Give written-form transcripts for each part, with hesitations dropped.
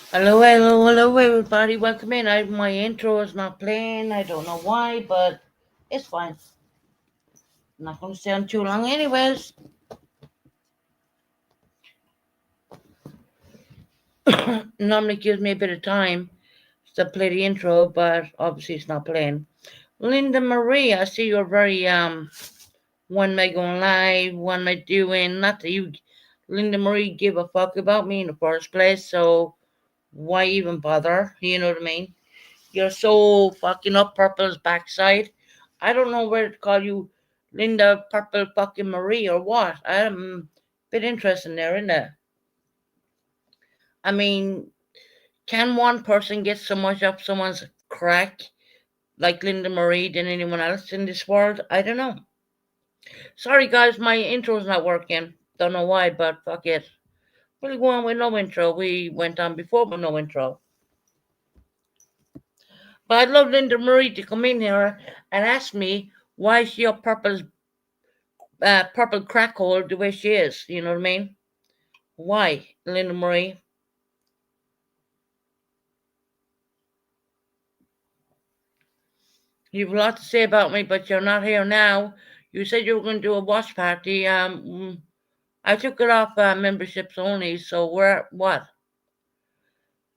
Hello, hello, hello, everybody. Welcome in. My intro is not playing. I don't know why, but it's fine. I'm not going to stay on too long, anyways. Normally gives me a bit of time to play the intro, but obviously it's not playing. Linda Marie, I see you're very When am I going live? What am I doing? Not that you, Linda Marie, give a fuck about me in the first place. So why even bother? You know what I mean? You're so fucking up Purple's backside. I don't know where to call you Linda Purple fucking Marie or what. I'm a bit interested there, isn't it? I mean, can one person get so much up someone's crack like Linda Marie than anyone else in this world? I don't know. Sorry guys, my intro's not working. Don't know why, but fuck it. We'll go on with no intro. We went on before with no intro. But I'd love Linda Marie to come in here and ask me why she up Purple crack hole the way she is. You know what I mean? Why, Linda Marie? You've a lot to say about me, but you're not here now. You said you were going to do a watch party. I took it off memberships only. So where? What?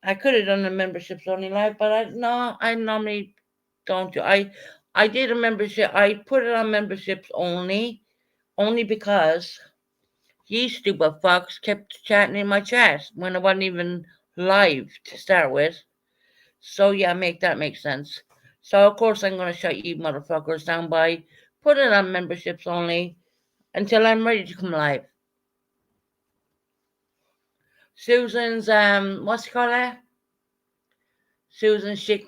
I could have done a memberships only live, but I normally don't do. I did a membership. I put it on memberships only because you stupid fucks kept chatting in my chat when I wasn't even live to start with. So yeah, make sense. So of course I'm gonna shut you motherfuckers down by putting it on memberships only until I'm ready to come live. Susan's what's it called? Susan's chic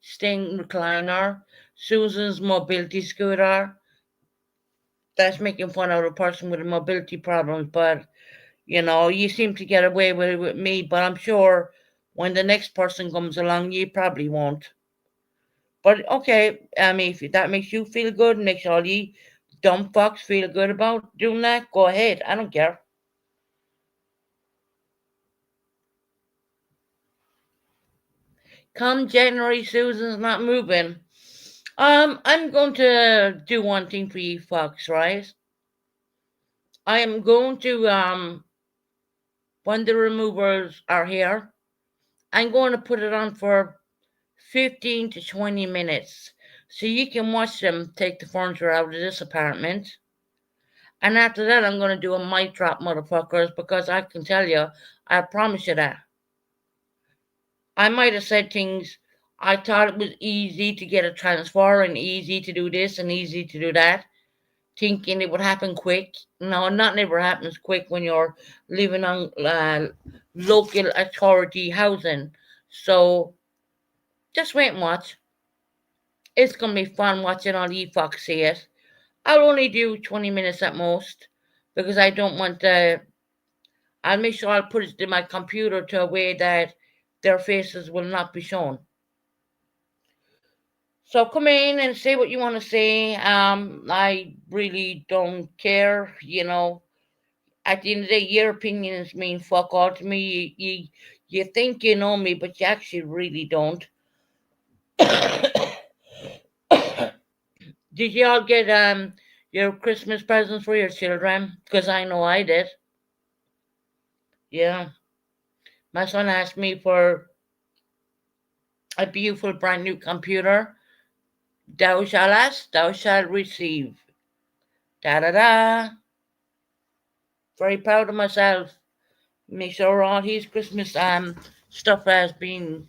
sting recliner. Susan's mobility scooter. That's making fun of a person with a mobility problems, but you seem to get away with it with me, but I'm sure when the next person comes along, you probably won't. But okay, I mean, if that makes you feel good, makes all you dumb fucks feel good about doing that, go ahead. I don't care. Come January, Susan's not moving. I'm going to do one thing for you fucks, right? I am going to when the removers are here, I'm going to put it on for 15 to 20 minutes so you can watch them take the furniture out of this apartment. And after that, I'm going to do a mic drop, motherfuckers, because I can tell you, I promise you that. I might have said things, I thought it was easy to get a transfer and easy to do this and easy to do that, thinking it would happen quick. No, nothing ever happens quick when you're living on local authority housing. So just wait and watch. It's going to be fun watching all you fucks see it. I'll only do 20 minutes at most because I don't want to. I'll make sure I'll put it in my computer to a way that their faces will not be shown. So come in and say what you want to say. I really don't care. At the end of the day, your opinions mean fuck all to me. You think you know me, but you actually really don't. Did y'all get your Christmas presents for your children? Because I know I did. Yeah, my son asked me for a beautiful brand new computer. Thou shalt ask, thou shalt receive. Da da da. Very proud of myself. Make sure all his Christmas stuff has been,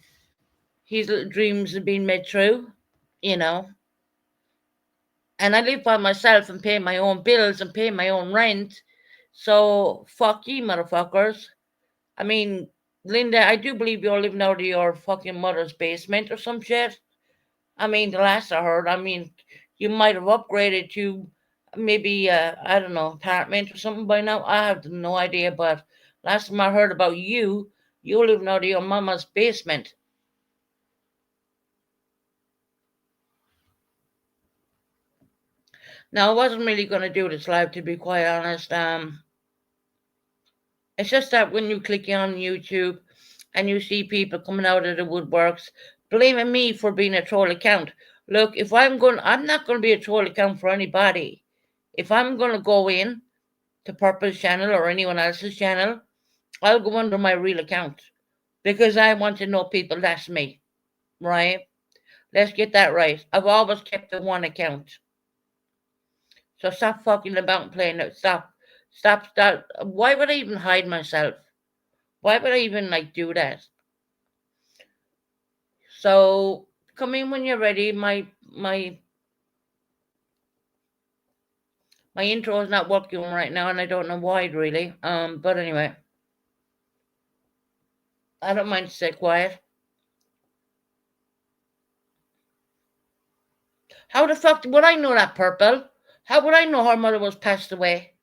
his little dreams have been made true. You know. And I live by myself and pay my own bills and pay my own rent. So fuck you, motherfuckers. I mean, Linda, I do believe you're living out of your fucking mother's basement or some shit. I mean, the last I heard, I mean, you might have upgraded to maybe, I don't know, apartment or something by now. I have no idea, but last time I heard about you, you living out of your mama's basement. Now, I wasn't really going to do this live, to be quite honest. It's just that when you click on YouTube, and you see people coming out of the woodworks blaming me for being a troll account. Look, if I'm not going to be a troll account for anybody. If I'm going to go in to Purple's channel or anyone else's channel, I'll go under my real account because I want to know people that's me, right? Let's get that right. I've always kept the one account. So stop fucking about and playing it. Stop. Stop. Why would I even hide myself? Why would I even do that? So come in when you're ready. My intro is not working right now, and I don't know why really. But anyway, I don't mind to stay quiet. How the fuck would I know that, Purple? How would I know her mother was passed away?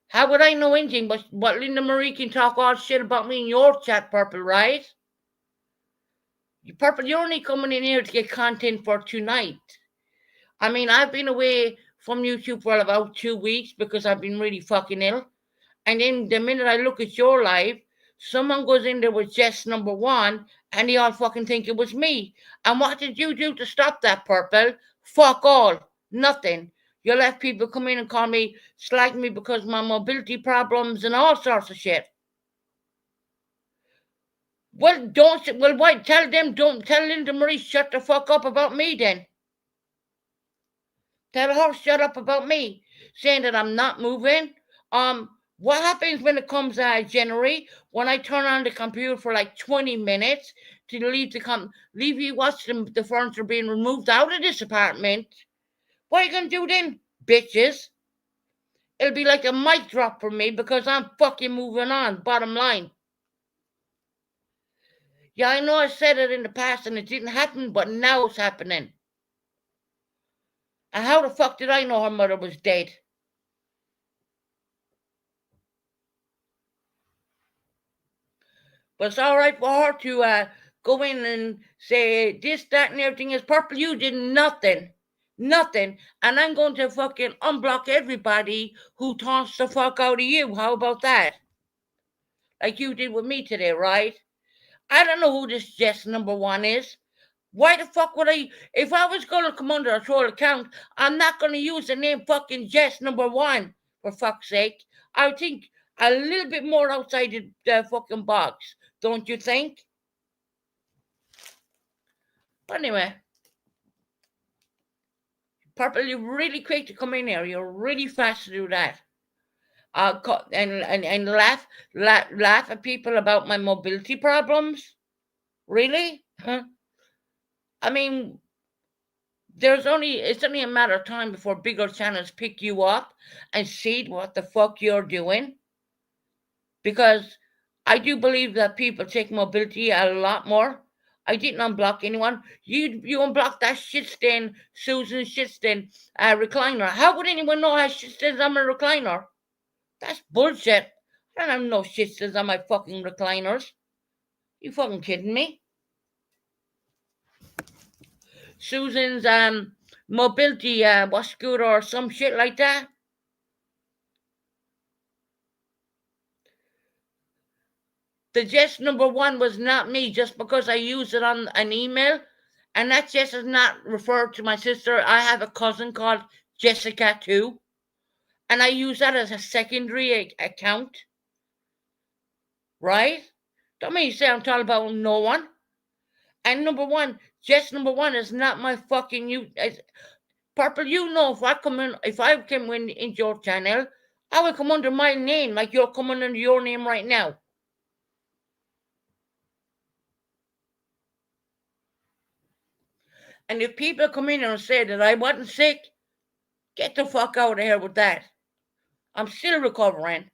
How would I know anything but what Linda Marie can talk all shit about me in your chat, Purple, right? Purple, you're only coming in here to get content for tonight. I mean, I've been away from YouTube for about 2 weeks because I've been really fucking ill. And then the minute I look at your live, someone goes in there with Jess number one, and they all fucking think it was me. And what did you do to stop that, Purple? Fuck all. Nothing. You let people come in and call me, slag me because of my mobility problems and all sorts of shit. Well, why tell them, don't tell Linda Marie, shut the fuck up about me then. Tell her shut up about me, saying that I'm not moving. What happens when it comes January, when I turn on the computer for like 20 minutes to leave you watch the furniture being removed out of this apartment? What are you gonna do then, bitches? It'll be like a mic drop for me because I'm fucking moving on, bottom line. Yeah, I know I said it in the past and it didn't happen, but now it's happening. And how the fuck did I know her mother was dead? But it's all right for her to go in and say this, that, and everything is Purple. You did nothing. Nothing. And I'm going to fucking unblock everybody who taunts the fuck out of you. How about that? Like you did with me today, right? I don't know who this Jess number one is. Why the fuck would I? If I was going to come under a troll account, I'm not going to use the name fucking Jess number one, for fuck's sake. I think a little bit more outside the fucking box, don't you think? But anyway, Purple, you're really quick to come in here. You're really fast to do that. And laugh at people about my mobility problems. Really? Huh? I mean, it's only a matter of time before bigger channels pick you up and see what the fuck you're doing. Because I do believe that people take mobility a lot more. I didn't unblock anyone. You unblocked that shit stain, Susan shit stain recliner. How would anyone know I shit stains on my recliner? That's bullshit. I don't have no shit stains on my fucking recliners. You fucking kidding me? Susan's mobility was good or some shit like that. The Jess number one was not me just because I used it on an email. And that Jess is not referred to my sister. I have a cousin called Jessica too. And I use that as a secondary account. Right? Don't mean you say I'm talking about no one. And number one, Jess number one is not my fucking you. Purple, you know if I come in into your channel, I will come under my name like you're coming under your name right now. And if people come in and say that I wasn't sick, get the fuck out of here with that. I'm still recovering.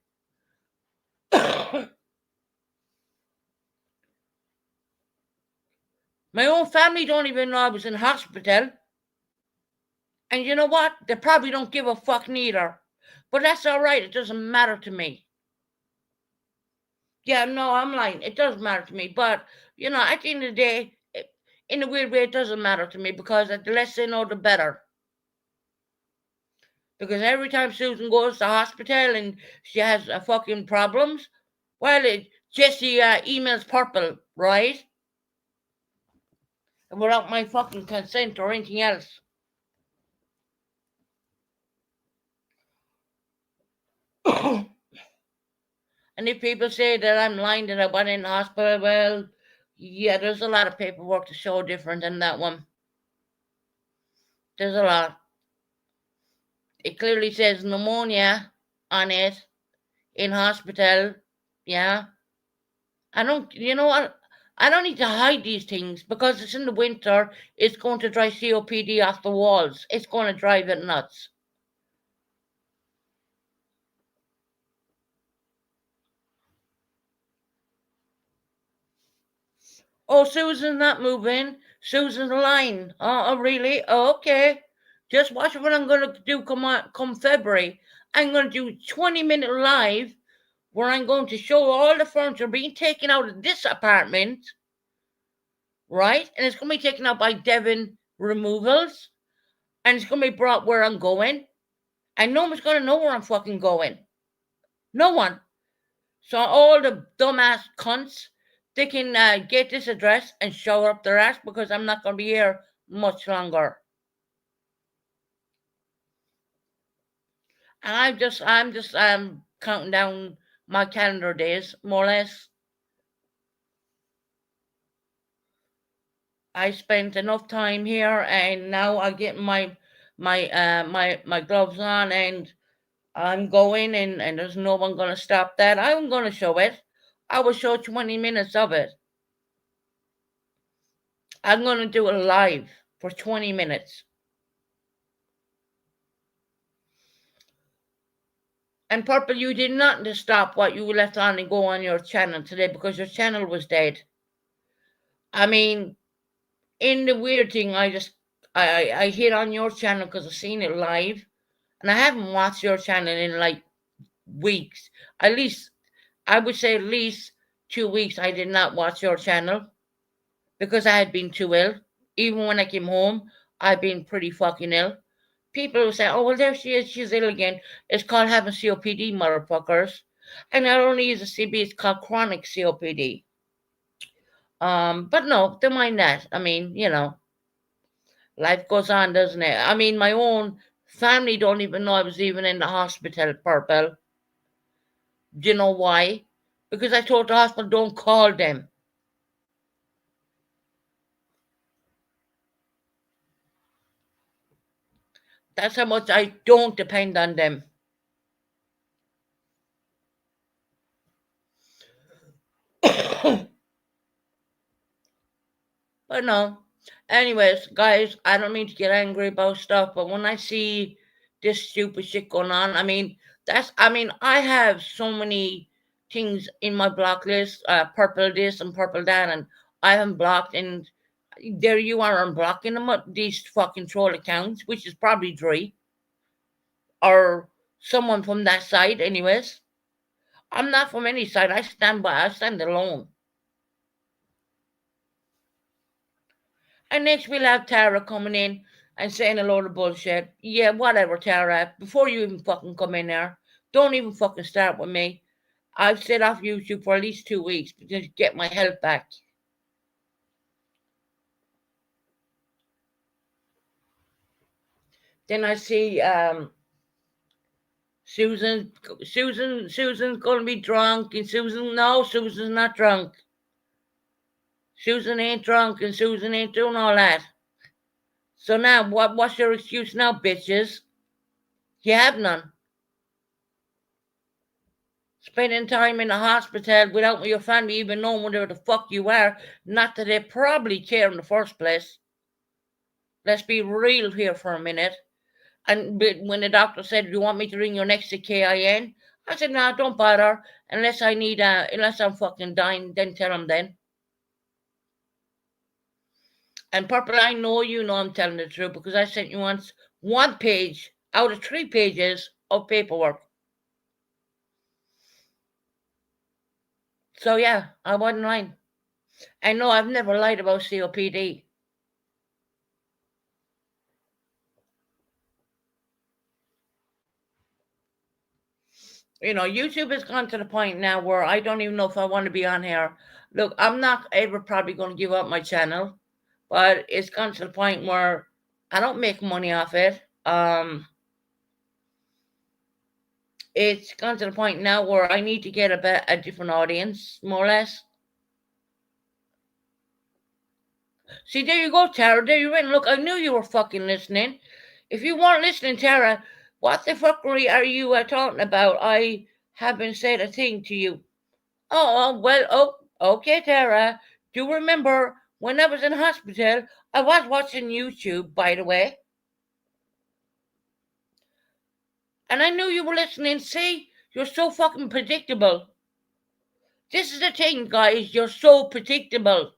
My own family don't even know I was in hospital. And you know what? They probably don't give a fuck neither. But that's all right. It doesn't matter to me. Yeah, no, I'm lying. It does matter to me. But, at the end of the day, in a weird way, it doesn't matter to me because the less they know, the better. Because every time Susan goes to hospital and she has fucking problems, well, Jesse emails Purple, right? And without my fucking consent or anything else. And if people say that I'm lying that I went in the hospital, well, yeah, there's a lot of paperwork to show different than that one. There's a lot. It clearly says pneumonia on it in hospital. Yeah. I don't, you know what? I don't need to hide these things because it's in the winter. It's going to drive COPD off the walls. It's going to drive it nuts. Oh, Susan's not moving. Susan's lying. Oh, really? Oh, okay. Just watch what I'm going to do come February. I'm going to do 20-minute live where I'm going to show all the furniture being taken out of this apartment, right? And it's going to be taken out by Devon Removals, and it's going to be brought where I'm going. And no one's going to know where I'm fucking going. No one. So all the dumbass cunts, they can get this address and show up their ass because I'm not going to be here much longer. And I'm just counting down my calendar days, more or less. I spent enough time here, and now I get my gloves on, and I'm going, and there's no one going to stop that. I'm going to show it. I will show 20 minutes of it. I'm going to do it live for 20 minutes. And Purple, you did not to stop what you left on and go on your channel today because your channel was dead. I mean, in the weird thing, I hit on your channel because I've seen it live, and I haven't watched your channel in like weeks. At least, I would say at least 2 weeks I did not watch your channel because I had been too ill. Even when I came home, I've been pretty fucking ill. People will say, oh, well, there she is. She's ill again. It's called having COPD, motherfuckers. And not only is it CB, it's called chronic COPD. But no, don't mind that. I mean, you know, life goes on, doesn't it? I mean, my own family don't even know I was even in the hospital, Purple. Do you know why? Because I told the hospital, don't call them. That's how much I don't depend on them. But no. Anyways, guys, I don't mean to get angry about stuff, but when I see this stupid shit going on, I mean, I have so many things in my block list, purple this and purple that, and I haven't blocked, and there you are unblocking them, these fucking troll accounts, which is probably Dre or someone from that side, anyways. I'm not from any side. I stand alone. And next we'll have Tara coming in and saying a load of bullshit. Yeah, whatever, Tara. Before you even fucking come in there, don't even fucking start with me. I've stayed off YouTube for at least 2 weeks to get my health back. Then I see Susan's gonna be drunk, and Susan's not drunk. Susan ain't drunk, and Susan ain't doing all that. So now, what's your excuse now, bitches? You have none. Spending time in a hospital without your family even knowing where the fuck you are. Not that they probably care in the first place. Let's be real here for a minute. And when the doctor said, "Do you want me to ring your next to KIN?" I said, "No, don't bother. Unless I'm fucking dying, then tell them then." And Purple, I know you know I'm telling the truth because I sent you once 1 page out of 3 pages of paperwork. So yeah, I wasn't lying. I know I've never lied about COPD. YouTube has gone to the point now where I don't even know if I want to be on here. Look, I'm not ever probably going to give up my channel, but it's gone to the point where I don't make money off it. It's gone to the point now where I need to get a different audience, more or less. See, there you go, Tara. There you went. Look, I knew you were fucking listening. If you weren't listening, Tara, what the fuckery are you talking about? I haven't said a thing to you. Oh, well, okay, Tara. Do remember when I was in hospital, I was watching YouTube, by the way. And I knew you were listening. See, you're so fucking predictable. This is the thing, guys. You're so predictable.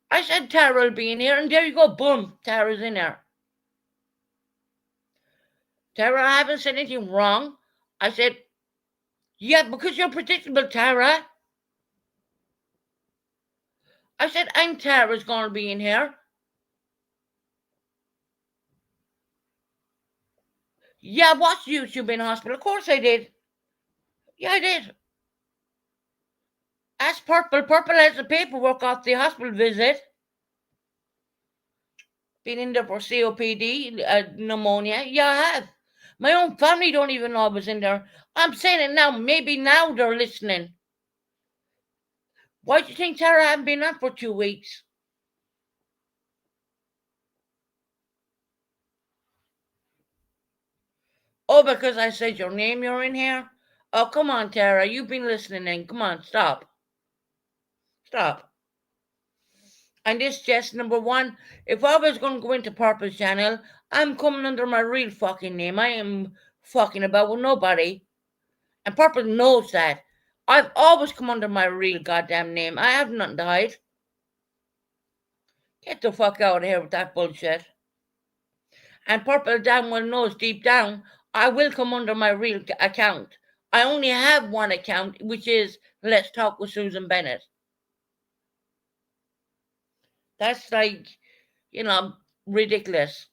I said Tara will be in here, and there you go. Boom, Tara's in there. Tara, I haven't said anything wrong. I said, yeah, because you're predictable, Tara. I said, I'm Tara's going to be in here. Yeah, I watched YouTube in hospital. Of course I did. Yeah, I did. Ask Purple. Purple has the paperwork off the hospital visit. Been in there for COPD, pneumonia. Yeah, I have. My own family don't even know I was in there. I'm saying it now. Maybe now they're listening. Why do you think Tara hasn't been on for 2 weeks? Oh, because I said your name, you're in here? Oh, come on, Tara. You've been listening in. Come on, stop. Stop. And this just number one. If I was going to go into Purple's channel, I'm coming under my real fucking name. I am fucking about with nobody. And Purple knows that. I've always come under my real goddamn name. I have nothing to hide. Get the fuck out of here with that bullshit. And Purple damn well knows deep down, I will come under my real account. I only have one account, which is Let's Talk with Susan Bennett. That's like, ridiculous.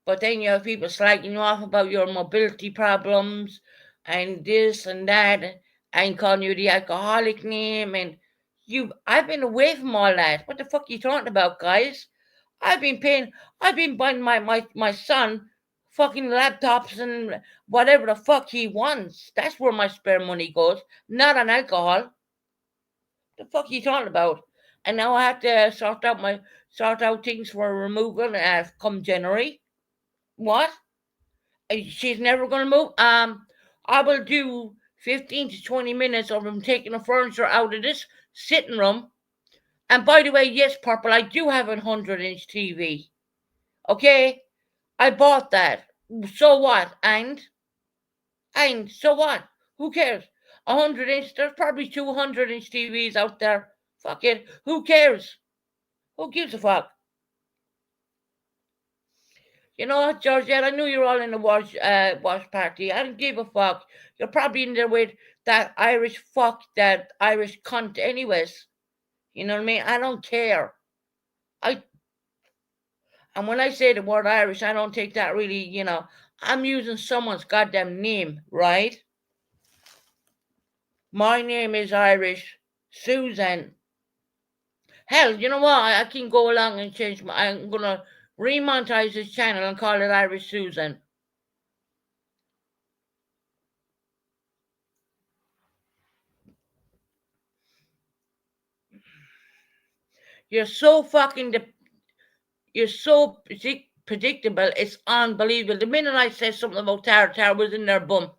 But then you have people slagging you off about your mobility problems and this and that and calling you the alcoholic name. And I've been away from all that. What the fuck are you talking about, guys? I've been buying my son fucking laptops and whatever the fuck he wants. That's where my spare money goes, not on alcohol. The fuck are you talking about? And now I have to sort out things for removal come January. What? She's never gonna move. I will do 15 to 20 minutes of him taking the furniture out of this sitting room. And by the way, yes, Purple, I do have a 100-inch TV. Okay? I bought that. So what? And so what? Who cares? 100-inch, there's probably 200-inch TVs out there. Fuck it. Who cares? Who gives a fuck? You know what, Georgette? I knew you were all in the wash party. I don't give a fuck. You're probably in there with that Irish fuck, that Irish cunt, anyways. You know what I mean? I don't care. And when I say the word Irish, I don't take that really, I'm using someone's goddamn name, right? My name is Irish Susan. Hell, you know what? I can go along and I'm gonna remonetize this channel and call it Irish Susan. You're so you're so predictable. It's unbelievable. The minute I said something about Tara was in there, boom.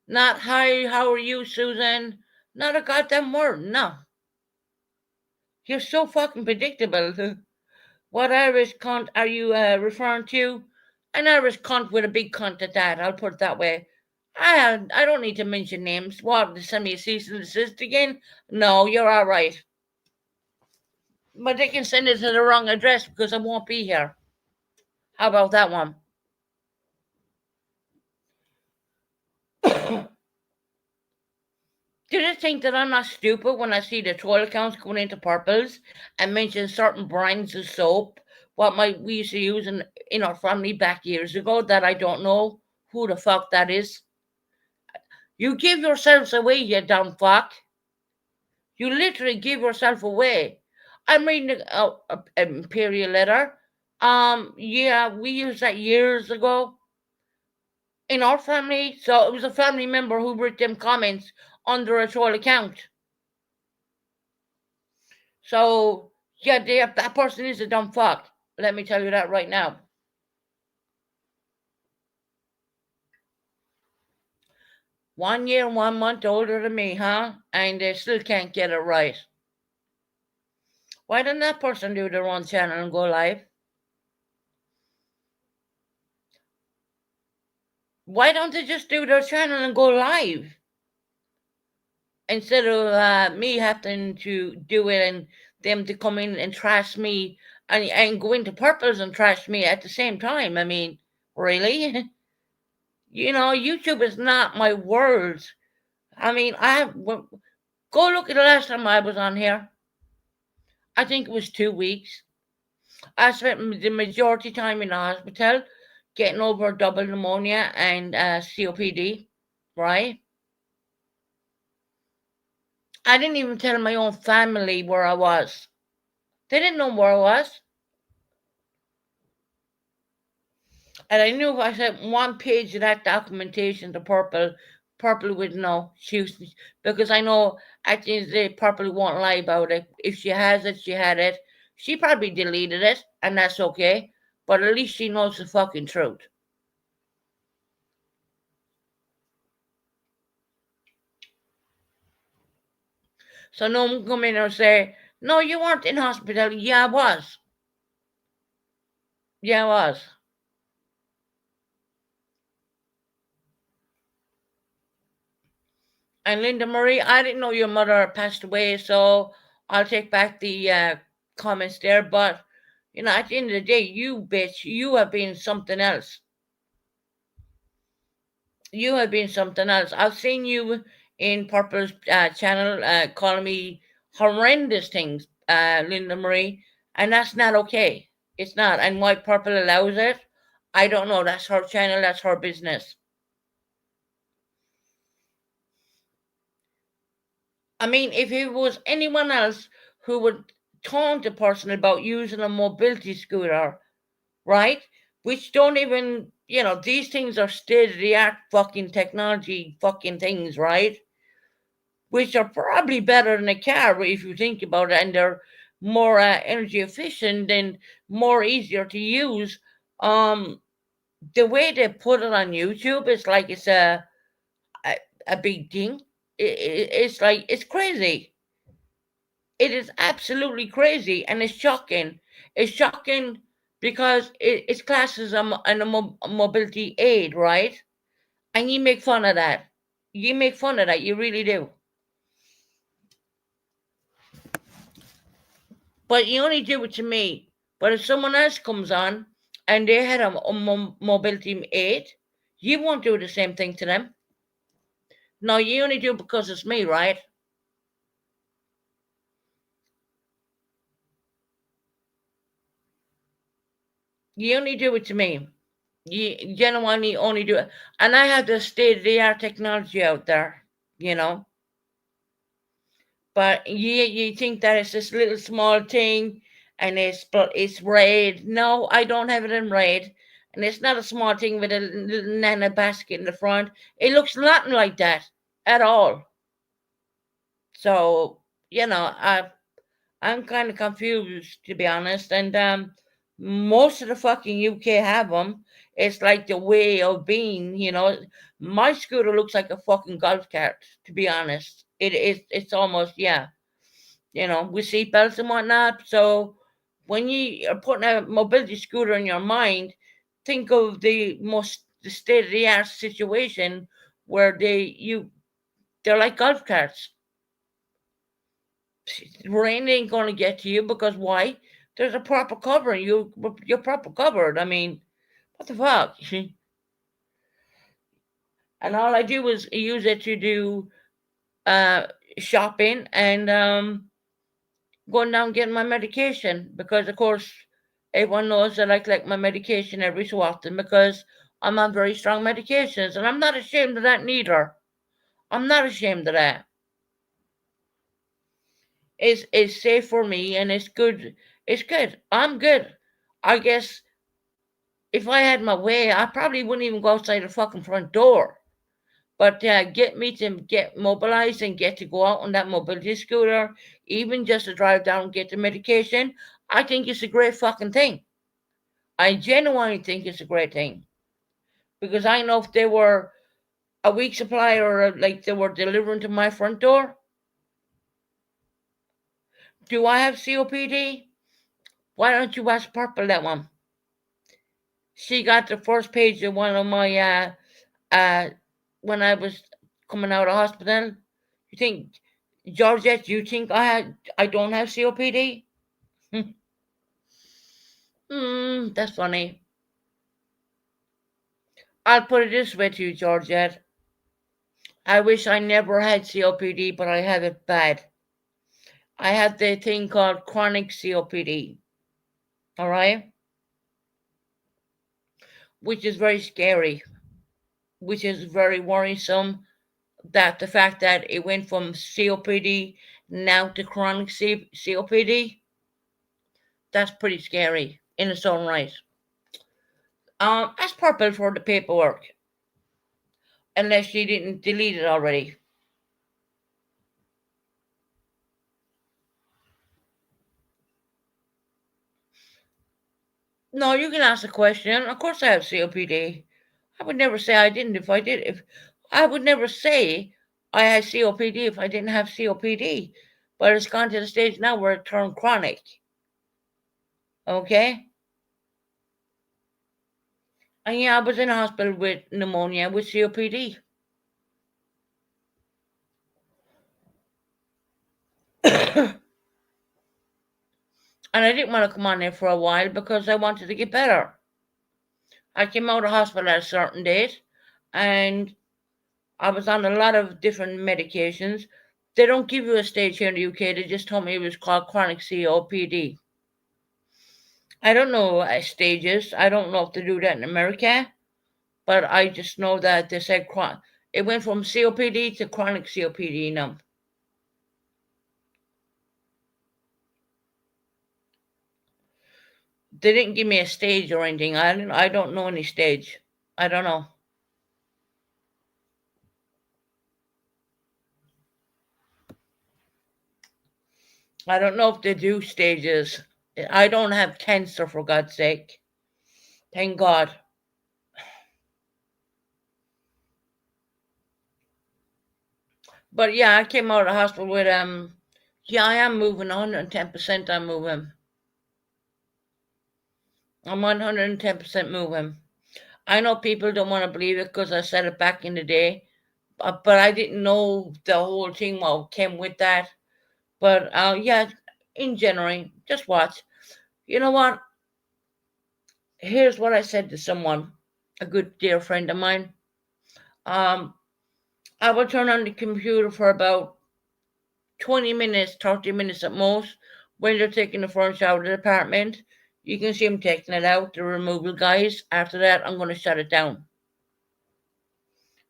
Not hi, how are you, Susan? Not a goddamn word, no. You're so fucking predictable. What Irish cunt are you referring to? An Irish cunt with a big cunt at that, I'll put it that way. I don't need to mention names. What, to send me a cease and desist again? No, you're all right. But they can send it to the wrong address because I won't be here. How about that one? Do you think that I'm not stupid when I see the toilet accounts going into Purples and mention certain brands of soap what we used to use in our family back years ago that I don't know who the fuck that is. You give yourselves away, you dumb fuck. You literally give yourself away. I'm reading a Imperial letter. Yeah, we used that years ago in our family. So it was a family member who wrote them comments under a troll account. So yeah, that person is a dumb fuck. Let me tell you that right now. 1 year and 1 month older than me, huh? And they still can't get it right. Why didn't that person do their own channel and go live? Why don't they just do their channel and go live? Instead of me having to do it and them to come in and trash me and go into purples and trash me at the same time. I mean, really? YouTube is not my world. I mean, go look at the last time I was on here. I think it was 2 weeks. I spent the majority time in the hospital getting over double pneumonia and COPD, right? I didn't even tell my own family where I was. They didn't know where I was. And I knew if I sent one page of that documentation to Purple would know. Because I know at the end of the day, Purple won't lie about it. If she has it, she had it. She probably deleted it, and that's okay. But at least she knows the fucking truth. So no one come in and say, no, you weren't in hospital. Yeah, I was. Yeah, I was. And Linda Marie, I didn't know your mother passed away, so I'll take back the comments there. But, at the end of the day, you bitch, you have been something else. You have been something else. I've seen you in Purple's channel calling me horrendous things, Linda Marie, and that's not okay. It's not. And why Purple allows it, I don't know. That's her channel, that's her business. I mean, if it was anyone else who would taunt a person about using a mobility scooter, right? Which don't even, these things are state of the art fucking technology fucking things, right? Which are probably better than a car if you think about it, and they're more energy efficient and more easier to use. The way they put it on YouTube, it's like it's a big thing. It's like it's crazy. It is absolutely crazy and it's shocking. It's shocking because it's classed as a mobility aid, right? And you make fun of that. You make fun of that. You really do. But you only do it to me. But if someone else comes on and they had a mobility aid, you won't do the same thing to them. No, you only do it because it's me, right? You only do it to me. You genuinely only do it. And I have the state of the art technology out there, you know. But you think that it's this little small thing and it's red. No, I don't have it in red. And it's not a small thing with a little nana basket in the front. It looks nothing like that at all. So, I'm kind of confused, to be honest. And most of the fucking UK have them. It's like the way of being. My scooter looks like a fucking golf cart, to be honest. It's almost, yeah, with seatbelts and whatnot. So when you are putting a mobility scooter in your mind, think of the state of the art situation where they're like golf carts. Rain ain't gonna get to you because why? There's a proper cover. You're proper covered. I mean, what the fuck? And all I do is use it to do uh shopping and going down getting my medication because of course Everyone knows that I collect my medication every so often because I'm on very strong medications, and I'm not ashamed of that neither. I'm not ashamed of that. It's safe for me, and it's good. It's good. I'm good. I guess if I had my way, I probably wouldn't even go outside the fucking front door. But get me to get mobilized and get to go out on that mobility scooter, even just to drive down and get the medication, I think it's a great fucking thing. I genuinely think it's a great thing. Because I know if they were a week supply or like they were delivering to my front door, do I have COPD? Why don't you ask Purple that one? She got the first page of one of my when I was coming out of hospital. You think, Georgette, you think I don't have COPD? That's funny. I'll put it this way to you, Georgette. I wish I never had COPD, but I have it bad. I have the thing called chronic COPD. All right? Which is very scary, which is very worrisome. That the fact that it went from COPD now to chronic COPD, that's pretty scary in its own right. Ask Purple for the paperwork, unless she didn't delete it already. No, you can ask a question. Of course, I have COPD. I would never say I didn't if I did. If I would never say I had COPD if I didn't have COPD. But it's gone to the stage now where it turned chronic. Okay? And yeah, I was in hospital with pneumonia with COPD. And I didn't want to come on there for a while because I wanted to get better. I came out of hospital at a certain date and I was on a lot of different medications. They don't give you a stage here in the UK. They just told me it was called chronic COPD. I don't know stages. I don't know if they do that in America, but I just know that they said it went from COPD to chronic COPD now. They didn't give me a stage or anything. I don't know any stage. I don't know. I don't know if they do stages. I don't have cancer, for God's sake. Thank God. But yeah, I came out of the hospital with yeah, I am moving 110%. I'm moving. I'm 110% moving. I know people don't want to believe it because I said it back in the day, but I didn't know the whole thing what came with that. But yeah, in January, just watch. You know what? Here's what I said to someone, a good dear friend of mine. Um, I will turn on the computer for about 20 minutes, 30 minutes at most, when they're taking the furniture out of the apartment. You can see them taking it out, the removal guys. After that, I'm going to shut it down.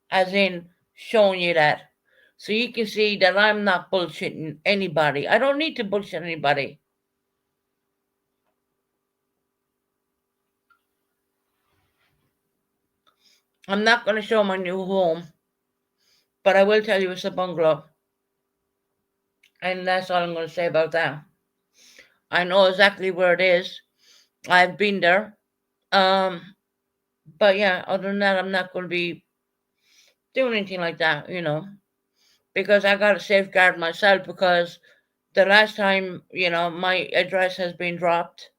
As in, showing you that. So you can see that I'm not bullshitting anybody. I don't need to bullshit anybody. I'm not going to show my new home, but I will tell you it's a bungalow. And that's all I'm going to say about that. I know exactly where it is. I've been there. But yeah, other than that, I'm not going to be doing anything like that, because I got to safeguard myself because the last time, my address has been dropped.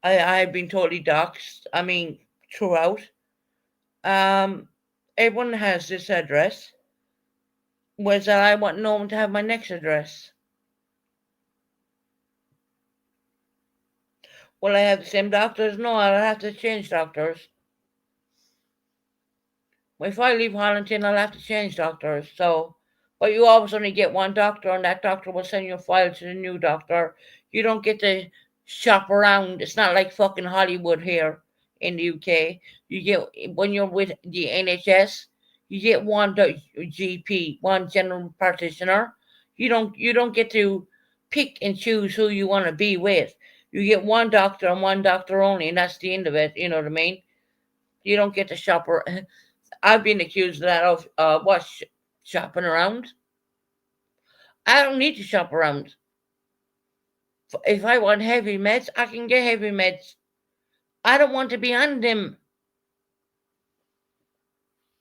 I've been totally doxxed. I mean, throughout. Um, Everyone has this address. Was that I want no one to have my next address. Will I have the same doctors? No, I'll have to change doctors. If I leave Harlington, I'll have to change doctors. So, but you always only get one doctor, and that doctor will send your file to the new doctor. You don't get to shop around. It's not like fucking Hollywood here in the UK. You get, when you're with the NHS, you get one GP, one general practitioner. You don't get to pick and choose who you want to be with. You get one doctor and one doctor only, and that's the end of it. You know what I mean? You don't get to shop around. I've been accused of that, of shopping around. I don't need to shop around. If I want heavy meds, I can get heavy meds. I don't want to be on them.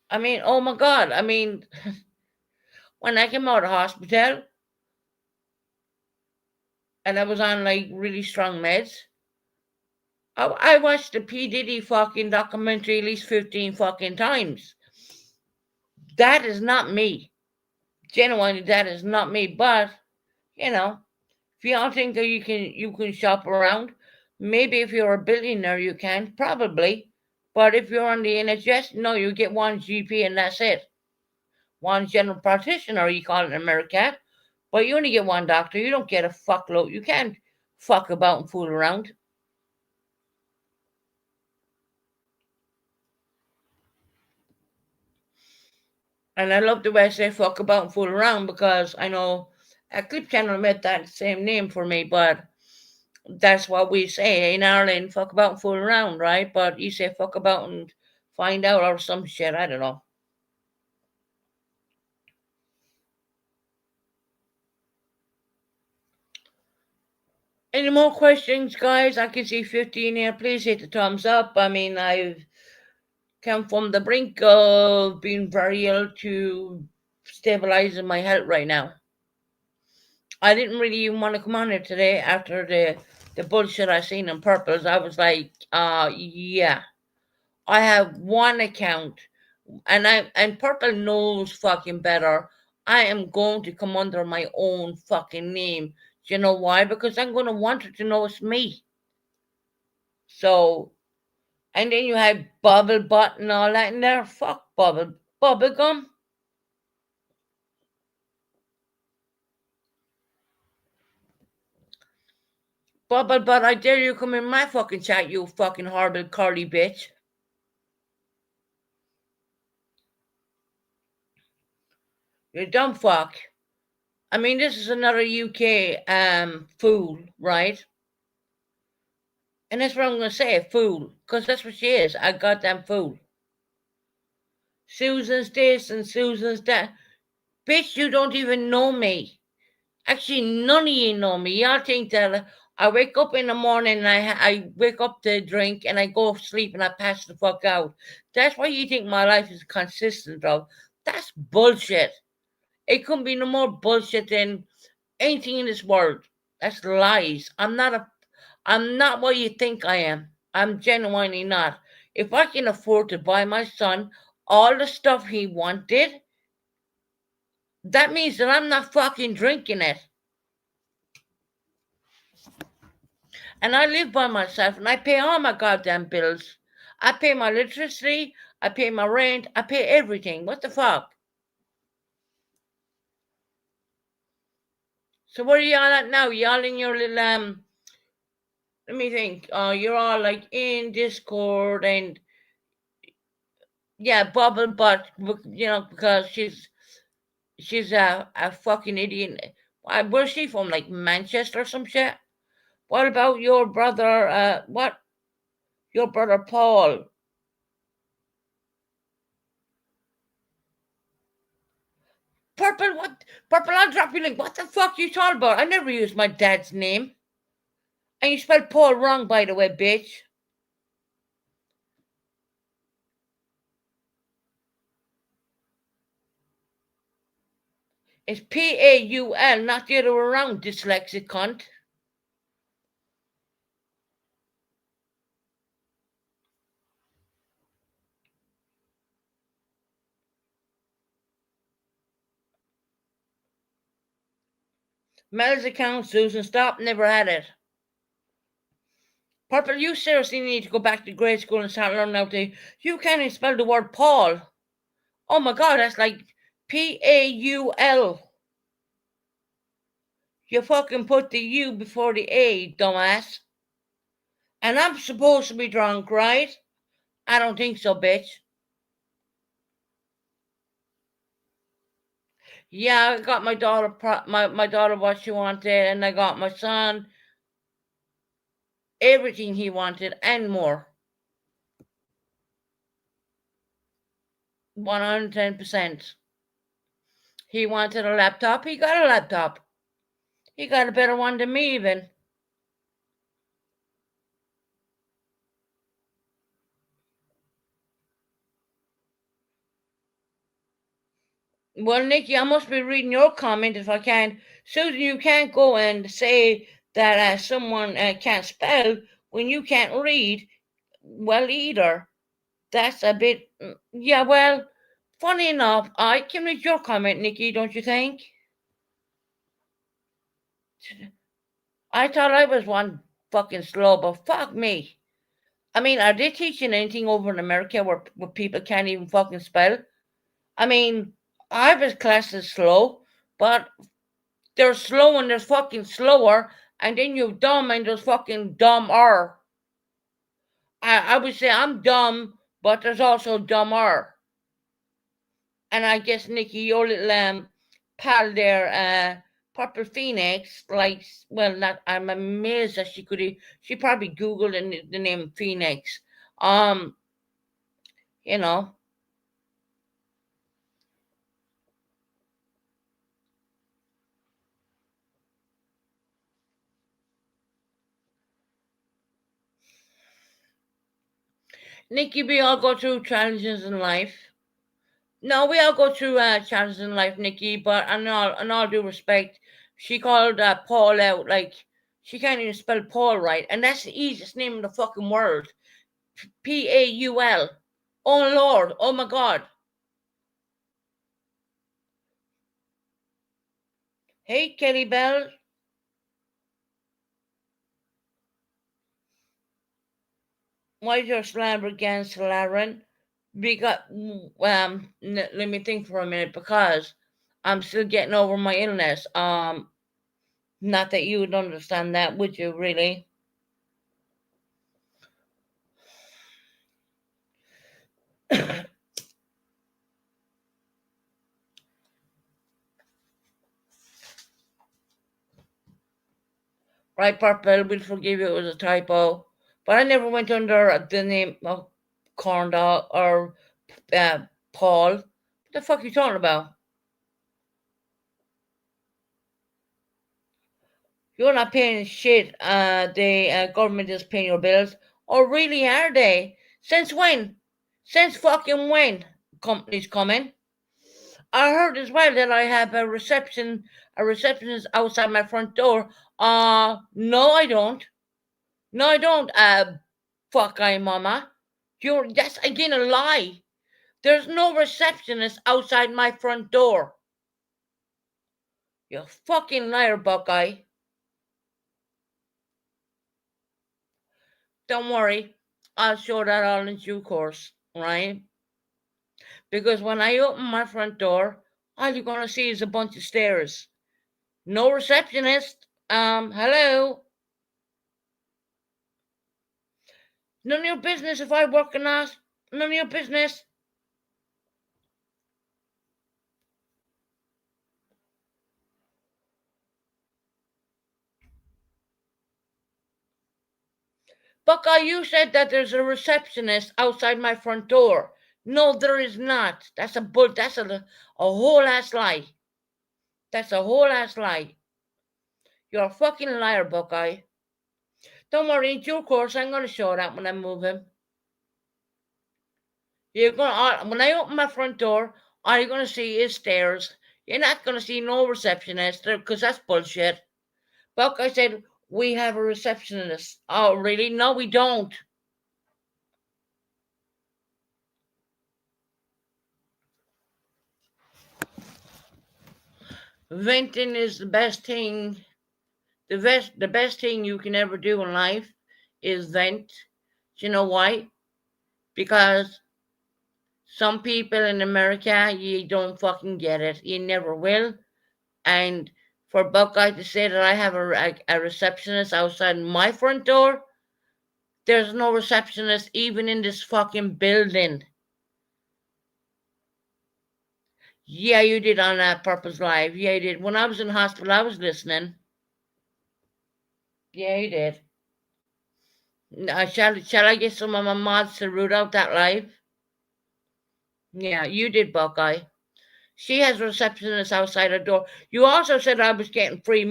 I mean, oh my God. I mean, when I came out of hospital and I was on like really strong meds, I watched the P. Diddy fucking documentary at least 15 fucking times. That is not me. Genuinely, that is not me. But, you know, if you all think that you can shop around, maybe if you're a billionaire you can, probably. But if you're on the NHS, no, you get one GP and that's it. One general practitioner, you call it in America. But you only get one doctor. You don't get a fuckload. You can't fuck about and fool around. And I love the way I say fuck about and fool around, because I know a clip channel made that same name for me, but that's what we say in Ireland, fuck about and fool around, right? But you say fuck about and find out or some shit, I don't know. Any more questions, guys? I can see 15 here. Please hit the thumbs up. I mean, I've come from the brink of being very ill to stabilizing my health right now. I didn't really even want to come on here today after the bullshit I seen in Purples. I was like, yeah. I have one account, and Purple knows fucking better. I am going to come under my own fucking name. Do you know why? Because I'm gonna want her to know it's me. So, and then you have Bubble Butt and all that in there. Fuck Bubble Gum. Bubble Butt, I dare you come in my fucking chat, you fucking horrible curly bitch. You dumb fuck. I mean, this is another UK fool, right? And that's what I'm gonna say, a fool, because that's what she is, a goddamn fool. Susan's this and Susan's that. Bitch, you don't even know me. Actually, none of you know me. Y'all think that I wake up in the morning and I wake up to drink and I go to sleep and I pass the fuck out. That's why you think my life is consistent, of. That's bullshit. It couldn't be no more bullshit than anything in this world. That's lies. I'm not what you think I am. I'm genuinely not. If I can afford to buy my son all the stuff he wanted, that means that I'm not fucking drinking it. And I live by myself and I pay all my goddamn bills. I pay my electricity, I pay my rent, I pay everything. What the fuck? So what are y'all at now? Y'all in your little let me think. You're all like in Discord and yeah, Bubble Butt, because she's a fucking idiot. Where's she from? Like Manchester or some shit? What about your brother? What? Your brother Paul? Purple, what? Purple, I'll drop you link. What the fuck you talking about? I never used my dad's name. And you spelled Paul wrong, by the way, bitch. It's Paul, not the other way around, dyslexic cunt. Mel's account, Susan, stop, never had it. Purple, you seriously need to go back to grade school and start learning how to. You can't even spell the word Paul. Oh my god, that's like Paul. You fucking put the U before the A, dumbass. And I'm supposed to be drunk, right? I don't think so, bitch. Yeah, I got my daughter my daughter what she wanted, and I got my son everything he wanted and more. 110%. He wanted a laptop, he got a laptop. He got a better one than me even. Well, Nikki, I must be reading your comment if I can. Susan, you can't go and say that someone can't spell when you can't read well either. That's a bit, yeah, well, funny enough, I can read your comment, Nikki, don't you think? I thought I was one fucking slow, but fuck me. I mean, are they teaching anything over in America where people can't even fucking spell? I mean, I was classed as slow, but there's slow and there's fucking slower, and then you're dumb and there's fucking dumber. I would say I'm dumb, but there's also dumber. And I guess Nikki, your little pal there, Purple Phoenix, like, well, not, I'm amazed that she probably Googled the name Phoenix. Um, you know, Nikki, we all go through challenges in life. No, we all go through challenges in life, Nikki. But in all due respect, she called Paul out like she can't even spell Paul right, and that's the easiest name in the fucking world. Paul. Oh Lord! Oh my God! Hey, Kelly Bell. Why is your slander against Laren? Because let me think for a minute because I'm still getting over my illness. Not that you would understand that, would you? Really? Right, Purple, we'll forgive you, it was a typo. But I never went under the name of Corn Dog or Paul. What the fuck are you talking about? You're not paying shit. The government is paying your bills. Or really are they? Since when? Since fucking when? Companies coming. I heard as well that I have a receptionist outside my front door. No, I don't. No, I don't. Fuck, I mama. That's again a lie. There's no receptionist outside my front door. You fucking liar, Buckeye. Don't worry. I'll show that all in due course, right? Because when I open my front door, all you're gonna see is a bunch of stairs. No receptionist. Hello. None of your business if I work or not. None of your business. Buckeye, you said that there's a receptionist outside my front door. No, there is not. That's a whole ass lie. That's a whole ass lie. You're a fucking liar, Buckeye. Don't worry, in due course, I'm gonna show that when I move him. You're gonna when I open my front door, all you're gonna see is stairs. You're not gonna see no receptionist because that's bullshit. Buckeye said we have a receptionist. Oh, really? No, we don't. Venting is the best thing. The best thing you can ever do in life is vent. Do you know why? Because some people in America, you don't fucking get it. You never will. And for Buckeye to say that I have a receptionist outside my front door, There's no receptionist even in this fucking building. Yeah, you did on that Purpose Live. Yeah, you did. When I was in hospital, I was listening. Yeah, you did. Shall I get some of my mods to root out that live? Yeah, you did, Buckeye. She has a receptionist outside her door. You also said I was getting free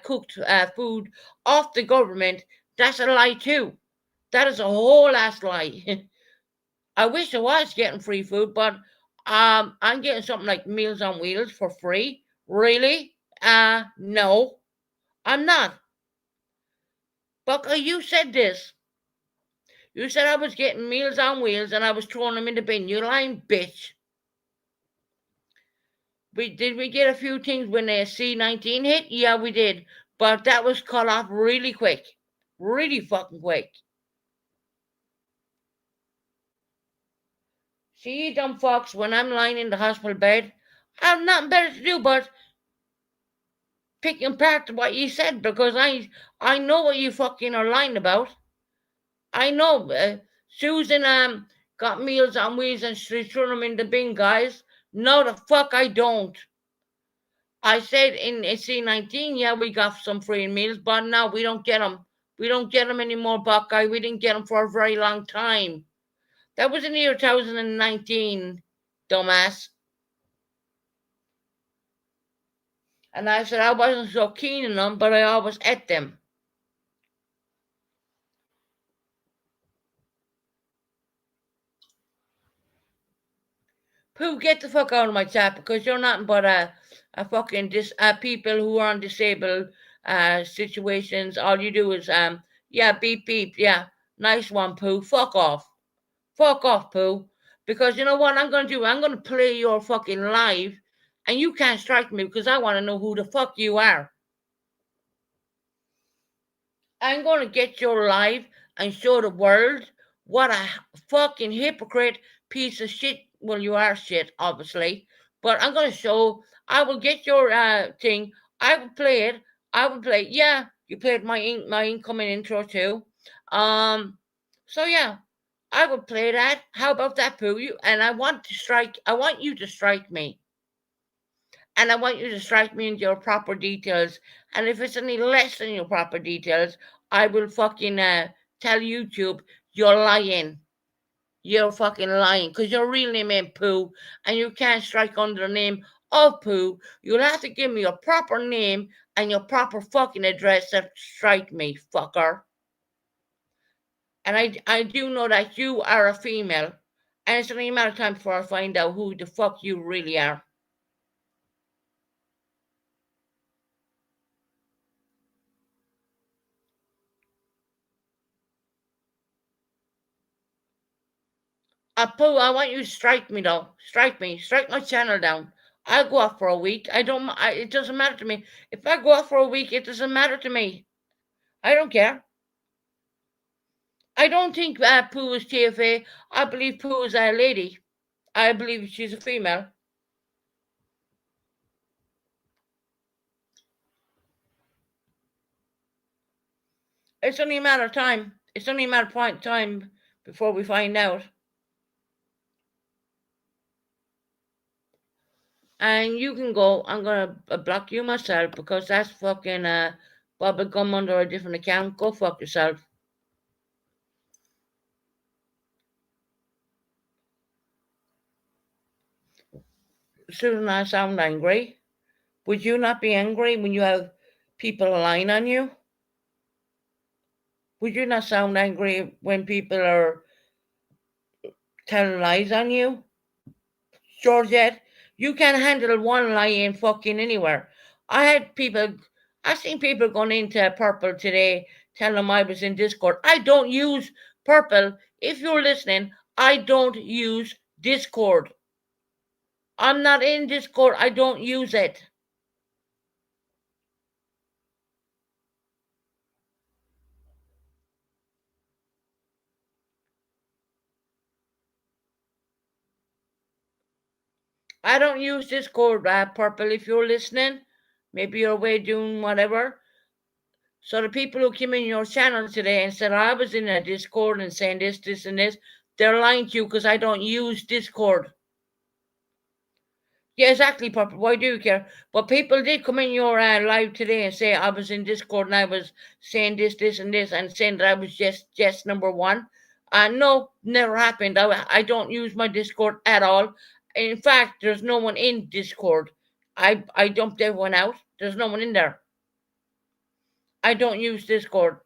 cooked food off the government. That's a lie too. That is a whole ass lie. I wish I was getting free food, but I'm getting something like Meals on Wheels for free. Really? No, I'm not. Buckeye, you said this. You said I was getting Meals on Wheels and I was throwing them in the bin. You lying bitch. Did we get a few things when the C-19 hit? Yeah, we did. But that was cut off really quick. Really fucking quick. See, you dumb fucks, when I'm lying in the hospital bed, I have nothing better to do but pick apart what you said because I know what you fucking are lying about. I know. Susan got Meals on Wheels and she threw them in the bin, guys. No, the fuck I don't. I said in C-19, yeah, we got some free meals, but now we don't get them. We don't get them anymore, Buckeye. We didn't get them for a very long time. That was in the year 2019, dumbass. And I said I wasn't so keen on them, but I always ate them. Pooh, get the fuck out of my chat because you're nothing but a fucking people who are on disabled situations. All you do is yeah, beep beep, yeah, nice one, Pooh. Fuck off. Fuck off, Pooh. Because you know what I'm gonna do? I'm gonna play your fucking live and you can't strike me because I wanna know who the fuck you are. I'm gonna get your live and show the world what a fucking hypocrite piece of shit. Well, you are shit, obviously. But I'm gonna show. I will get your thing. I will play it. I will play. Yeah, you played my incoming intro too. So yeah, I will play that. How about that, Pooh? And I want to strike. I want you to strike me. And I want you to strike me in your proper details. And if it's any less than your proper details, I will fucking tell YouTube you're lying. You're fucking lying because your real name ain't Pooh and you can't strike under the name of Pooh. You'll have to give me your proper name and your proper fucking address to strike me, fucker. And I do know that you are a female. And it's only a matter of time before I find out who the fuck you really are. Pooh, I want you to strike me though. Strike me. Strike my channel down. I'll go off for a week. It doesn't matter to me. If I go off for a week, it doesn't matter to me. I don't care. I don't think Pooh is TFA. I believe Pooh is a lady. I believe she's a female. It's only a matter of time. It's only a matter of time before we find out. And you can go. I'm gonna block you myself because that's fucking bubblegum under a different account. Go fuck yourself. Shouldn't I sound angry? Would you not be angry when you have people lying on you? Would you not sound angry when people are telling lies on you? Georgette, you can't handle one lie in fucking anywhere. I seen people going into Purple today telling them I was in Discord. I don't use Purple. If you're listening, I don't use Discord. I'm not in Discord. I don't use it. I don't use Discord, Purple. If you're listening, maybe you're away doing whatever. So the people who came in your channel today and said I was in a Discord and saying this, this, and this, they're lying to you because I don't use Discord. Yeah, exactly, Papa. Why do you care? But people did come in your live today and say I was in Discord and I was saying this, this, and this, and saying that I was just number one. No, never happened. I don't use my Discord at all. In fact, there's no one in Discord. I dumped everyone out. There's no one in there. I don't use Discord.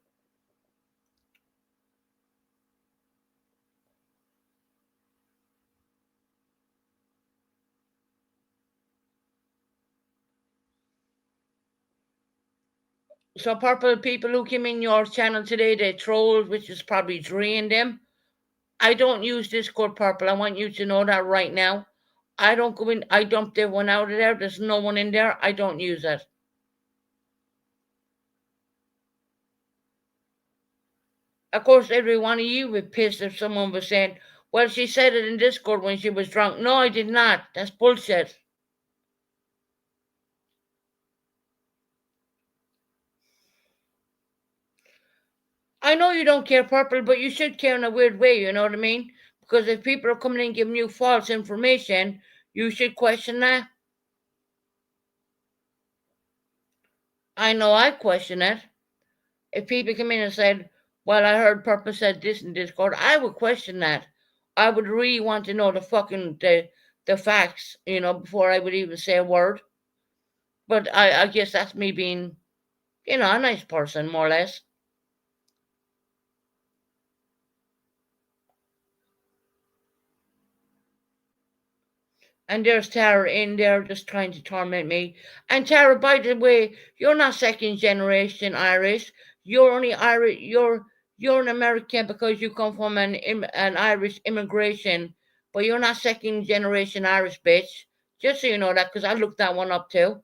So, Purple, people who came in your channel today, they trolled, which is probably drained them. I don't use Discord, Purple. I want you to know that right now. I don't go in. I dumped everyone out of there. There's no one in there. I don't use it. Of course, every one of you would piss if someone was saying, well, she said it in Discord when she was drunk. No, I did not. That's bullshit. I know you don't care, Purple, but you should care in a weird way, you know what I mean? Because if people are coming in giving you false information, you should question that. I know I question it. If people come in and said, well, I heard Purple said this in Discord, I would question that. I would really want to know the facts, before I would even say a word. But I guess that's me being, a nice person, more or less. And there's Tara in there just trying to torment me. And Tara, by the way, you're not second generation Irish. You're only Irish. You're an American because you come from an Irish immigration, but you're not second generation Irish, bitch. Just so you know that, because I looked that one up too.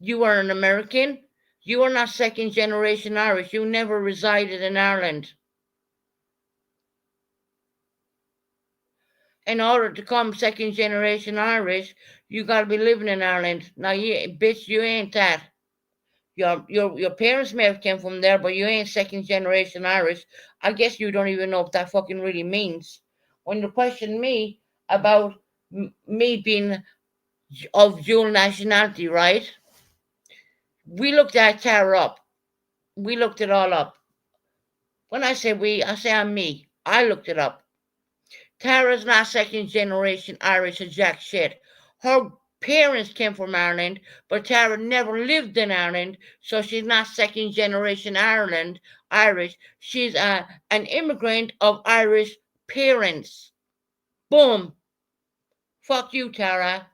You are an American. You are not second generation Irish. You never resided in Ireland. In order to come second generation Irish, you got to be living in Ireland. Now, bitch, you ain't that. Your parents may have came from there, but you ain't second generation Irish. I guess you don't even know what that fucking really means. When you question me about me being of dual nationality, right? We looked that Tara up. We looked it all up. When I say we, I say I'm me. I looked it up. Tara's not second generation Irish or jack shit. Her parents came from Ireland, but Tara never lived in Ireland, so she's not second generation Irish. She's an immigrant of Irish parents. Boom. Fuck you, Tara.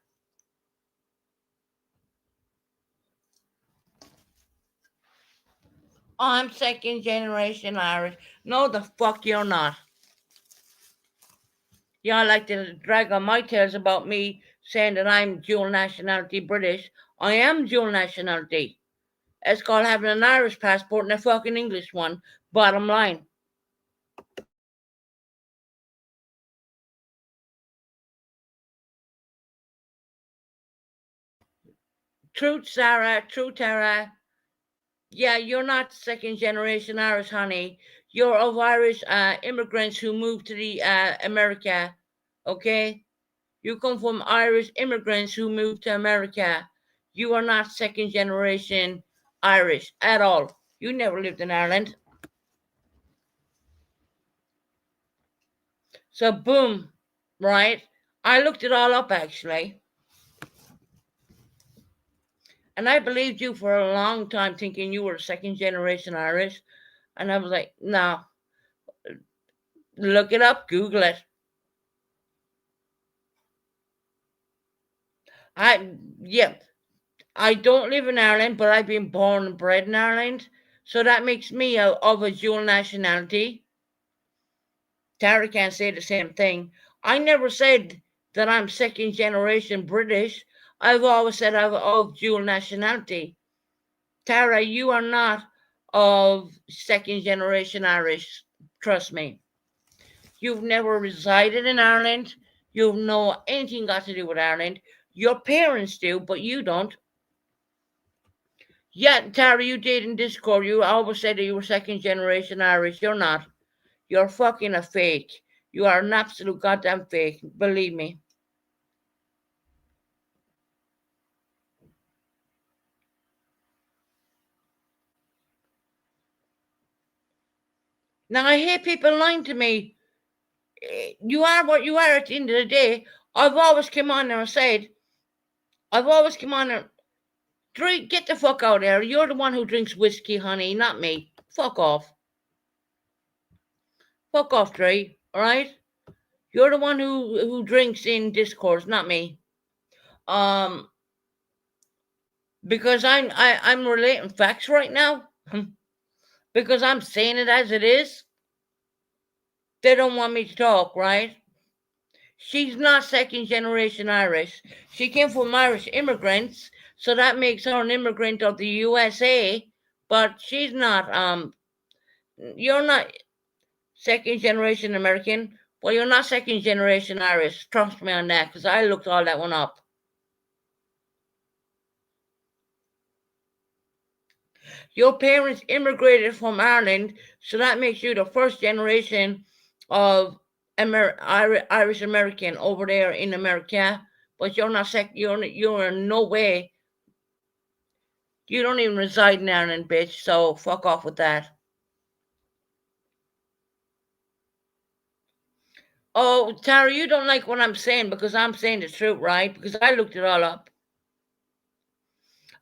I'm second generation Irish. No, the fuck you're not. Y'all like to drag on my tails about me saying that I'm dual nationality British. I am dual nationality. It's called having an Irish passport and a fucking English one. Bottom line. True, Sarah. True, Tara. Yeah, you're not second generation Irish, honey. You're of Irish immigrants who moved to the America. Okay? You come from Irish immigrants who moved to America. You are not second generation Irish at all. You never lived in Ireland. So, boom, right? I looked it all up actually. And I believed you for a long time, thinking you were second generation Irish. And I was like, no, look it up, Google it. Yeah, I don't live in Ireland, but I've been born and bred in Ireland. So that makes me of a dual nationality. Tara can't say the same thing. I never said that I'm second generation British. I've always said I'm of dual nationality. Tara, you are not of second generation Irish. Trust me. You've never resided in Ireland. You've no anything got to do with Ireland. Your parents do, but you don't. Yeah, Tara, you did in Discord. You always said that you were second generation Irish. You're not. You're fucking a fake. You are an absolute goddamn fake. Believe me. Now, I hate people lying to me. You are what you are at the end of the day. I've always come on and said, I've always come on and drink, get the fuck out of there. You're the one who drinks whiskey, honey, not me. Fuck off. Fuck off, Dre. All right? You're the one who drinks in discourse, not me. Um, because I'm relating facts right now. Because I'm saying it as it is. They don't want me to talk, right? She's not second generation Irish. She came from Irish immigrants, so that makes her an immigrant of the USA. But she's not. You're not second generation American. Well, you're not second generation Irish. Trust me on that, because I looked all that one up. Your parents immigrated from Ireland, so that makes you the first generation of Irish American over there in America. But you're not you're in no way. You don't even reside in Ireland, bitch. So fuck off with that. Oh, Tara, you don't like what I'm saying because I'm saying the truth, right? Because I looked it all up.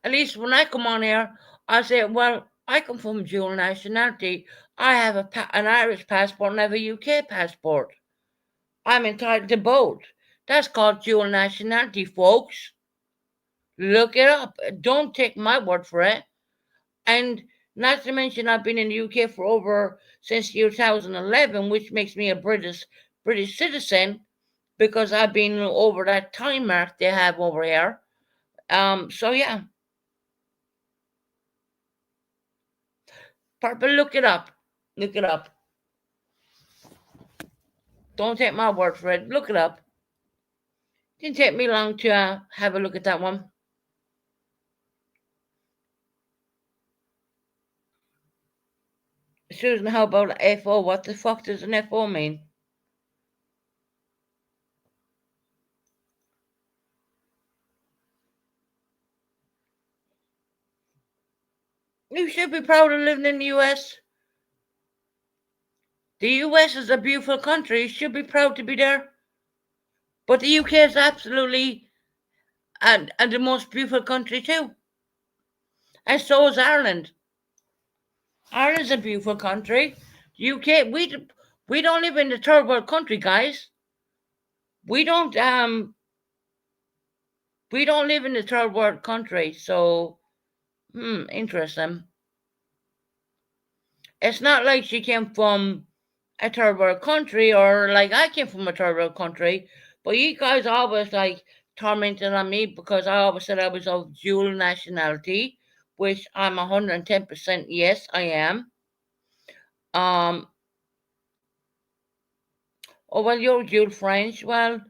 At least when I come on here, I say, well, I come from dual nationality. I have an Irish passport and I have a UK passport. I'm entitled to both. That's called dual nationality, folks. Look it up. Don't take my word for it. And not to mention, I've been in the UK for over since 2011, which makes me a British citizen because I've been over that time mark they have over here. So yeah, Purple, look it up. Look it up. Don't take my word for it. Look it up. Didn't take me long to have a look at that one. Susan, how about FO? What the fuck does an FO mean? You should be proud of living in the US. The US is a beautiful country. You should be proud to be there. But the UK is absolutely and the most beautiful country too. And so is Ireland. Ireland's a beautiful country. UK, we don't live in the third world country, guys. We don't live in the third world country. So interesting. It's not like she came from a third world country or like I came from a third world country, but you guys always like tormented on me because I always said I was of dual nationality, which I'm 110% yes, I am. Um, oh, well, you're dual French. Well,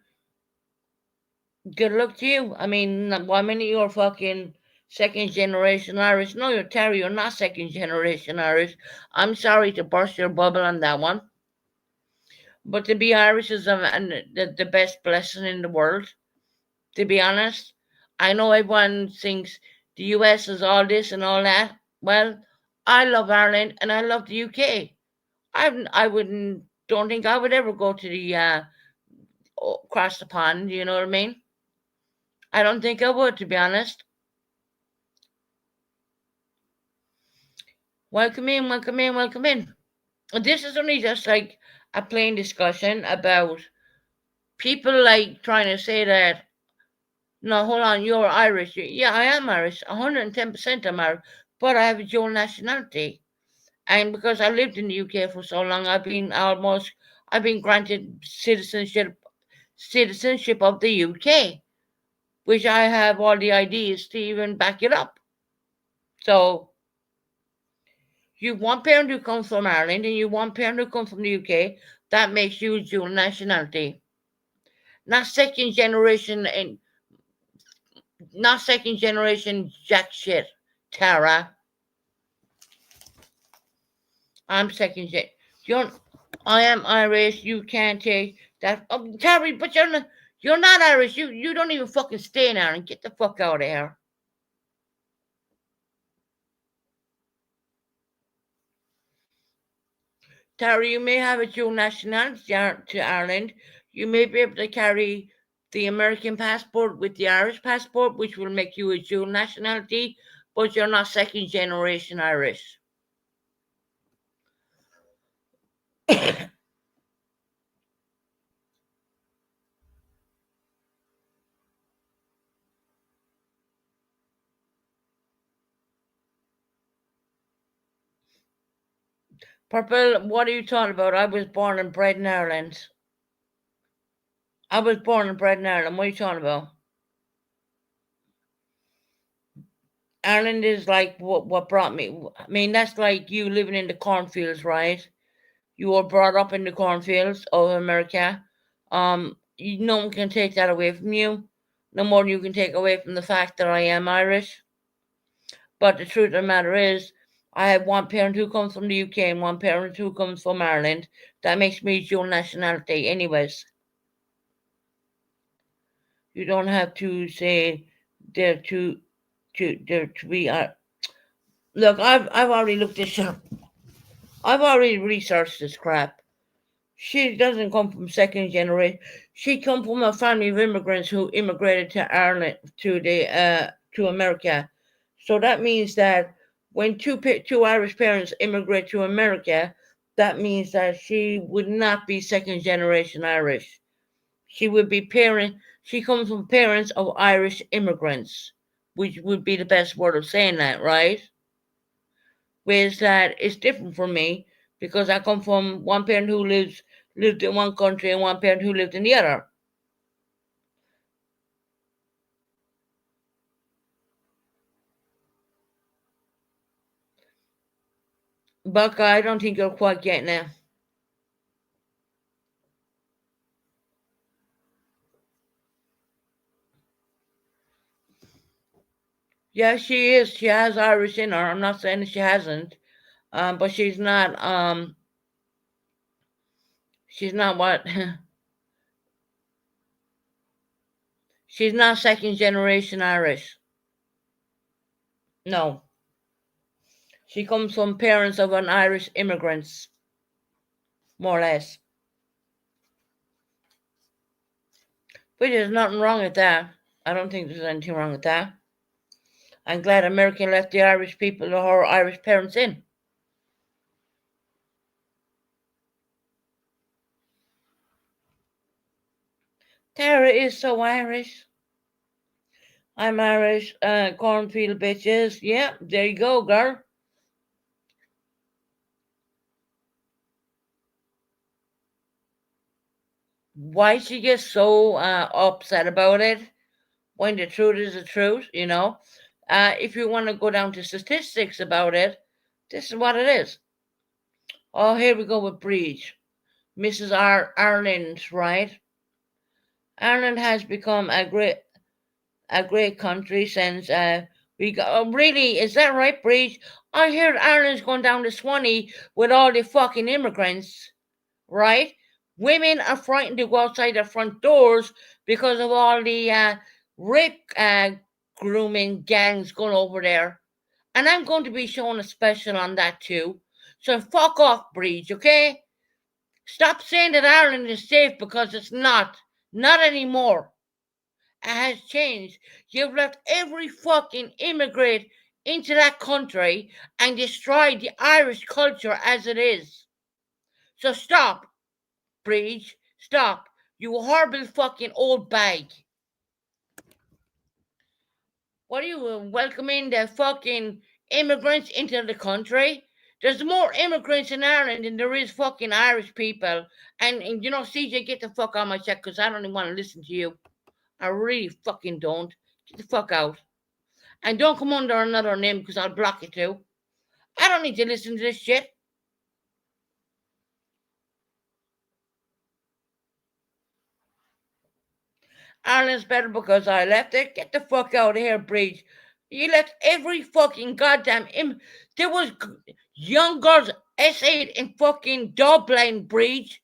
good luck to you. I mean, why many of you are fucking second generation Irish? No, you're Terry, you're not second generation Irish. I'm sorry to burst your bubble on that one. But to be Irish is the best blessing in the world, to be honest. I know everyone thinks the US is all this and all that. Well, I love Ireland and I love the UK. I wouldn't, don't think I would ever go to the, across the pond, you know what I mean? I don't think I would, to be honest. Welcome in, welcome in, welcome in. This is only just like a plain discussion about people like trying to say that, no, hold on, you're Irish. Yeah, I am Irish. 110% I'm Irish, but I have a dual nationality. And because I lived in the UK for so long, I've been granted citizenship of the UK, which I have all the IDs to even back it up. So you one parent who comes from Ireland and you one parent who comes from the UK, that makes you dual nationality. Not second generation and not second generation jack shit. Tara. I'm second gen. You're, I am Irish. You can't take that. Oh, Terry, but you're not Irish. You don't even fucking stay in Ireland. Get the fuck out of here. Terry, you may have a dual nationality to Ireland. You may be able to carry the American passport with the Irish passport, which will make you a dual nationality, but you're not second generation Irish. Purple, what are you talking about? I was born and bred in Ireland. I was born and bred in Ireland. What are you talking about? Ireland is like what brought me. I mean, that's like you living in the cornfields, right? You were brought up in the cornfields of America. No one can take that away from you. No more than you can take away from the fact that I am Irish. But the truth of the matter is, I have one parent who comes from the UK and one parent who comes from Ireland. That makes me dual nationality, anyways. You don't have to say they're to be. Look, I've already looked this up. I've already researched this crap. She doesn't come from second generation. She come from a family of immigrants who immigrated to Ireland to America. So that means that when two Irish parents immigrate to America, that means that she would not be second generation Irish. She would be parent. She comes from parents of Irish immigrants, which would be the best word of saying that, right? Whereas that it's different for me because I come from one parent who lived in one country and one parent who lived in the other. Buck, I don't think you're quite getting it. Yeah, she is. She has Irish in her. I'm not saying that she hasn't. But she's not. She's not what. She's not second generation Irish. No, she comes from parents of an Irish immigrants, more or less. But there's nothing wrong with that. I don't think there's anything wrong with that. I'm glad America left the Irish people or Irish parents in. Tara is so Irish. I'm Irish, cornfield bitches. Yeah, there you go, girl. Why she gets so upset about it when the truth is the truth, you know? If you want to go down to statistics about it, this is what it is. Oh, here we go with Breach. Mrs. Ireland, right? Ireland has become a great country since we got. Oh, really? Is that right, Breach? I heard Ireland's going down to Swanee with all the fucking immigrants, right? Women are frightened to go outside their front doors because of all the rape grooming gangs going over there. And I'm going to be showing a special on that too. So fuck off, Breach, okay? Stop saying that Ireland is safe because it's not. Not anymore. It has changed. You've let every fucking immigrant into that country and destroyed the Irish culture as it is. So stop, Breach. Stop. You horrible fucking old bag. What are you welcoming the fucking immigrants into the country? There's more immigrants in Ireland than there is fucking Irish people. And you know, CJ, get the fuck out of my check because I don't even want to listen to you. I really fucking don't. Get the fuck out. And don't come under another name because I'll block you too. I don't need to listen to this shit. Ireland's better because I left it. Get the fuck out of here, Breach. You let every fucking goddamn there was young girls essayed in fucking Dublin Bridge.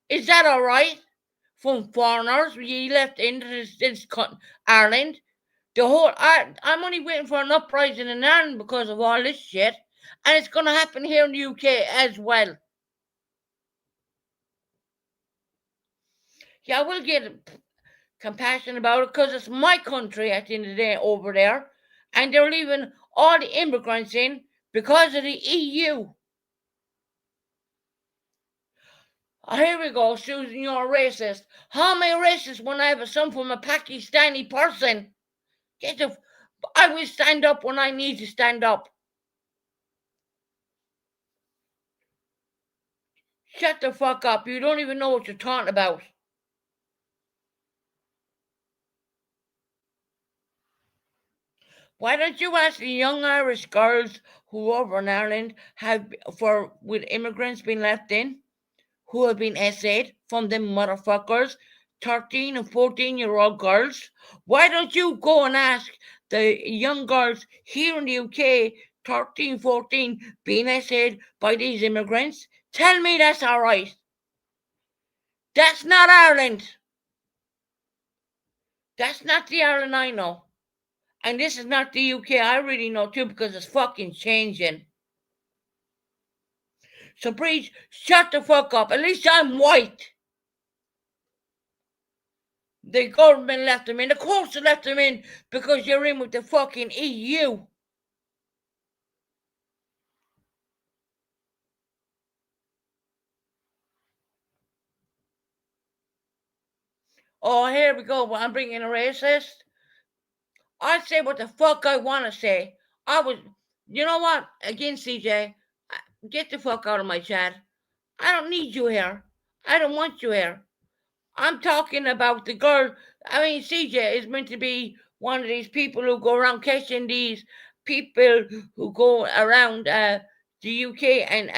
Is that all right? From foreigners, you left into this Ireland. The whole I'm only waiting for an uprising in Ireland because of all this shit, and it's gonna happen here in the UK as well. Yeah, I will get compassion about it because it's my country at the end of the day over there, and they're leaving all the immigrants in because of the EU. Oh, here we go, Susan, you're a racist. How am I a racist when I have a son from a Pakistani person? I will stand up when I need to stand up. Shut the fuck up. You don't even know what you're talking about. Why don't you ask the young Irish girls who over in Ireland have for with immigrants being left in, who have been essayed from them motherfuckers, 13 and 14-year-old girls? Why don't you go and ask the young girls here in the UK, 13, 14, being essayed by these immigrants? Tell me that's all right. That's not Ireland. That's not the Ireland I know. And this is not the UK I really know too because it's fucking changing. So please shut the fuck up. At least I'm white. The government left them in. Of course they left them in because you're in with the fucking EU. Oh, here we go. I'm bringing a racist. I say what the fuck I want to say. You know what? Again, CJ, get the fuck out of my chat. I don't need you here. I don't want you here. I'm talking about the girl. I mean, CJ is meant to be one of these people who go around catching these people who go around the UK and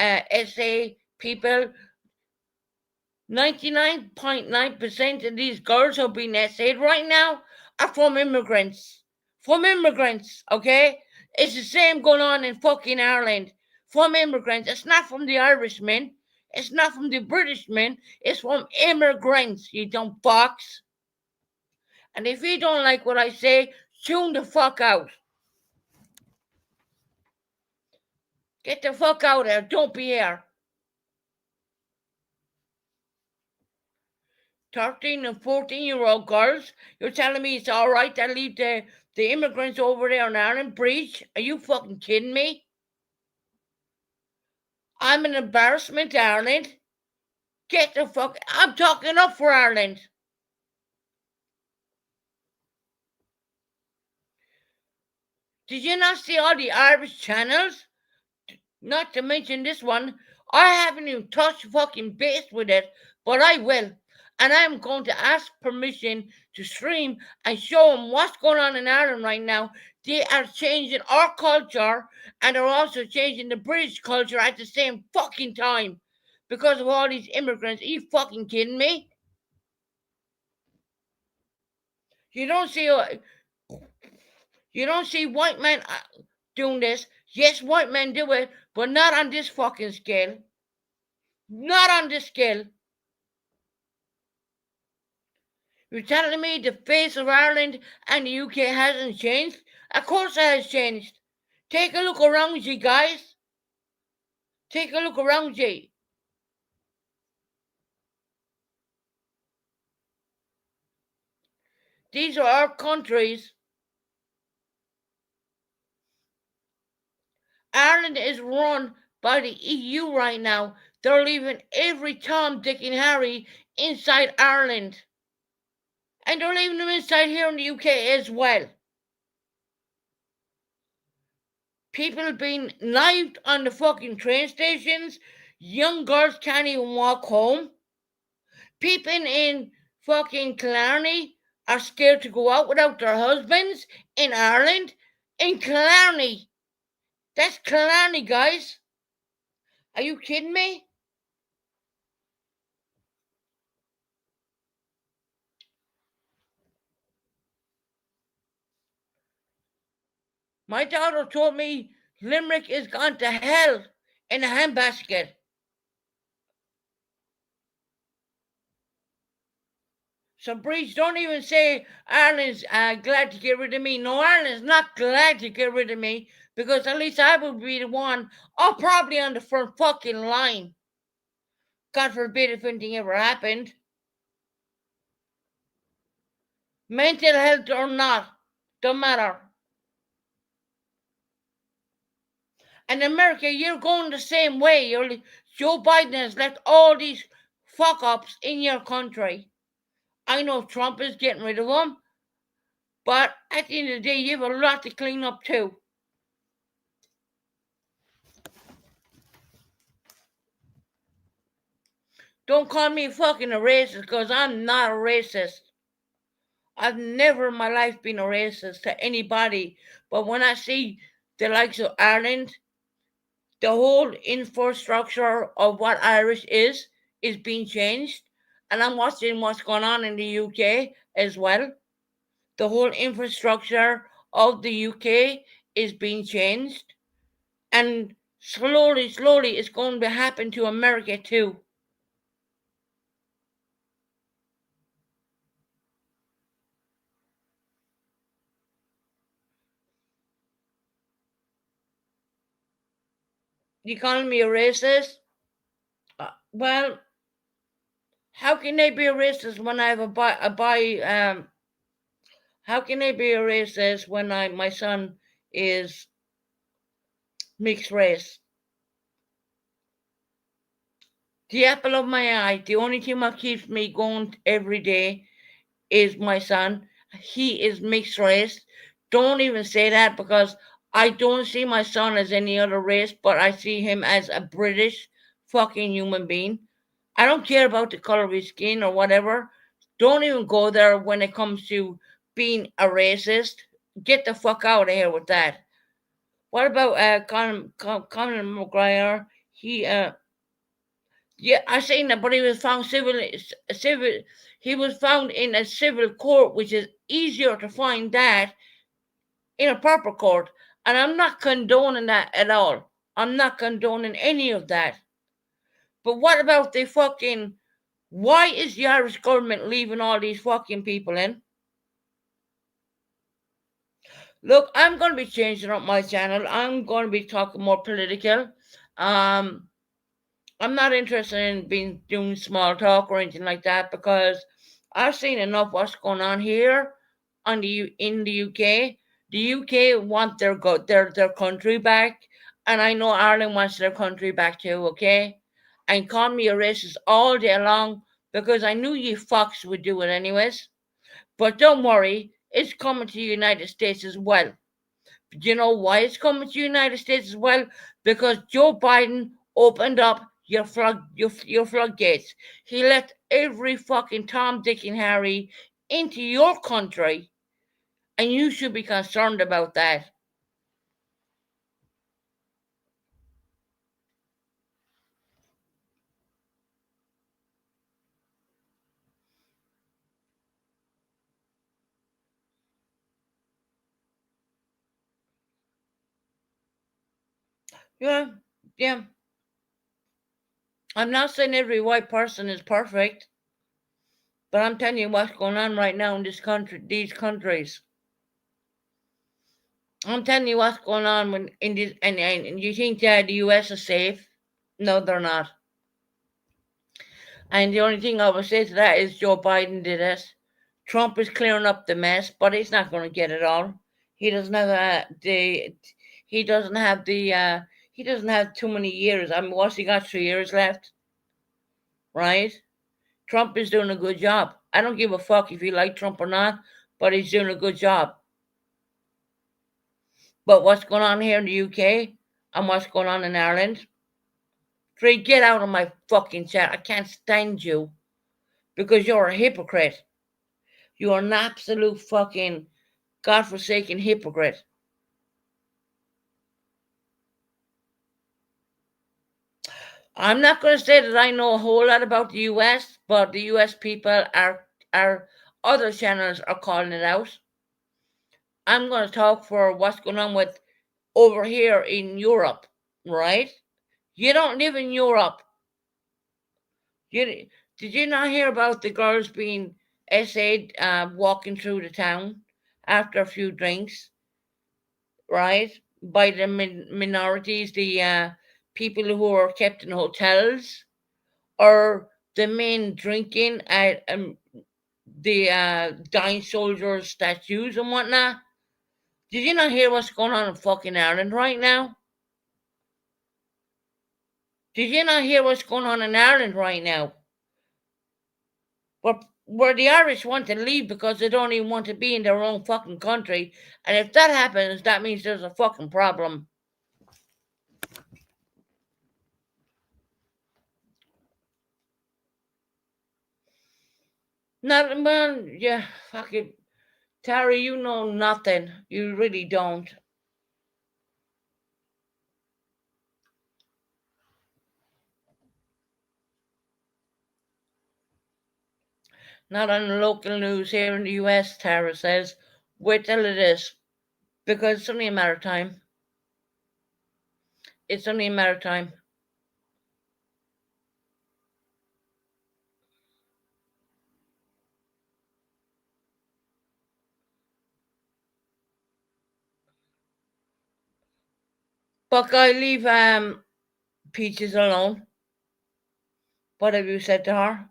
SA people. 99.9% of these girls who are being essayed right now are from immigrants. From immigrants, okay? It's the same going on in fucking Ireland. From immigrants. It's not from the Irishmen. It's not from the Britishmen. It's from immigrants, you dumb fucks. And if you don't like what I say, tune the fuck out. Get the fuck out there. Don't be here. 13 and 14-year-old girls, you're telling me it's all right to leave the immigrants over there in Ireland breach? Are you fucking kidding me? I'm an embarrassment to Ireland. Get the fuck. I'm talking up for Ireland. Did you not see all the Irish channels? Not to mention this one. I haven't even touched fucking base with it, but I will. And I'm going to ask permission to stream and show them what's going on in Ireland right now. They are changing our culture and they're also changing the British culture at the same fucking time because of all these immigrants. Are you fucking kidding me? You don't see white men doing this. Yes, white men do it, but not on this fucking scale. Not on this scale. You're telling me the face of Ireland and the UK hasn't changed? Of course it has changed. Take a look around you, guys. Take a look around you. These are our countries. Ireland is run by the EU right now. They're leaving every Tom, Dick, and Harry inside Ireland. And they're leaving them inside here in the UK as well. People being knifed on the fucking train stations. Young girls can't even walk home. People in fucking Killarney are scared to go out without their husbands in Ireland. In Killarney. That's Killarney, guys. Are you kidding me? My daughter told me Limerick is gone to hell in a handbasket. So, Breach, don't even say Ireland's glad to get rid of me. No, Ireland's not glad to get rid of me because at least I would be the one, or probably on the front fucking line. God forbid if anything ever happened. Mental health or not, don't matter. And America, you're going the same way. Joe Biden has left all these fuck ups in your country. I know Trump is getting rid of them, but at the end of the day, you have a lot to clean up too. Don't call me fucking a racist because I'm not a racist. I've never in my life been a racist to anybody. But when I see the likes of Ireland, the whole infrastructure of what Irish is being changed. And I'm watching what's going on in the UK as well. The whole infrastructure of the UK is being changed. And slowly, slowly, it's going to happen to America too. You calling me a racist? Well, how can they be a racist when I have how can they be a racist when my son is mixed race? The apple of my eye, the only thing that keeps me going every day is my son. He is mixed race. Don't even say that because I don't see my son as any other race, but I see him as a British fucking human being. I don't care about the color of his skin or whatever. Don't even go there when it comes to being a racist. Get the fuck out of here with that. What about Conor McGregor? Yeah, I seen that, but he was found civil. He was found in a civil court, which is easier to find that in a proper court. And I'm not condoning that at all. I'm not condoning any of that. But what about the fucking? Why is the Irish government leaving all these fucking people in? Look, I'm going to be changing up my channel. I'm going to be talking more political. Um, I'm not interested in doing small talk or anything like that because I've seen enough what's going on here in the UK. The UK want their country back, and I know Ireland wants their country back too. Okay, and call me a racist all day long because I knew you fucks would do it anyways. But don't worry, it's coming to the United States as well. Do you know why it's coming to the United States as well? Because Joe Biden opened up your floodgates. He let every fucking Tom, Dick, and Harry into your country, and you should be concerned about that. Yeah, yeah. I'm not saying every white person is perfect, but I'm telling you what's going on right now in these countries. I'm telling you what's going on when in this, and you think that the U.S. is safe? No, they're not. And the only thing I would say to that is Joe Biden did it. Trump is clearing up the mess, but he's not going to get it all. He doesn't have the. He doesn't have the. He doesn't have too many years. I mean, what's he got? 3 years left, right? Trump is doing a good job. I don't give a fuck if you like Trump or not, but he's doing a good job. But what's going on here in the UK and what's going on in Ireland? Trey, get out of my fucking chat. I can't stand you because you're a hypocrite. You're an absolute fucking godforsaken hypocrite. I'm not going to say that I know a whole lot about the US, but the US people are other channels are calling it out. I'm going to talk for what's going on with over here in Europe, right? You don't live in Europe. Did you not hear about the girls being essayed walking through the town after a few drinks, right? By the minorities, the people who are kept in hotels, or the men drinking at the dying soldiers' statues and whatnot. Did you not hear what's going on in fucking Ireland right now? Did you not hear what's going on in Ireland right now? Where the Irish want to leave because they don't even want to be in their own fucking country. And if that happens, that means there's a fucking problem. Not, man, yeah, fuck it. Terry, you know nothing. You really don't. Not on the local news here in the US, Tara says. Wait till it is. Because it's only a matter of time. It's only a matter of time. Buckeye, leave Peaches alone. What have you said to her?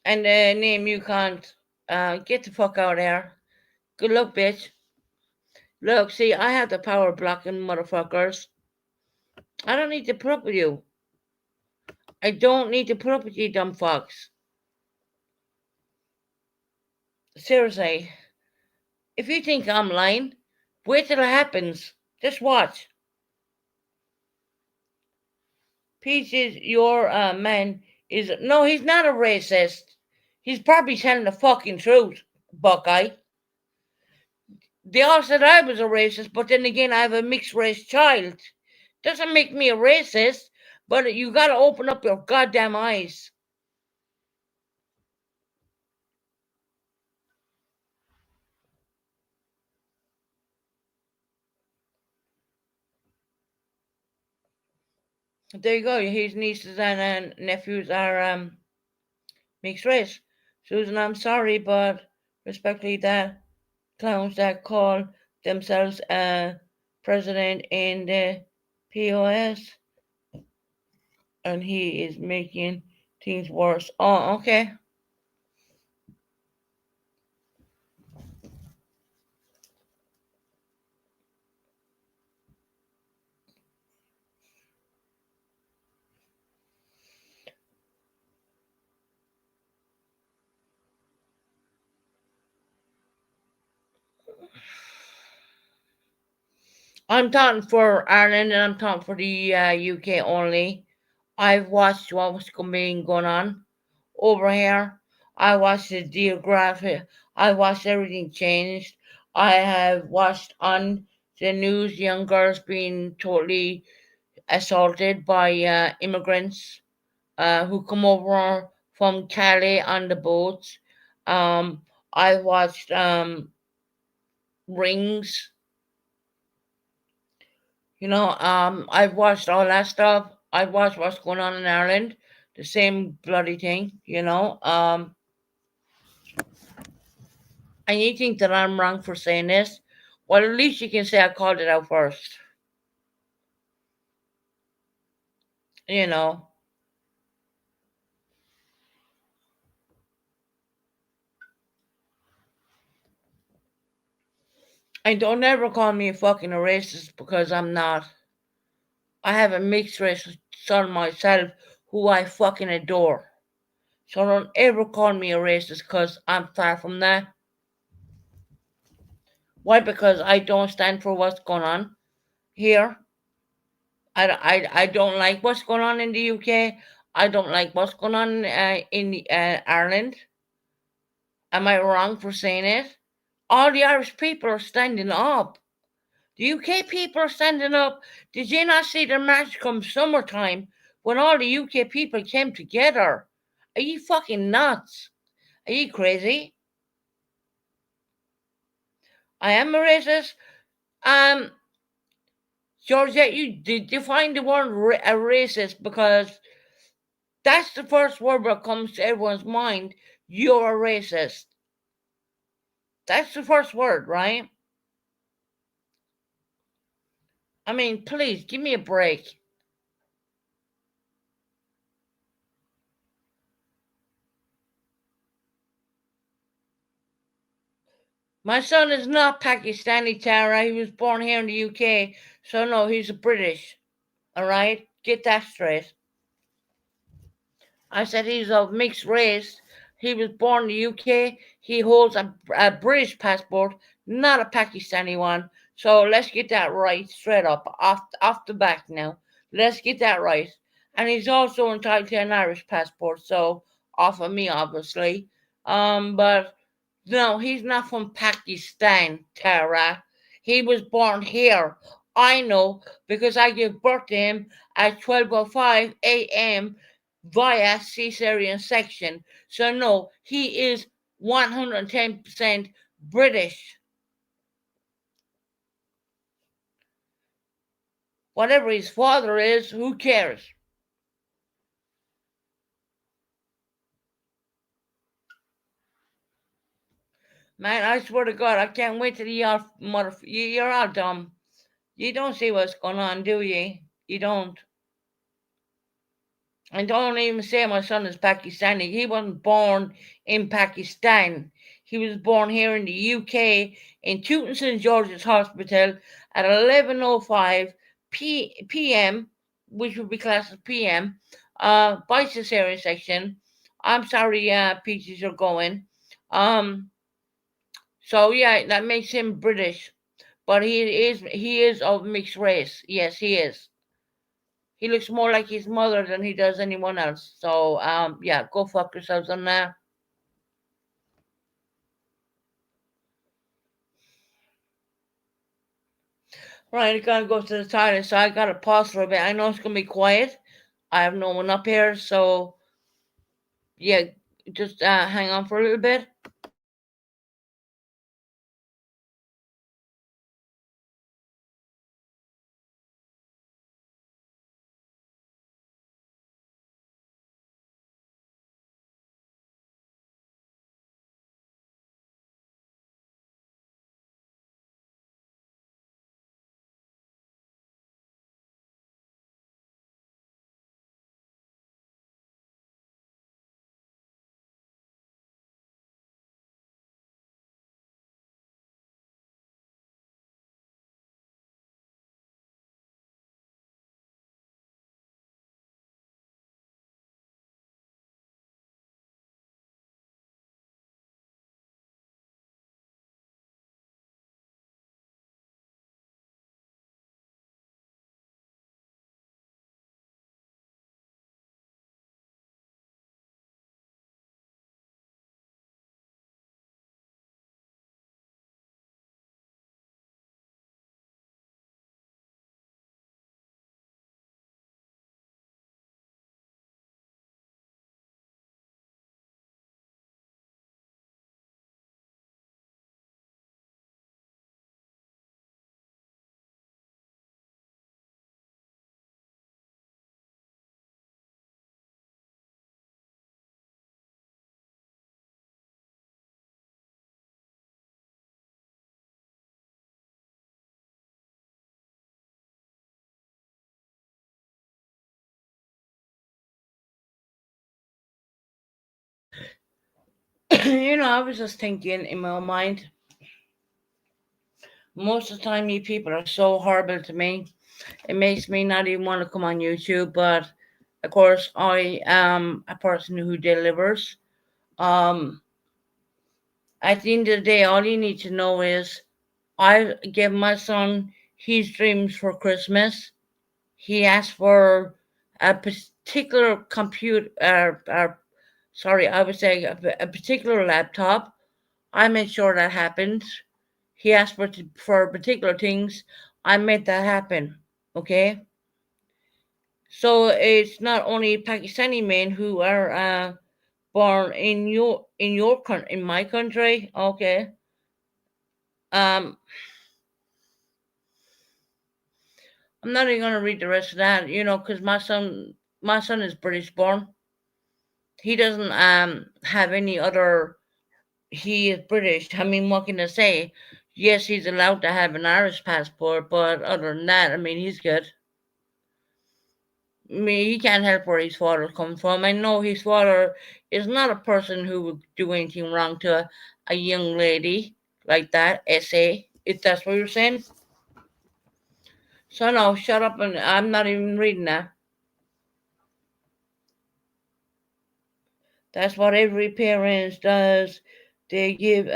And the name you can't. Get the fuck out of here. Good luck, bitch. Look, see, I have the power blocking motherfuckers. I don't need to put up with you. I don't need to put up with you, dumb fucks. Seriously. If you think I'm lying, wait till it happens. Just watch. Peaches, your man is. No, he's not a racist. He's probably telling the fucking truth, Buckeye. They all said I was a racist, but then again, I have a mixed race child. Doesn't make me a racist, but you gotta open up your goddamn eyes. There you go. His nieces and nephews are mixed race. Susan, I'm sorry, but respectfully, that clowns that call themselves president in the POS, and he is making things worse. Oh, okay. I'm talking for Ireland and I'm talking for the UK only. I've watched what was being going on over here. I watched the geographic. I watched everything changed. I have watched on the news young girls being totally assaulted by immigrants who come over from Calais on the boats. I watched Rings. I've watched all that stuff. I've watched what's going on in Ireland. The same bloody thing. And you think that I'm wrong for saying this? Well, at least you can say I called it out first. You know. And don't ever call me a fucking racist because I'm not. I have a mixed race son myself who I fucking adore. So don't ever call me a racist because I'm far from that. Why? Because I don't stand for what's going on here. I don't like what's going on in the UK. I don't like what's going on in Ireland. Am I wrong for saying it? All the Irish people are standing up. The UK people are standing up. Did you not see the march come summertime when all the UK people came together? Are you fucking nuts? Are you crazy? I am a racist. Um, Georgette, you define the word a racist, because that's the first word that comes to everyone's mind. You're a racist. That's the first word, right? I mean, please give me a break. My son is not Pakistani, Tara. He was born here in the UK. So, no, he's a British. All right? Get that straight. I said he's of mixed race. He was born in the UK. He holds a British passport, not a Pakistani one. So let's get that right, straight up, off the back now. Let's get that right. And he's also entitled to an Irish passport, so off of me, obviously. But no, he's not from Pakistan, Tara. He was born here. I know, because I gave birth to him at 12:05 a.m. via cesarean section. So no, he is 110% British. Whatever his father is, who cares? Man, I swear to God, I can't wait till you're all dumb. You don't see what's going on, do you? You don't. And don't even say my son is Pakistani. He wasn't born in Pakistan. He was born here in the UK in Tooting St George's Hospital at 11:05 p.m., which would be classed as PM, by cesarean section. I'm sorry, peaches are going. Um, so yeah, that makes him British, but he is of mixed race. Yes, he is. He looks more like his mother than he does anyone else. So, yeah, go fuck yourselves on that. Right, I gotta go to the toilet, so I gotta pause for a bit. I know it's gonna be quiet. I have no one up here, so yeah, just hang on for a little bit. I was just thinking in my own mind. Most of the time, you people are so horrible to me. It makes me not even want to come on YouTube. But of course, I am a person who delivers. Um, at the end of the day, all you need to know is I gave my son his dreams for Christmas. He asked for a particular computer, sorry, I would say a particular laptop. I made sure that happened. He asked for particular things. I made that happen. Okay. So it's not only Pakistani men who are born in my country. Okay. Um, I'm not even gonna read the rest of that, because my son is British born. He doesn't have any other. He is British. I mean, what can I say? Yes, he's allowed to have an Irish passport, but other than that, I mean, he's good. I mean, he can't help where his father comes from. I know his father is not a person who would do anything wrong to a young lady like that. SA, if that's what you're saying. So no, shut up, and I'm not even reading that. That's what every parent does. They give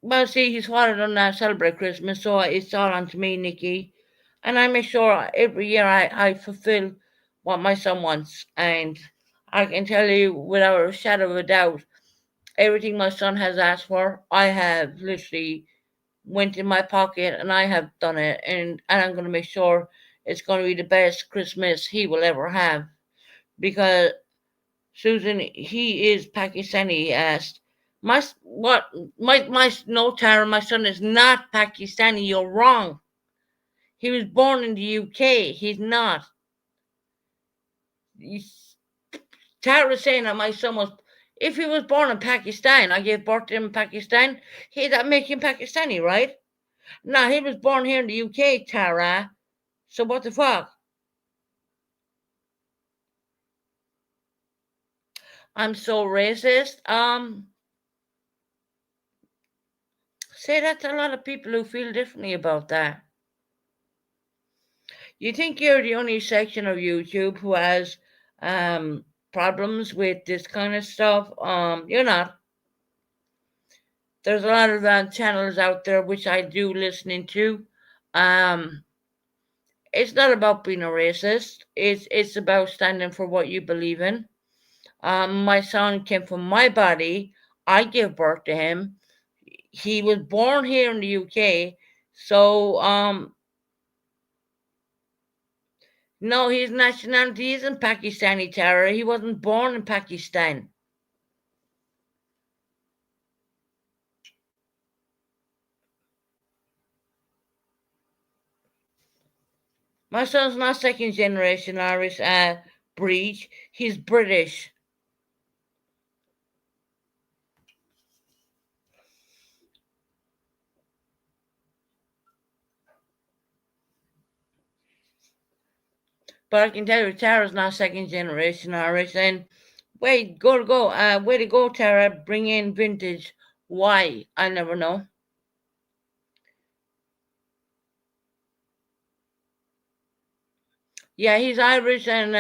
well, see, his father doesn't celebrate Christmas, so it's all on to me, Nikki. And I make sure every year I fulfill what my son wants. And I can tell you without a shadow of a doubt, everything my son has asked for, I have literally went in my pocket and I have done it. And I'm going to make sure it's going to be the best Christmas he will ever have. Because Susan, he is Pakistani. He asked, my no, Tara, my son is not Pakistani. You're wrong. He was born in the UK. He's not. Tara's saying that my son was. If he was born in Pakistan, I gave birth to him in Pakistan. That make him Pakistani, right? No, he was born here in the UK, Tara. So what the fuck? I'm so racist. Say that to a lot of people who feel differently about that. You think you're the only section of YouTube who has problems with this kind of stuff? You're not. There's a lot of channels out there which I do listening to. Um, it's not about being a racist. It's about standing for what you believe in. My son came from my body. I gave birth to him. He was born here in the UK. So no, his nationality isn't Pakistani, Tara. He wasn't born in Pakistan. My son's not second generation Irish breed. He's British. But I can tell you, Tara's not second generation Irish. And wait, go. Way to go, Tara. Bring in vintage. Why? I never know. Yeah, he's Irish and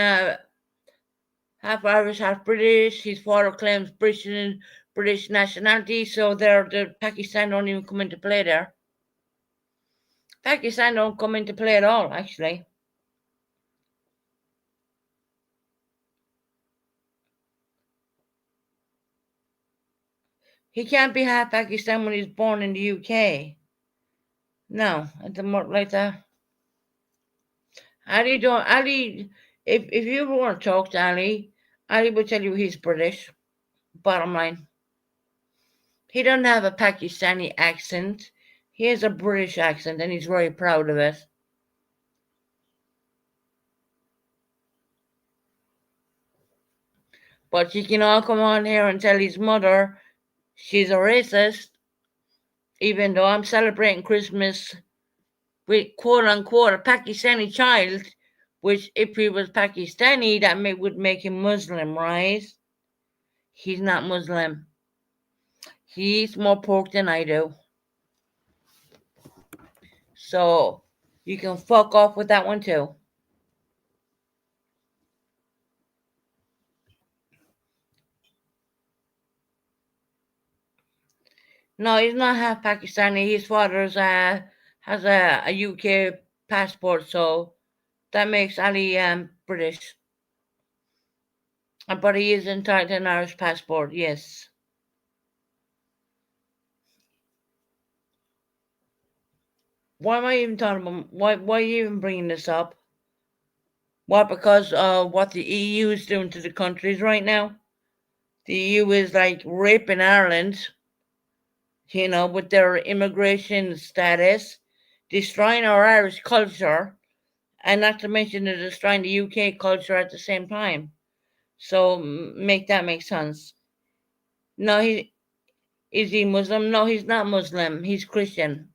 half Irish, half British. His father claims British nationality, so the Pakistan don't even come into play there. Pakistan don't come into play at all, actually. He can't be half Pakistan when he's born in the UK. No, it doesn't work like that. Ali don't Ali if you want to talk to Ali will tell you he's British. Bottom line. He doesn't have a Pakistani accent. He has a British accent and he's very proud of it. But you can all come on here and tell his mother she's a racist, even though I'm celebrating Christmas with quote unquote a Pakistani child, which if he was Pakistani, that would make him Muslim, right? He's not Muslim. He eats more pork than I do. So you can fuck off with that one too. No, he's not half Pakistani. His father's has a UK passport, so that makes Ali British. But he is entitled to an Irish passport, yes. Why am I even talking about? Why are you even bringing this up? What, because of what the EU is doing to the countries right now? The EU is like raping Ireland, with their immigration status. destroying our Irish culture, and not to mention they're destroying the UK culture at the same time. So make that make sense. No, is he Muslim? No, he's not Muslim. He's Christian.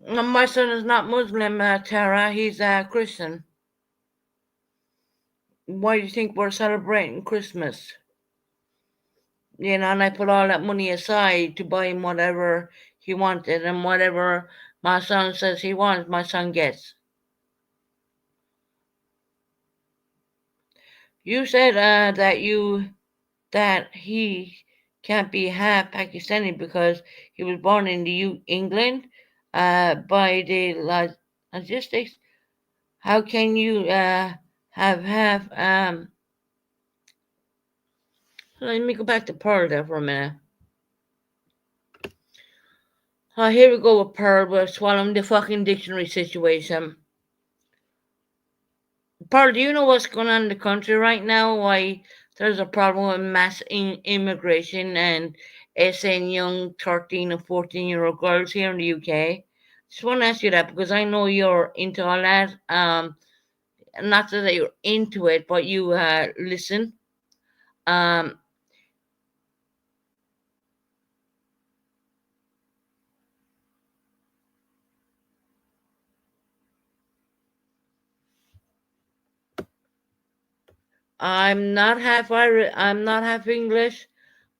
My son is not Muslim, Tara. He's Christian. Why do you think we're celebrating Christmas? You know, and I put all that money aside to buy him whatever he wanted, and whatever my son says he wants, my son gets. You said that he can't be half Pakistani because he was born in England by the logistics. How can you have half? Let me go back to Pearl there for a minute. Oh, here we go with Pearl. We're swallowing the fucking dictionary situation. Pearl, do you know what's going on in the country right now? Why there's a problem with mass immigration and saying young 13 and 14-year-old girls here in the UK? Just want to ask you that because I know you're into all that. Not that you're into it, but you listen. Um, I'm not half Irish. I'm not half English.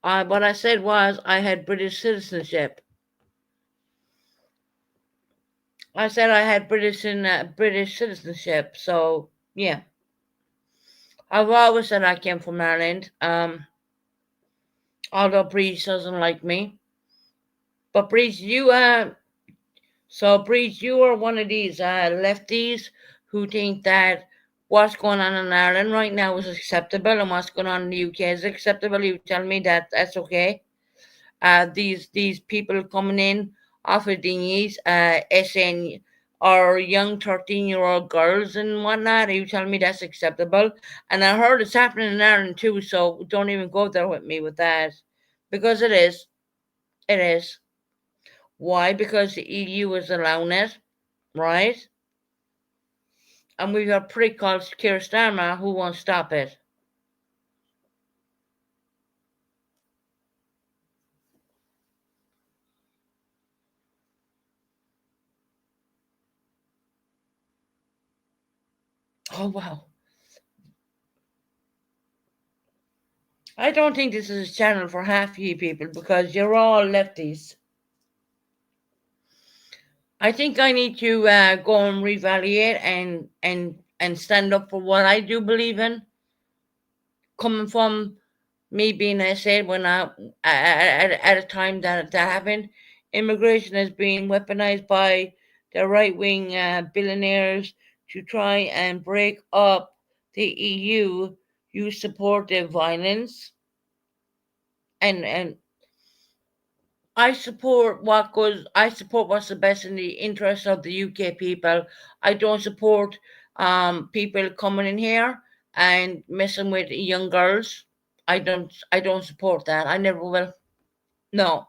What I said was I had British citizenship. I said I had British citizenship. So yeah, I've always said I came from Ireland. Although Breeze doesn't like me, but Breeze, you Breeze, you are one of these lefties who think that what's going on in Ireland right now is acceptable, and what's going on in the UK is acceptable. You tell me that that's okay. These people coming in off of dinghies, SN or young 13-year-old girls and whatnot. You tell me that's acceptable. And I heard it's happening in Ireland too, so don't even go there with me with that. Because it is. It is. Why? Because the EU is allowing it, right? And we've got prick called Keir Starmer who won't stop it. Oh, wow. I don't think this is a channel for half you people because you're all lefties. I think I need to go and reevaluate and stand up for what I do believe in. Coming from me being, I said, when at a time that happened, immigration is being weaponized by the right wing billionaires to try and break up the EU. You support the violence, and I support I support what's the best in the interest of the UK people. I don't support people coming in here and messing with young girls. I don't support that. I never will. No.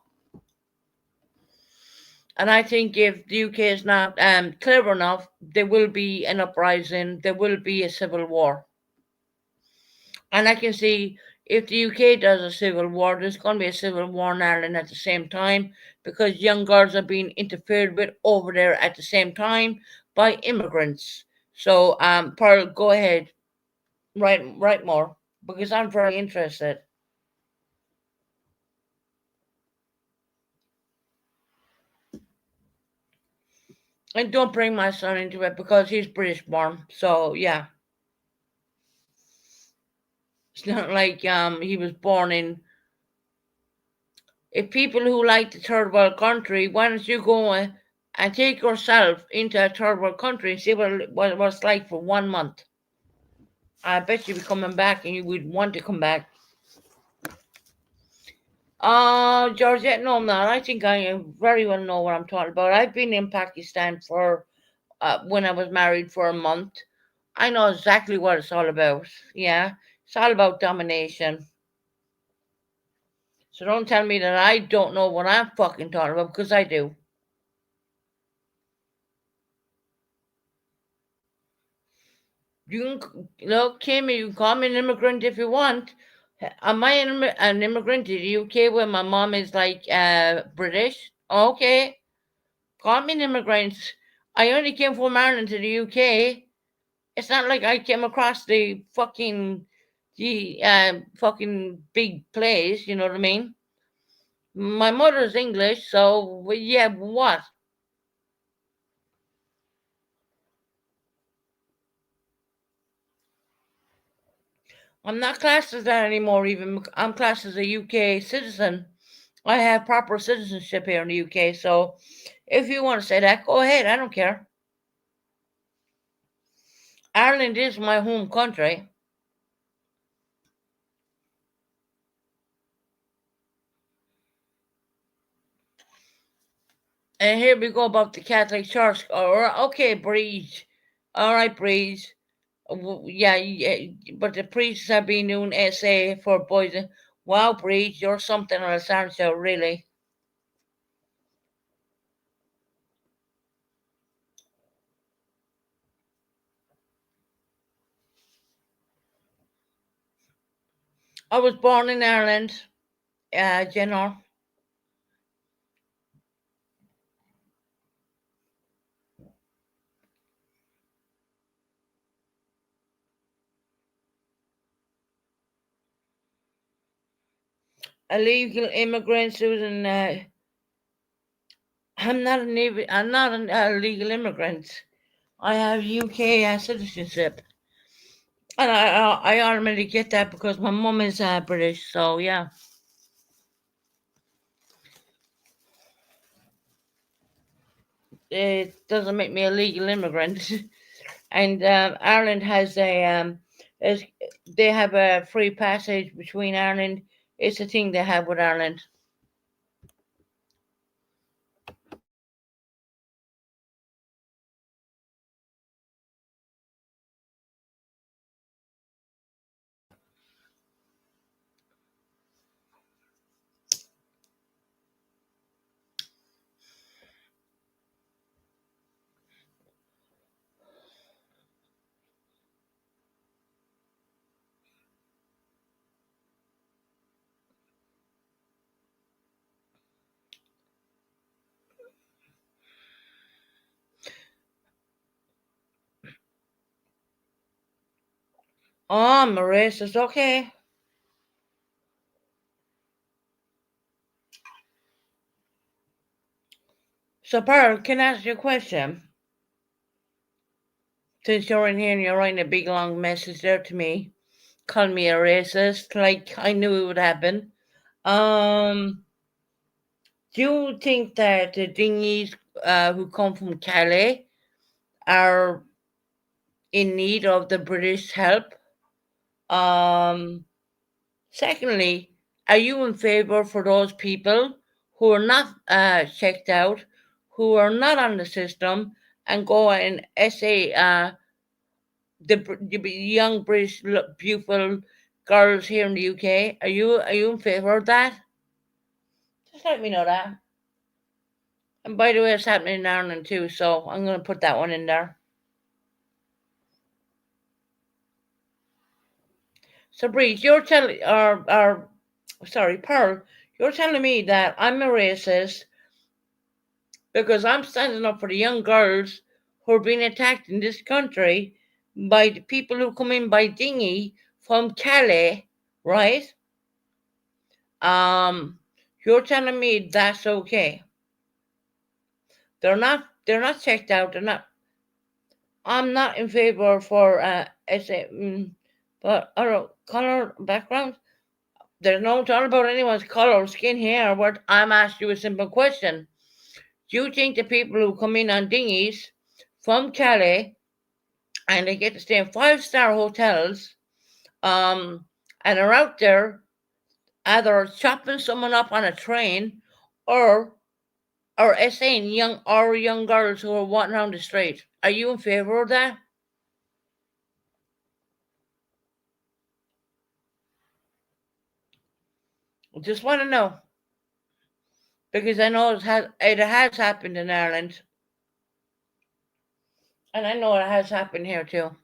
And I think if the UK is not clever enough, there will be an uprising. There will be a civil war. And I can see if the UK does a civil war, there's going to be a civil war in Ireland at the same time because young girls are being interfered with over there at the same time by immigrants. So, Pearl, go ahead, write more because I'm very interested. And don't bring my son into it because he's British born. So yeah, it's not like he was born in. If people who like the third world country, why don't you go and take yourself into a third world country and see what it's like for 1 month? I bet you'd be coming back and you would want to come back. Georgette, no, I'm not. I think I very well know what I'm talking about. I've been in Pakistan for when I was married for a month. I know exactly what it's all about. Yeah, it's all about domination. So don't tell me that I don't know what I'm fucking talking about, because I do. You can look, Kimmy, you can call me an immigrant if you want. Am I an immigrant to the UK where my mom is like British? Okay, call me an immigrant. I only came from Ireland to the UK. It's not like I came across the fucking big place. You know what I mean? My mother's English, so yeah. What? I'm not classed as that anymore. Even I'm classed as a UK citizen. I have proper citizenship here in the UK. So if you want to say that, go ahead. I don't care. Ireland is my home country. And here we go about the Catholic Church. Okay, Breeze. All right, Breeze. Yeah, yeah, but the priests have been doing SA for boys. Wow, Breeze, you're something else, aren't you, really? I was born in Ireland, Jenna. Illegal immigrants, Susan. I'm not an illegal immigrant. I have UK citizenship, and I automatically get that because my mum is British. So yeah, it doesn't make me a legal immigrant. And Ireland has is, they have a free passage between Ireland. It's a thing they have with Ireland. Oh, I'm a racist. Okay. So, Pearl, can I ask you a question? Since you're in here and you're writing a big long message there to me, calling me a racist, like I knew it would happen. Um, do you think that the dinghies who come from Calais are in need of the British help? Um, Secondly, are you in favor for those people who are not checked out, who are not on the system, and go and essay the young British beautiful girls here in the UK? Are you in favor of that? Just let me know that. And by the way, it's happening in Ireland too, so I'm going to put that one in there. So, Breeze, you're telling, or sorry, Pearl, you're telling me that I'm a racist because I'm standing up for the young girls who are being attacked in this country by the people who come in by dinghy from Calais, right? Um, you're telling me that's okay. They're not checked out. They're not. I'm not in favor for but I don't color background. There's no talk about anyone's color or skin here. But I'm asking you a simple question. Do you think the people who come in on dinghies from Calais and they get to stay in five-star hotels, and are out there either chopping someone up on a train or or essaying young girls who are walking around the street. Are you in favor of that? Just want to know because I know it has happened in Ireland, and I know it has happened here too.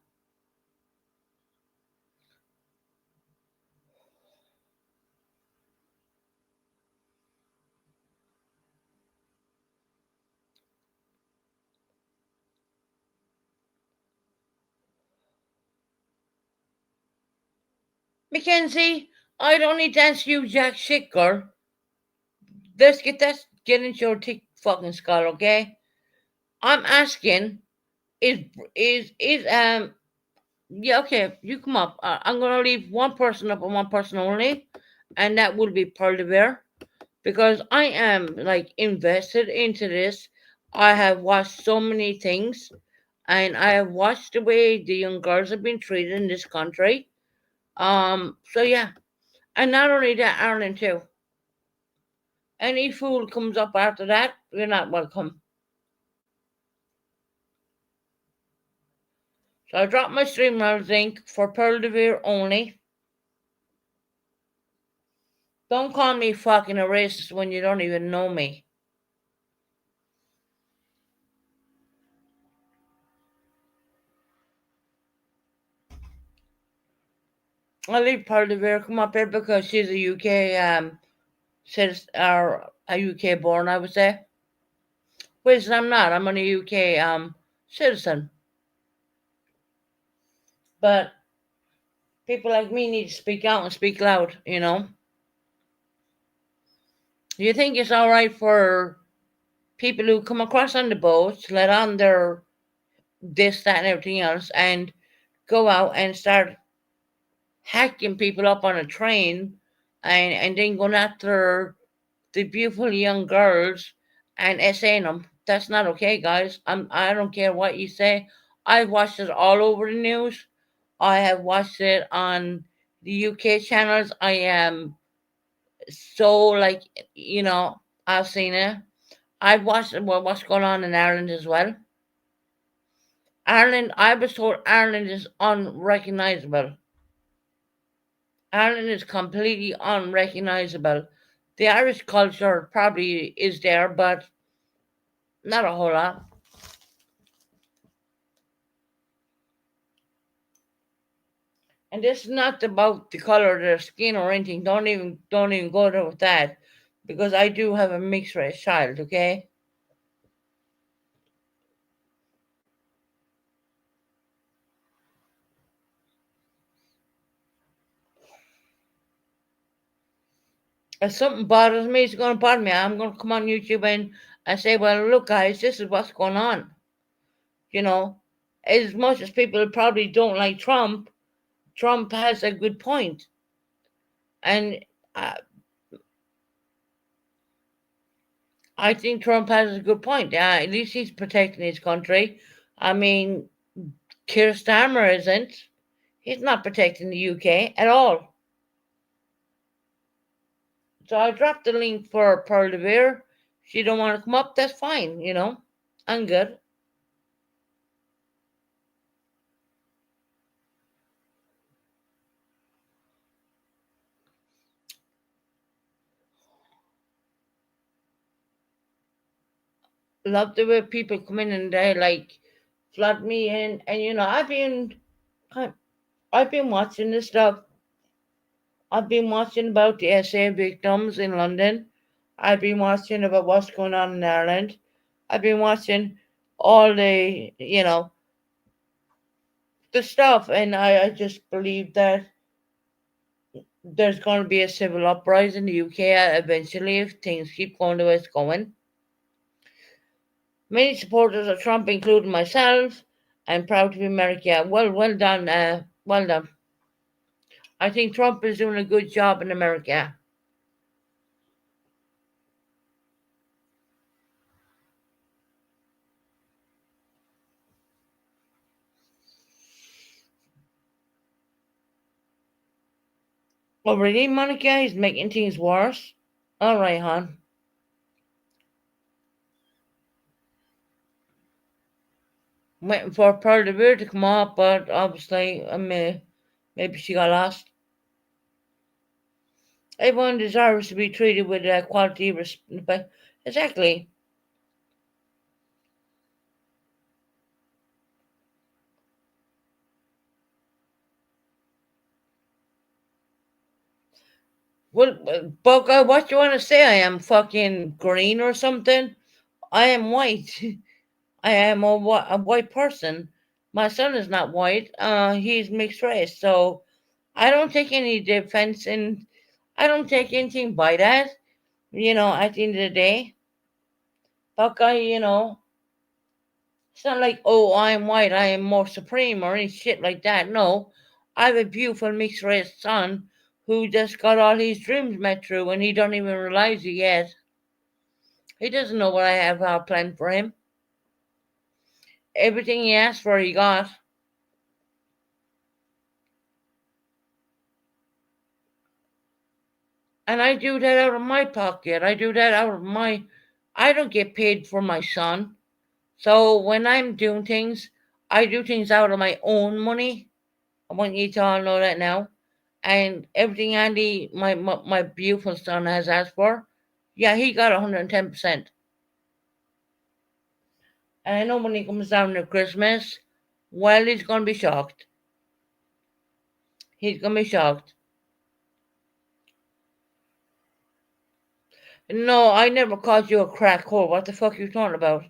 Mackenzie, I don't need to ask you jack shit, girl. Let's get into your thick fucking skull, okay? I'm asking, is is yeah, okay, you come up. I'm gonna leave one person up and one person only, and that will be Pearl de Bear because I am like invested into this. I have watched so many things, and I have watched the way the young girls have been treated in this country. So yeah, and not only that, Ireland too. Any fool comes up after that, you're not welcome. So I dropped my Streamlabs link for Pearl de Beer only. Don't call me fucking a racist when you don't even know me. I'll leave Pearl de Beer come up here because she's a UK citizen or a UK born, I would say. Which I'm not. I'm a UK citizen. But people like me need to speak out and speak loud, you know. Do you think it's alright for people who come across on the boats, let on their this, that, and everything else, and go out and start hacking people up on a train and then going after the beautiful young girls and essaying them? That's not okay, guys. I don't care what you say. I've watched it all over the news. I have watched it on the UK channels. I am so like I've seen it. I've watched what's going on in Ireland as well. Ireland, I was told Ireland is unrecognizable. Ireland is completely unrecognizable. The Irish culture probably is there, but not a whole lot. And this is not about the color of their skin or anything. Don't even go there with that, because I do have a mixed race child. Okay, if something bothers me, it's going to bother me. I'm going to come on YouTube and say, well, look, guys, this is what's going on. You know, as much as people probably don't like Trump, Trump has a good point, and uh, I think Trump has a good point. At least he's protecting his country. I mean, Keir Starmer isn't. He's not protecting the UK at all. So I dropped the link for Pearl de Beer. If you don't want to come up, that's fine. I'm good. Love the way people come in and they like flood me in, and I've been watching this stuff. I've been watching about the SA victims in London. I've been watching about what's going on in Ireland. I've been watching all the stuff, and I just believe that there's going to be a civil uprising in the UK eventually if things keep going the way it's going. Many supporters of Trump, including myself, I'm proud to be American. Well done, well done. I think Trump is doing a good job in America. Oh, really, Monica? He's making things worse? Alright, hon. Waiting for Pearl de Beer to come up, but obviously, maybe she got lost. Everyone deserves to be treated with quality respect. Exactly. But what do you want to say? I am fucking green or something? I am white. I am a white person. My son is not white. He's mixed race. So I don't take any defense and I don't take anything by that. At the end of the day, Buckeye, it's not like, oh, I'm white, I am more supreme or any shit like that. No, I have a beautiful mixed race son who just got all his dreams met true and he don't even realize it yet. He doesn't know what I have planned for him. Everything he asked for, he got. And I do that out of my pocket. I do that out of my. I don't get paid for my son. So when I'm doing things, I do things out of my own money. I want you to all know that now. And everything Andy, my beautiful son, has asked for, yeah, he got 110%. And I know when he comes down to Christmas, well, he's going to be shocked. He's going to be shocked. No, I never called you a crack whore. What the fuck are you talking about?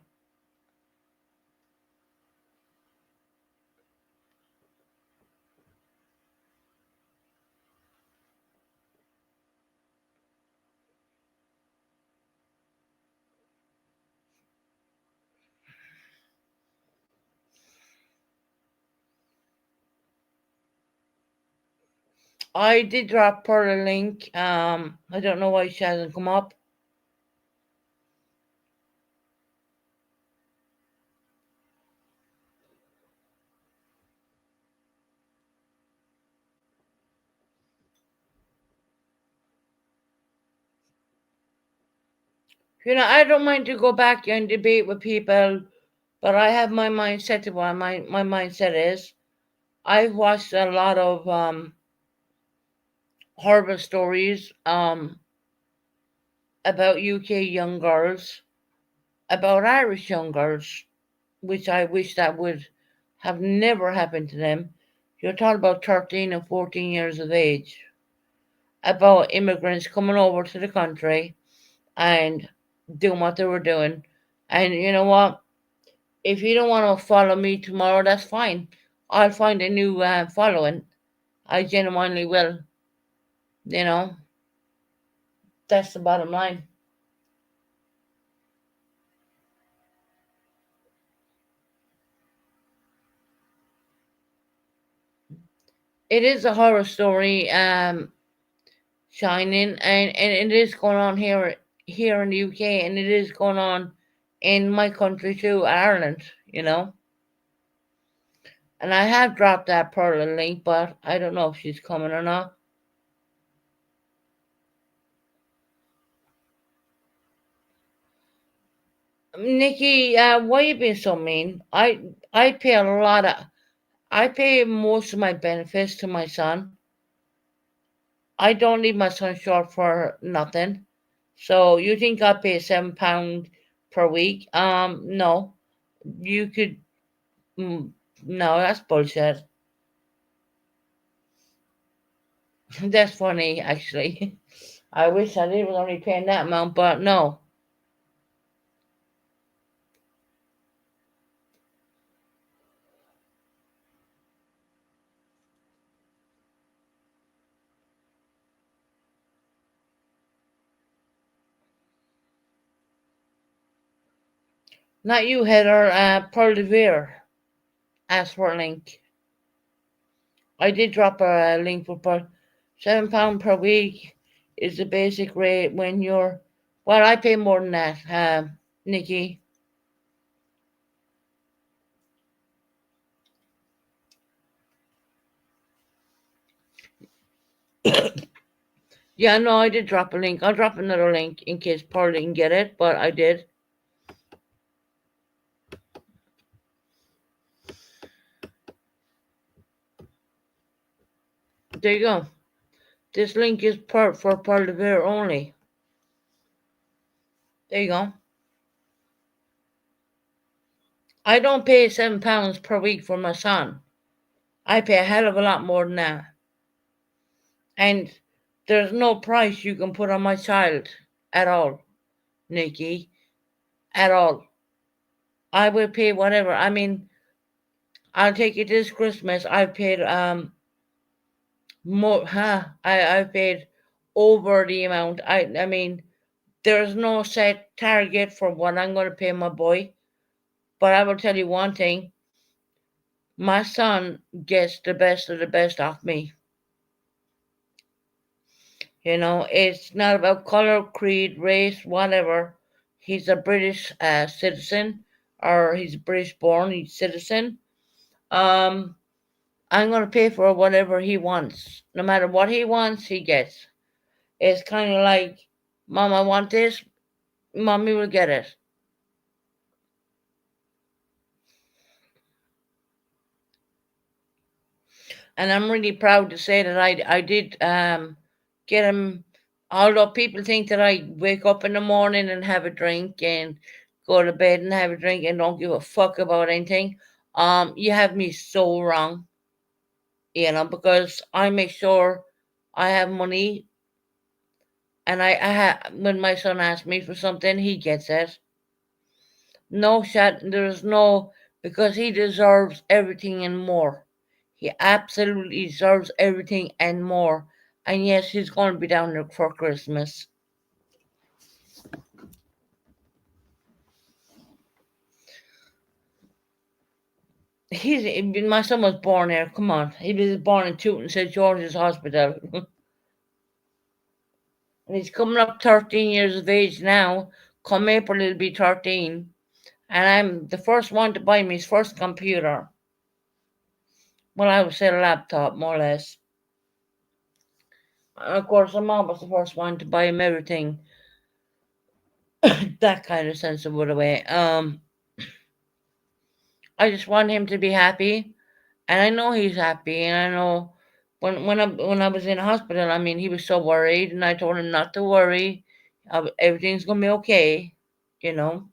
I did drop her a link. I don't know why she hasn't come up. I don't mind to go back and debate with people, but I have my mindset to what my mindset is. I've watched a lot of horrible stories about UK young girls, about Irish young girls, which I wish that would have never happened to them. You're talking about 13 and 14 years of age, about immigrants coming over to the country and doing what they were doing. And you know what? If you don't want to follow me tomorrow, that's fine. I'll find a new following. I genuinely will. You know, that's the bottom line. It is a horror story, Shining, and it is going on here in the UK, and it is going on in my country too, Ireland. And I have dropped that Pearl link, but I don't know if she's coming or not. Nikki, why you being so mean? I pay a lot of I pay most of my benefits to my son. I don't leave my son short for nothing. So you think I pay £7 per week? No. You could. Mm, no, that's bullshit. That's funny, actually. I wish I did was only paying that amount, but no. Not you, Heather. Pearl Devere asked for a link. I did drop a link for Pearl. £7 per week is the basic rate when you're. Well, I pay more than that, Nikki. Yeah, no, I did drop a link. I'll drop another link in case Paul didn't get it, but I did. There you go. This link is for Paul de Beer only. There you go. I don't pay £7 per week for my son. I pay a hell of a lot more than that. And there's no price you can put on my child at all, Nikki. At all. I will pay whatever. I mean, I'll take it this Christmas. I've paid more I've paid over the amount. I mean, there's no set target for what I'm gonna pay my boy. But I will tell you one thing, my son gets the best of the best off me. You know, it's not about color, creed, race, whatever. He's a British citizen, or he's British born, he's citizen. Um, I'm gonna pay for whatever he wants. No matter what he wants, he gets. It's kind of like, Mom, I want this. Mommy will get it. And I'm really proud to say that I did get him. Although people think that I wake up in the morning and have a drink and go to bed and have a drink and don't give a fuck about anything, you have me so wrong. Because I make sure I have money, and when my son asks me for something, he gets it. No shot. There's no, because he deserves everything and more. He absolutely deserves everything and more. And yes, he's going to be down there for Christmas. My son was born there. Come on, he was born in Tooting St George's Hospital, and he's coming up 13 years of age now. Come April, he'll be 13, and I'm the first one to buy him his first computer. Well, I would say a laptop, more or less. And of course, I'm always the first one to buy him everything. That kind of sense of the way. I just want him to be happy, and I know he's happy, and I know when I was in hospital, I mean, he was so worried, and I told him not to worry, everything's gonna be okay, you know.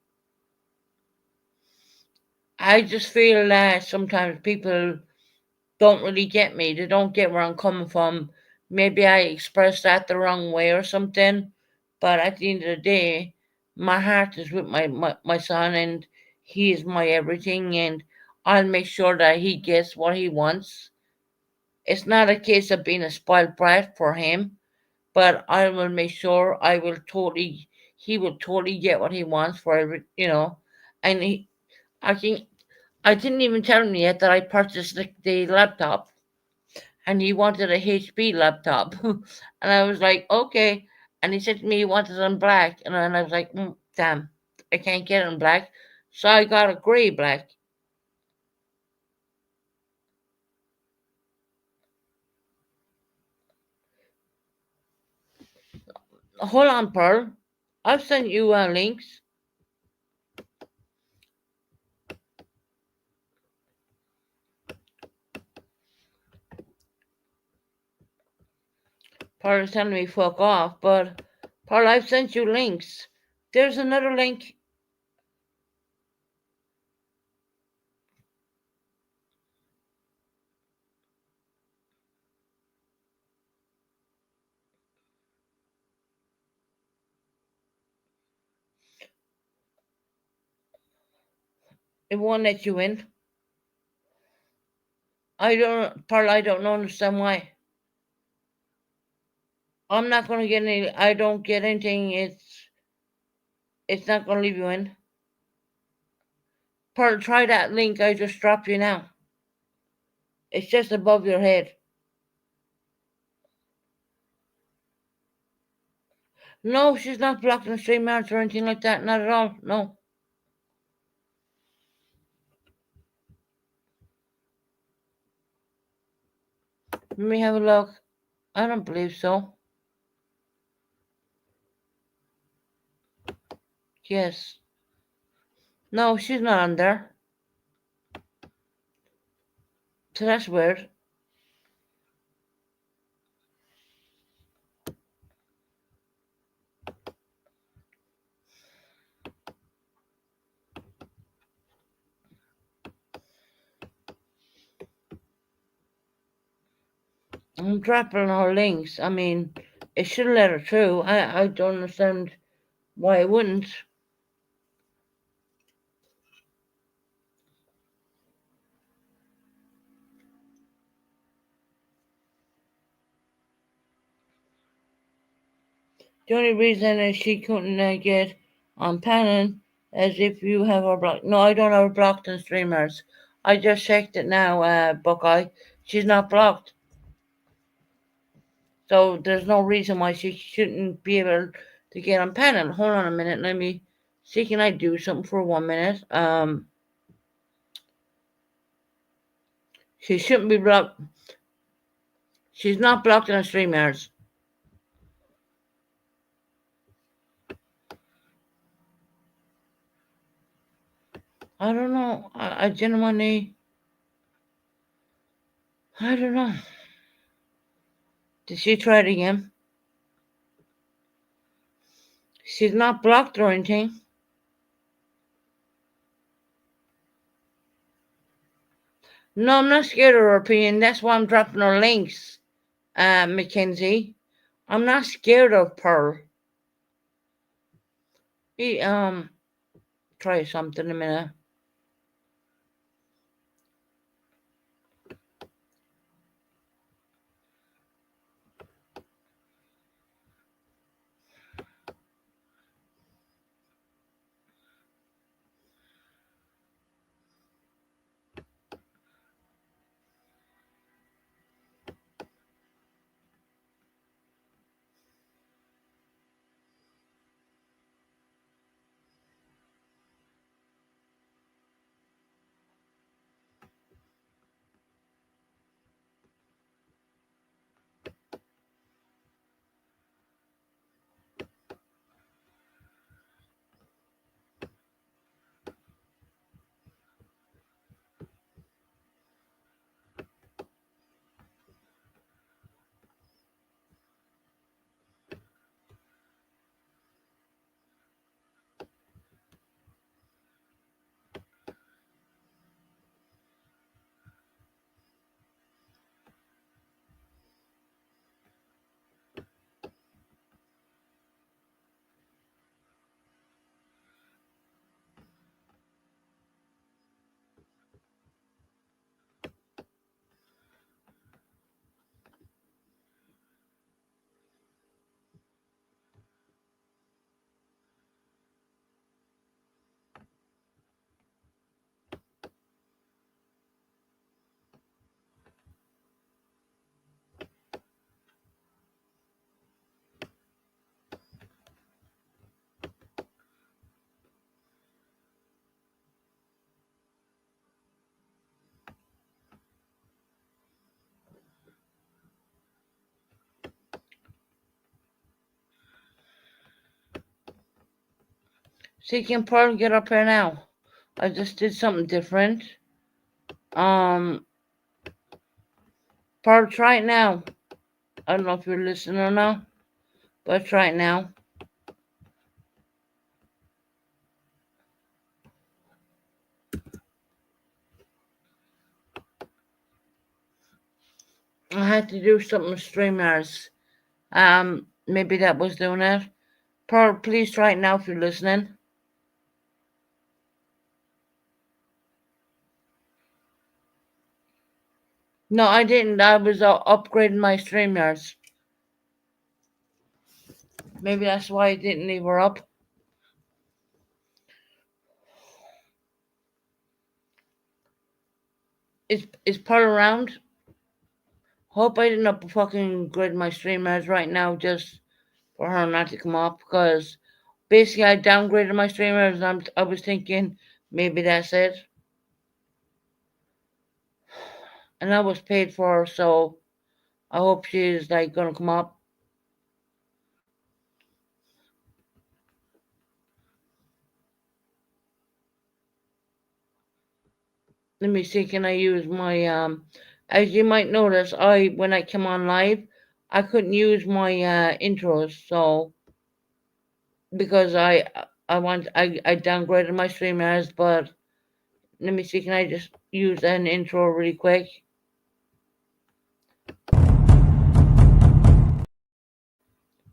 I just feel that sometimes people don't really get me. They don't get where I'm coming from. Maybe I expressed that the wrong way or something, but at the end of the day, my heart is with my son, and he is my everything, and I'll make sure that he gets what he wants. It's not a case of being a spoiled brat for him, but I will make sure he will totally get what he wants for and I think, I didn't even tell him yet that I purchased the laptop, and he wanted a HP laptop. And I was like, okay. And he said to me he wanted it in black. And then I was like, damn, I can't get it in black. So I got a gray black. Hold on, Pearl. I've sent you links. Pearl is telling me fuck off, but Pearl, I've sent you links. There's another link. It won't let you in. Pearl, I don't understand why. I'm not gonna get any. I don't get anything. It's not gonna leave you in. Pearl, try that link I just dropped you now. It's just above your head. No, she's not blocking the stream ads or anything like that. Not at all. No. Let me have a look. I don't believe so. Yes. No, she's not on there. So that's weird. I'm dropping her links. I mean, it should let her through. I don't understand why it wouldn't. The only reason is she couldn't get on Pannon as if you have her blocked. No, I don't have her blocked on streamers. I just checked it now, Buckeye. She's not blocked. So there's no reason why she shouldn't be able to get on Pannon. Hold on a minute. Let me see. Can I do something for 1 minute? She shouldn't be blocked. She's not blocked on streamers. I don't know. I genuinely. I don't know. Did she try it again? She's not blocked or anything. No, I'm not scared of her opinion. That's why I'm dropping her links, Mackenzie. I'm not scared of Pearl. He, try something a minute. See, can Pearl get up here now? I just did something different. Pearl, try it now. I don't know if you're listening or not, but try it now. I had to do something with StreamYards. Maybe that was doing it. Pearl, please try it now if you're listening. No, I didn't. I was upgrading my StreamYards. Maybe that's why I didn't leave her up. Is Pearl around? Hope I didn't up fucking grid my StreamYards right now just for her not to come up, because basically I downgraded my StreamYards and I was thinking maybe that's it. And I was paid for her, so I hope she's like gonna come up. let me see, can I use my as you might notice, when I came on live, I couldn't use my intros, so because I downgraded my streamers, but let me see, can I just use an intro really quick?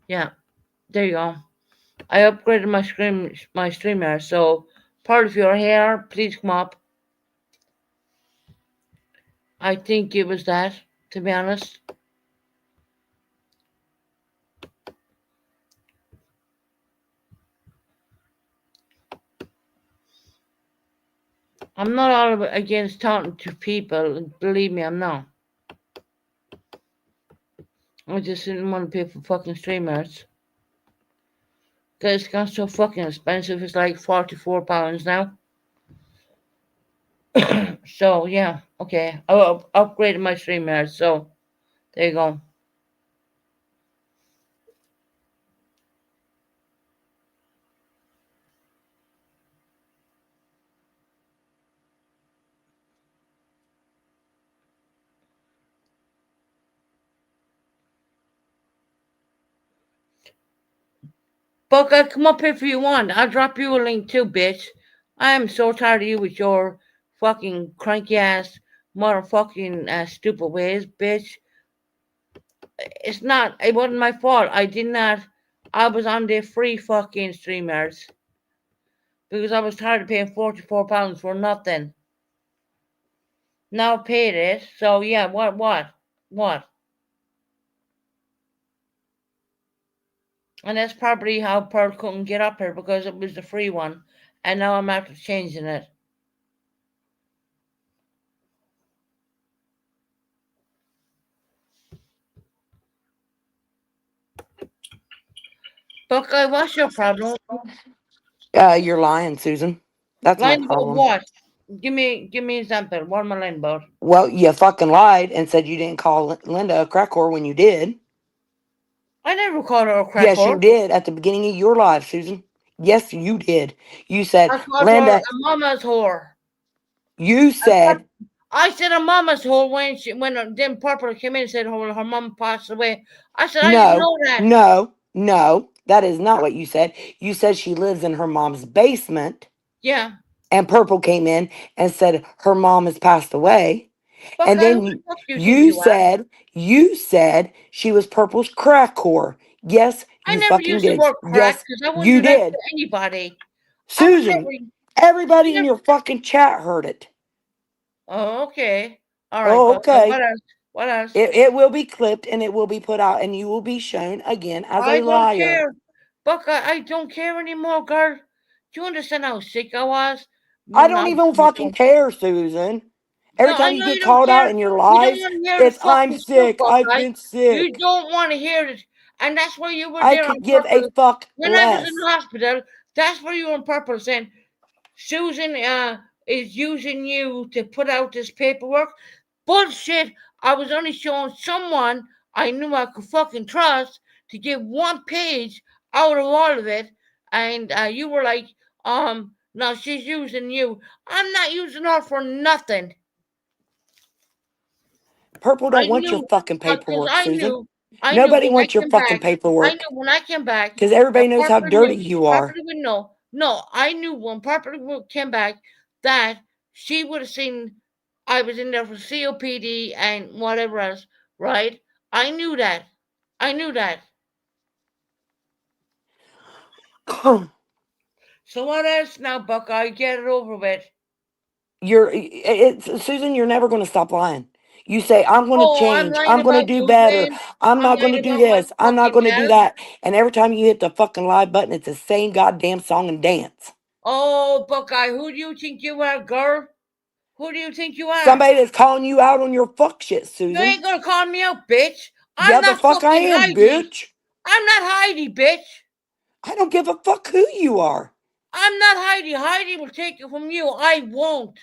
Yeah, there you go. I upgraded my streamer, so part of your hair, please come up. I think it was that, to be honest. I'm not all against talking to people. Believe me, I'm not. I just didn't want to pay for fucking streamers. Because it's got so fucking expensive. It's like £44 now. So, yeah. Okay. I upgraded my streamers. So, there you go. Buck, I'll come up if you want. I'll drop you a link too, bitch. I am so tired of you with your fucking cranky ass, motherfucking stupid ways, bitch. It wasn't my fault. I was on the free fucking streamers. Because I was tired of paying £44 for nothing. Now I paid it, so yeah, what? And that's probably how Pearl couldn't get up here, because it was the free one. And now I'm after changing it. Buckeye, what's your problem? You're lying, Susan. That's my Lying about problem. what? Give me an example. What am I lying about? Well, you fucking lied and said you didn't call Linda a crack whore when you did. I never called her a crack Yes, you whore. did at the beginning of your live, Susan. Yes, you did. You said, I called her Linda, a mama's whore. you said, I said a mama's whore when then Purple came in and said her mom passed away. I said I didn't know that. no, that is not what you said. You said she lives in her mom's basement. Yeah. And Purple came in and said her mom has passed away. Buckeye, And who then the fuck do you think you said she was Purple's crack whore. Yes, I you never fucking used the did. word crack Yes, because I wouldn't you do that did. to anybody. Susan, everybody in your fucking chat heard it. Oh, okay. All right, Oh, Buckeye. okay. What else? What else? It will be clipped and it will be put out and you will be shown again as I a don't liar. care. Buckeye, I don't care anymore, girl. Do you understand how sick I was? I don't even fucking care, Susan. Every No, I time you know get you don't called out care. in your You don't lives, want to hear the it's I'm fucking truth, sick. I've Buckeye. been You sick. don't want to hear it. And that's why you were I there on could give a purpose. fuck When I was less. in the hospital, that's where you were on purpose saying, Susan is using you to put out this paperwork. Bullshit. I was only showing someone I knew I could fucking trust to give one page out of all of it. And you were like, no, she's using you. I'm not using her for nothing. Purple don't want your fucking paperwork, Susan. Nobody wants your fucking paperwork. I knew when I came back. Because everybody knows how dirty you are. Purple would know. No, I knew when Purple came back that she would have seen I was in there for COPD and whatever else, right? I knew that. I knew that. So what else now, Buckeye? Get it over with. Susan, you're never going to stop lying. You say, I'm going to Oh, I'm change. lying I'm going to about do you better. again. I'm I'm not going to lying do about my this. I'm not fucking going to do health. that. And every time you hit the fucking live button, it's the same goddamn song and dance. Oh, Buckeye, who do you think you are, girl? Who do you think you are? Somebody that's calling you out on your fuck shit, Susan. You ain't gonna call me out, bitch. I'm Yeah, the not fuck I fucking am, Heidi. bitch. I'm not Heidi, bitch. I don't give a fuck who you are. I'm not Heidi. Heidi will take it from you. I won't.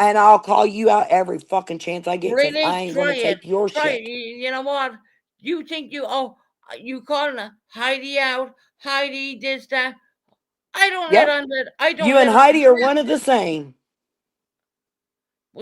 And I'll call you out every fucking chance I get because Really? I ain't going to take your Try shit. it. You know what? You think you calling Heidi out? Heidi this, that. I don't Yep. let on that. I don't You let and on Heidi are that. one of the same.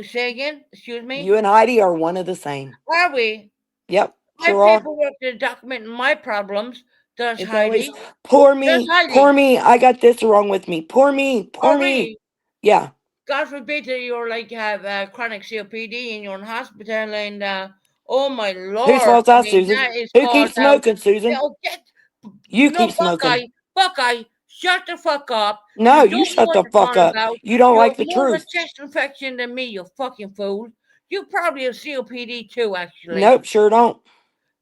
Say again? Excuse me? You and Heidi are one of the same. Are we? Yep, I sure are. paperwork to document my problems. Does It's always Heidi? poor Does me, Heidi? poor me. I got this wrong with me. Poor me, Oh, poor me. really? Yeah. God forbid that you're like have chronic COPD and you're in hospital and oh my lord! Whose fault's I that, mean, Susan? that is Who called keeps out. smoking, Susan? Oh, get You no, keep smoking. Buckeye, shut the fuck up. No, You you don't know shut what the you're fuck talking up. about. You don't You like have the more of a truth. chest infection than me, you fucking fool. You probably have COPD too, actually. Nope, sure don't.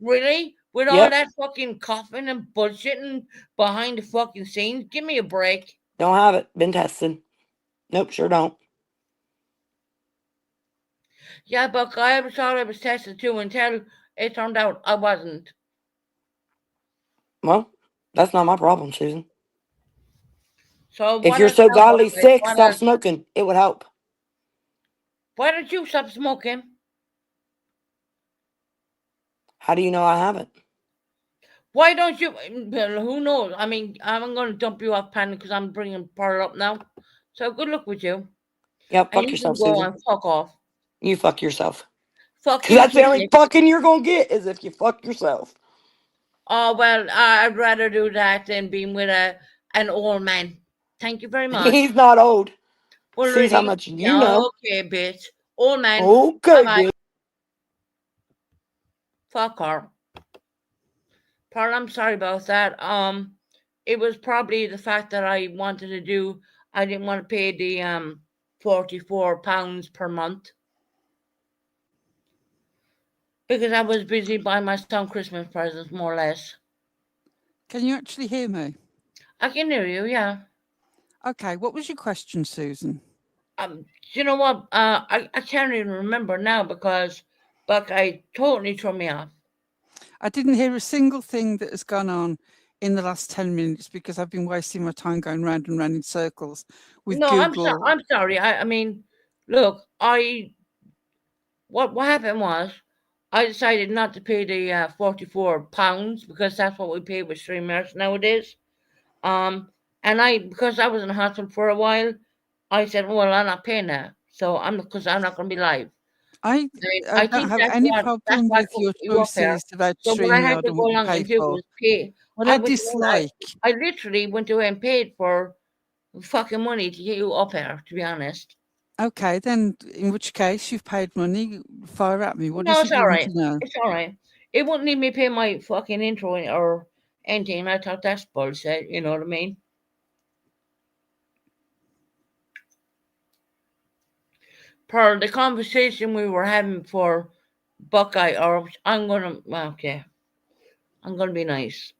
Really? With all Yep. that fucking coughing and bullshitting behind the fucking scenes? Give me a break. Don't have it. Been tested. Nope, sure don't. Yeah, Buck, I ever thought I was tested too until it turned out I wasn't. Well, that's not my problem, Susan. So If what you're else so now, godly Buckeye? sick, What stop else? smoking. It would help. Why don't you stop smoking? How do you know I haven't? Why don't you? Well, who knows? I mean, I'm going to dump you off panel because I'm bringing Pearl up now. So good luck with you. Yep, And fuck you yourself, can go Susan. and fuck off. You fuck yourself. Fuck Because you, that's the only Kitty. fucking you're going to get is if you fuck yourself. Oh, well, I'd rather do that than being with an old man. Thank you very much. He's not old. Well, Sees how really? much you Yeah, know. okay, bitch. Old man. Okay, Bye-bye. bitch. Fuck her. Pearl, I'm sorry about that. It was probably the fact that I didn't want to pay the £44 per month. Because I was busy buying my son Christmas presents, more or less. Can you actually hear me? I can hear you, yeah. Okay, what was your question, Susan? You know what? I can't even remember now because Buckeye totally threw me off. I didn't hear a single thing that has gone on in the last 10 minutes because I've been wasting my time going round and round in circles with Google. I'm sorry. I mean, look, what happened was I decided not to pay the £44 because that's what we pay with streamers nowadays. And because I was in the hospital for a while, I said, well, I'm not paying that. So because I'm not going to be live. I don't think have that's any what problem I with put your you up there. choices about So what I had StreamYard to and go what you along pay and do for. was pay. What I dislike. I literally went away and paid for fucking money to get you up here, to be honest. Okay, then in which case you've paid money, fire at me. What No, is it's it you all want right. to know? It's all right. It wouldn't need me pay my fucking intro or anything. I thought that's bullshit. You know what I mean? Per the conversation we were having for Buckeye, or I'm gonna be nice.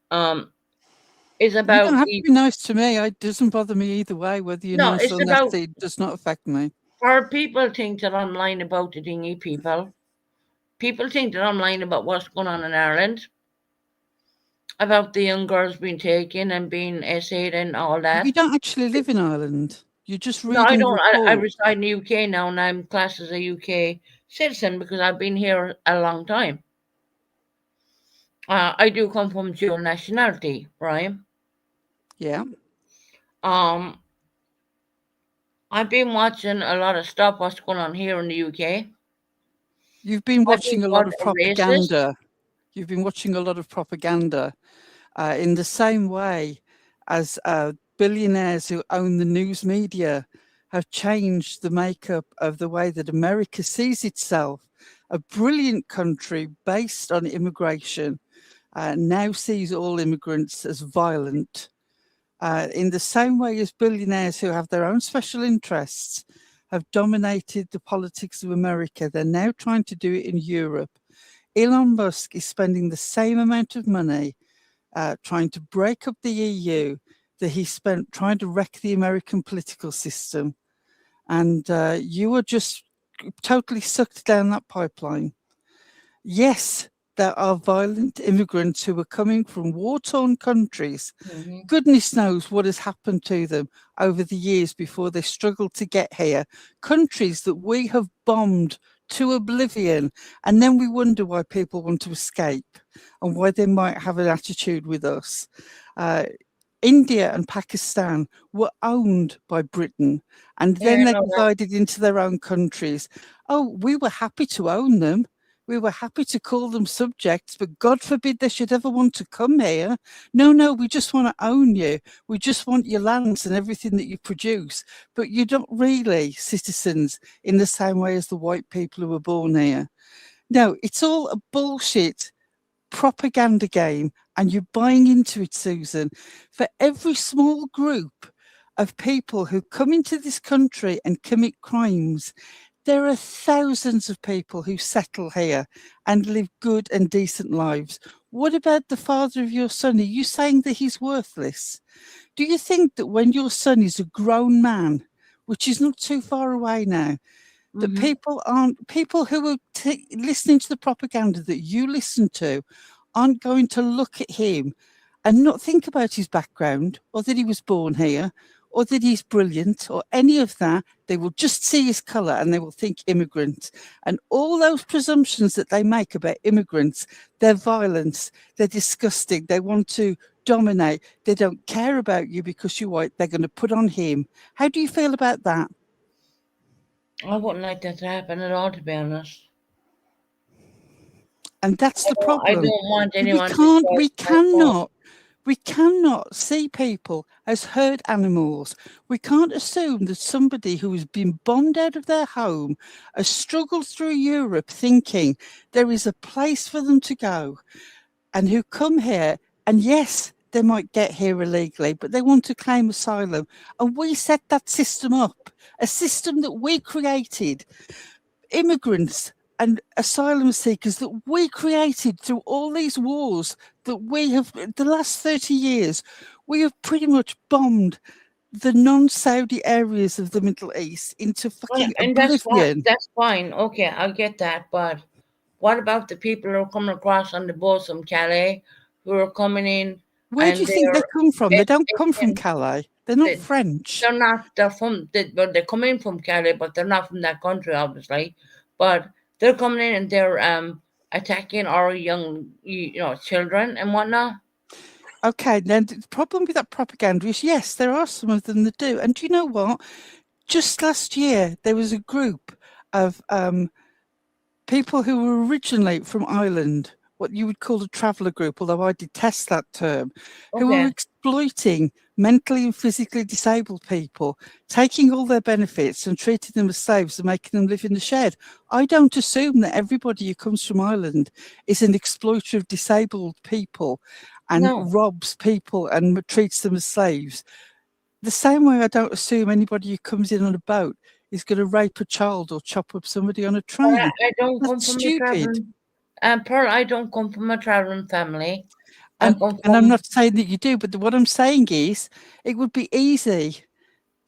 Is You about don't have to be nice to me. It doesn't bother me either way, whether you're No, nice it's or about nasty. It does not affect me. for people think that I'm lying about the dingy people. People think that I'm lying about what's going on in Ireland. About the young girls being taken and being essayed and all that. You don't actually live in Ireland. You're just reading No, I don't. I reports. reside in the UK now, and I'm classed as a UK citizen because I've been here a long time. I do come from dual nationality, right? Yeah. I've been watching a lot of stuff. What's going on here in the UK? You've been watching a lot of called a racist. propaganda. You've been watching a lot of propaganda in the same way as billionaires who own the news media have changed the makeup of the way that America sees itself. A brilliant country based on immigration now sees all immigrants as violent. In the same way as billionaires who have their own special interests have dominated the politics of America, they're now trying to do it in Europe. Elon Musk is spending the same amount of money trying to break up the EU that he spent trying to wreck the American political system. And you were just totally sucked down that pipeline. Yes, there are violent immigrants who are coming from war-torn countries. Mm-hmm. Goodness knows what has happened to them over the years before they struggled to get here. Countries that we have bombed to oblivion. And then we wonder why people want to escape and why they might have an attitude with us. India and Pakistan were owned by Britain, and Yeah, then I they know that. divided into their own countries. Oh, we were happy to own them. We were happy to call them subjects, but God forbid they should ever want to come here. No, we just want to own you. We just want your lands and everything that you produce. But you're not really citizens in the same way as the white people who were born here. No, it's all a bullshit propaganda game, and you're buying into it, Susan. For every small group of people who come into this country and commit crimes, there are thousands of people who settle here and live good and decent lives. What about the father of your son? Are you saying that he's worthless? Do you think that when your son is a grown man, which is not too far away now, that people who are listening to the propaganda that you listen to aren't going to look at him and not think about his background, or that he was born here, or that he's brilliant, or any of that? They will just see his colour and they will think immigrant. And all those presumptions that they make about immigrants, they're violent, they're disgusting, they want to dominate, they don't care about you because you're white, they're going to put on him. How do you feel about that? I wouldn't like that to happen at all, to be honest. And that's the problem. I don't want anyone to We cannot see people as herd animals. We can't assume that somebody who has been bombed out of their home has struggled through Europe thinking there is a place for them to go, and who come here, and yes, they might get here illegally, but they want to claim asylum. And we set that system up, a system that we created. Immigrants and asylum seekers that we created through all these wars that we have, the last 30 years, we have pretty much bombed the non-Saudi areas of the Middle East into fucking oblivion. That's fine. Okay, I get that. But what about the people who are coming across on the boats from Calais, who are coming in? Where do you think they come from? They don't come from Calais. They're not French. They're not. They come in from Calais, but they're not from that country, obviously. But they're coming in and they're attacking our young, children and whatnot. Okay, then the problem with that propaganda is, yes, there are some of them that do. And do you know what? Just last year, there was a group of people who were originally from Ireland, what you would call a traveller group, although I detest that term, who were exploiting mentally and physically disabled people, taking all their benefits and treating them as slaves and making them live in the shed. I don't assume that everybody who comes from Ireland is an exploiter of disabled people and robs people and treats them as slaves. The same way I don't assume anybody who comes in on a boat is going to rape a child or chop up somebody on a train. I don't come That's from stupid. Pearl, I don't come from a travelling family. And I'm not saying that you do, but what I'm saying is it would be easy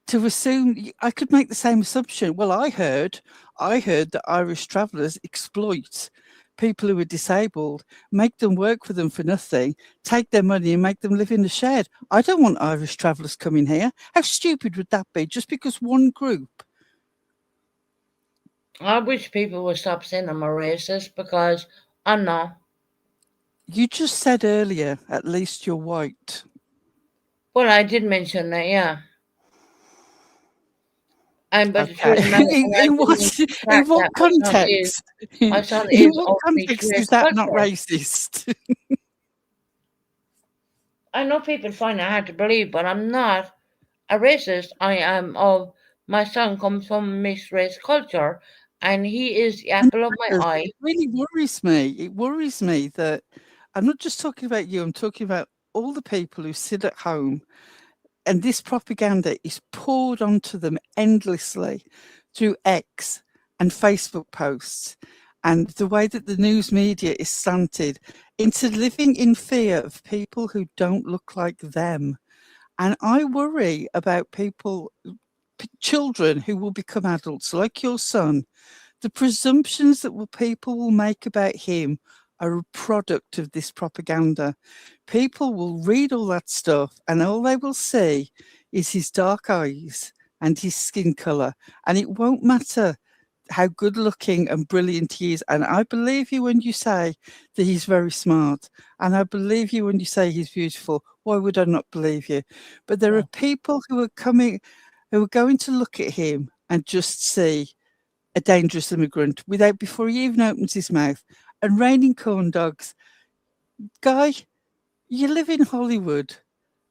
to assume. I could make the same assumption. Well, I heard that Irish travellers exploit people who are disabled, make them work for them for nothing, take their money and make them live in the shed. I don't want Irish travellers coming here. How stupid would that be? Just because one group. I wish people would stop saying I'm a racist, because I'm not. You just said earlier, at least you're white. Well, I did mention that, yeah. But in what context? In what context is that not racist? I know people find it hard to believe, but I'm not a racist. My son comes from mixed race culture, and he is the apple of my eye. It really worries me. It worries me that I'm not just talking about you, I'm talking about all the people who sit at home, and this propaganda is poured onto them endlessly through X and Facebook posts, and the way that the news media is slanted into living in fear of people who don't look like them. And I worry about children who will become adults, like your son. The presumptions that people will make about him are a product of this propaganda. People will read all that stuff and all they will see is his dark eyes and his skin colour. And it won't matter how good looking and brilliant he is. And I believe you when you say that he's very smart. And I believe you when you say he's beautiful. Why would I not believe you? But there Yeah. are people who are going to look at him and just see a dangerous immigrant before he even opens his mouth. And raining corn dogs, Guy, you live in Hollywood.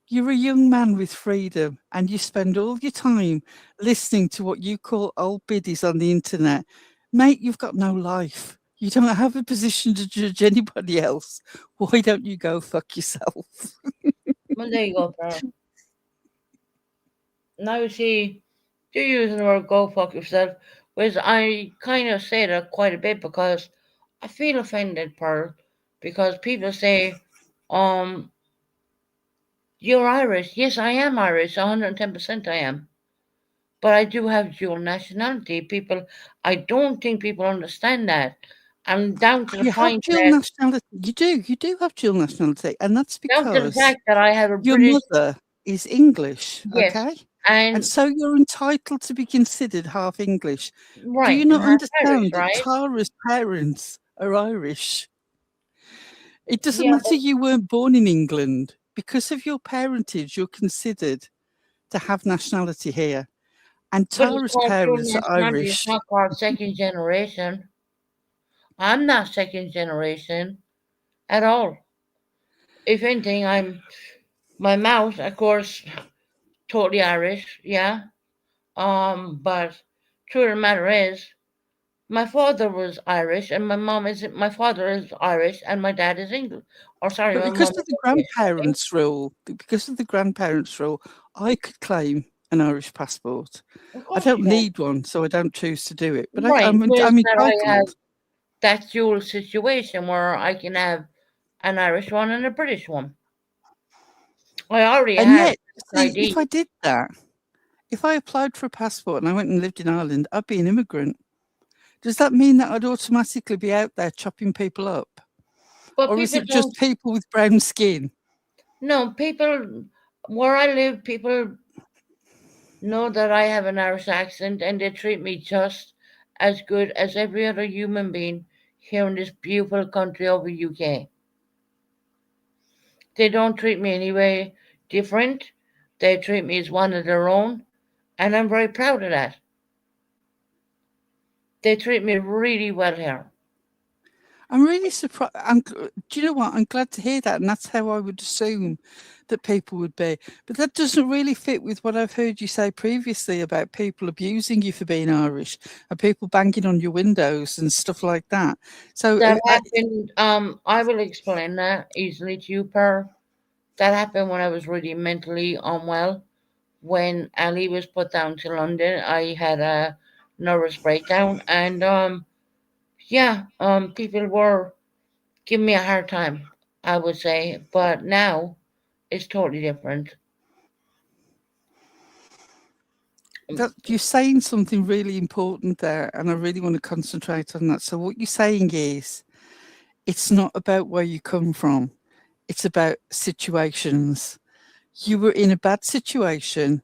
You're a young man with freedom, and you spend all your time listening to what you call old biddies on the internet. Mate, you've got no life. You don't have a position to judge anybody else. Why don't you go fuck yourself? Well, there you go, Pearl. Now you see, you're using the word "go fuck yourself," which I kind of say that quite a bit because I feel offended, Pearl, because people say, um, "You're Irish." Yes, I am Irish. 110% I am. But I do have dual nationality. I don't think people understand that. I'm down to the You have point dual that, nationality. You do have dual nationality, and that's down to the because fact that I have a your British, mother is English, yes, okay? And and so you're entitled to be considered half English. Do right, you and not half Irish, understand that right? Tara's parents are Irish? It doesn't Yeah, matter but you weren't born in England. Because of your parentage, you're considered to have nationality here. And it's Tara's called dual parents are nationality. It's Irish. not called second generation. I'm not second generation at all. If anything, my mouth, of course, totally Irish, yeah. But truth of the matter is, my father was Irish, and my father is Irish, and my dad is English. Or sorry, But my mum because of is the English. grandparents' rule, I could claim an Irish passport. Of I course don't you can. need one, so I don't choose to do it. But Right, with I'm that I have entitled. that dual situation where I can have an Irish one and a British one. I already And have yet, an see, if ID. I did that, if I applied for a passport and I went and lived in Ireland, I'd be an immigrant. Does that mean that I'd automatically be out there chopping people up? But Or is people it just don't. people with brown skin? No, people where I live, people know that I have an Irish accent and they treat me just as good as every other human being here in this beautiful country of the UK. They don't treat me any way different. They treat me as one of their own, and I'm very proud of that. They treat me really well here. I'm really surprised. Do you know what? I'm glad to hear that. And that's how I would assume that people would be. But that doesn't really fit with what I've heard you say previously about people abusing you for being Irish and people banging on your windows and stuff like that. So, That happened, I will explain that easily to you, Per. That happened when I was really mentally unwell. When Ali was put down to London, I had a nervous breakdown, and yeah, people were giving me a hard time, I would say, but now it's totally different. you're saying something really important there. And I really want to concentrate on that. So, what you're saying is it's not about where you come from, it's about situations. You were in a bad situation.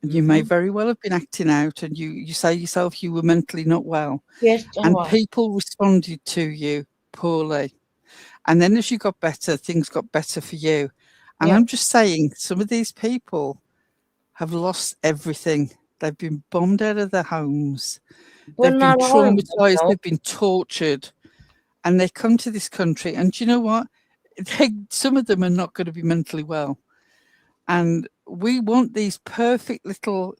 And you may Mm-hmm. very well have been acting out, and you say yourself you were mentally not well, Yes, I and was. people responded to you poorly. And then as you got better, things got better for you. And Yeah, I'm just saying, some of these people have lost everything. They've been bombed out of their homes. but They've been not all of them, traumatized. though. They've been tortured. And they come to this country. And do you know what? Some of them are not going to be mentally well. And we want these perfect little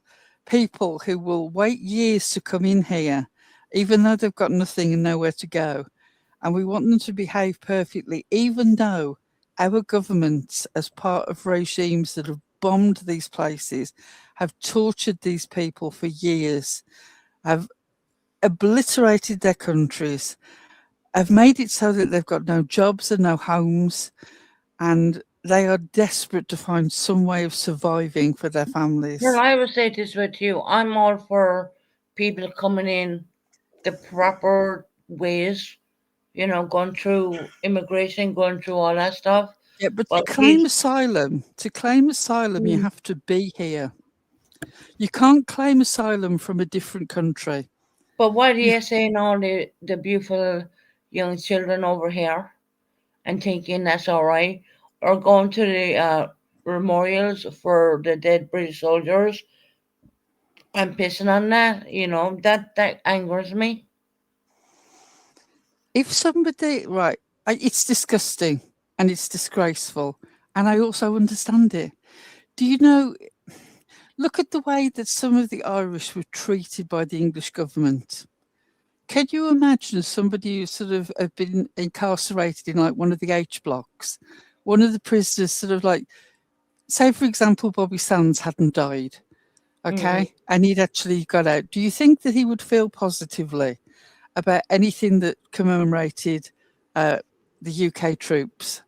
people who will wait years to come in here, even though they've got nothing and nowhere to go. And we want them to behave perfectly, even though our governments, as part of regimes that have bombed these places, have tortured these people for years, have obliterated their countries, have made it so that they've got no jobs and no homes, and they are desperate to find some way of surviving for their Well, families. I would say this with you. I'm all for people coming in the proper ways, going through immigration, going through all that stuff. Yeah, but But these, to claim asylum, you mm, have to be here. You can't claim asylum from a different country. But what are You, you saying all the beautiful young children over here and thinking that's all right? Or going to the memorials for the dead British soldiers and pissing on that, that angers me. if somebody, right, it's disgusting and it's disgraceful, and I also understand it. Do you know? Look at the way that some of the Irish were treated by the English government. Can you imagine somebody who sort of had been incarcerated in like one of the H blocks, one of the prisoners sort of like, say for example, Bobby Sands hadn't died, okay, and he'd actually got out. Do you think that he would feel positively about anything that commemorated the UK troops?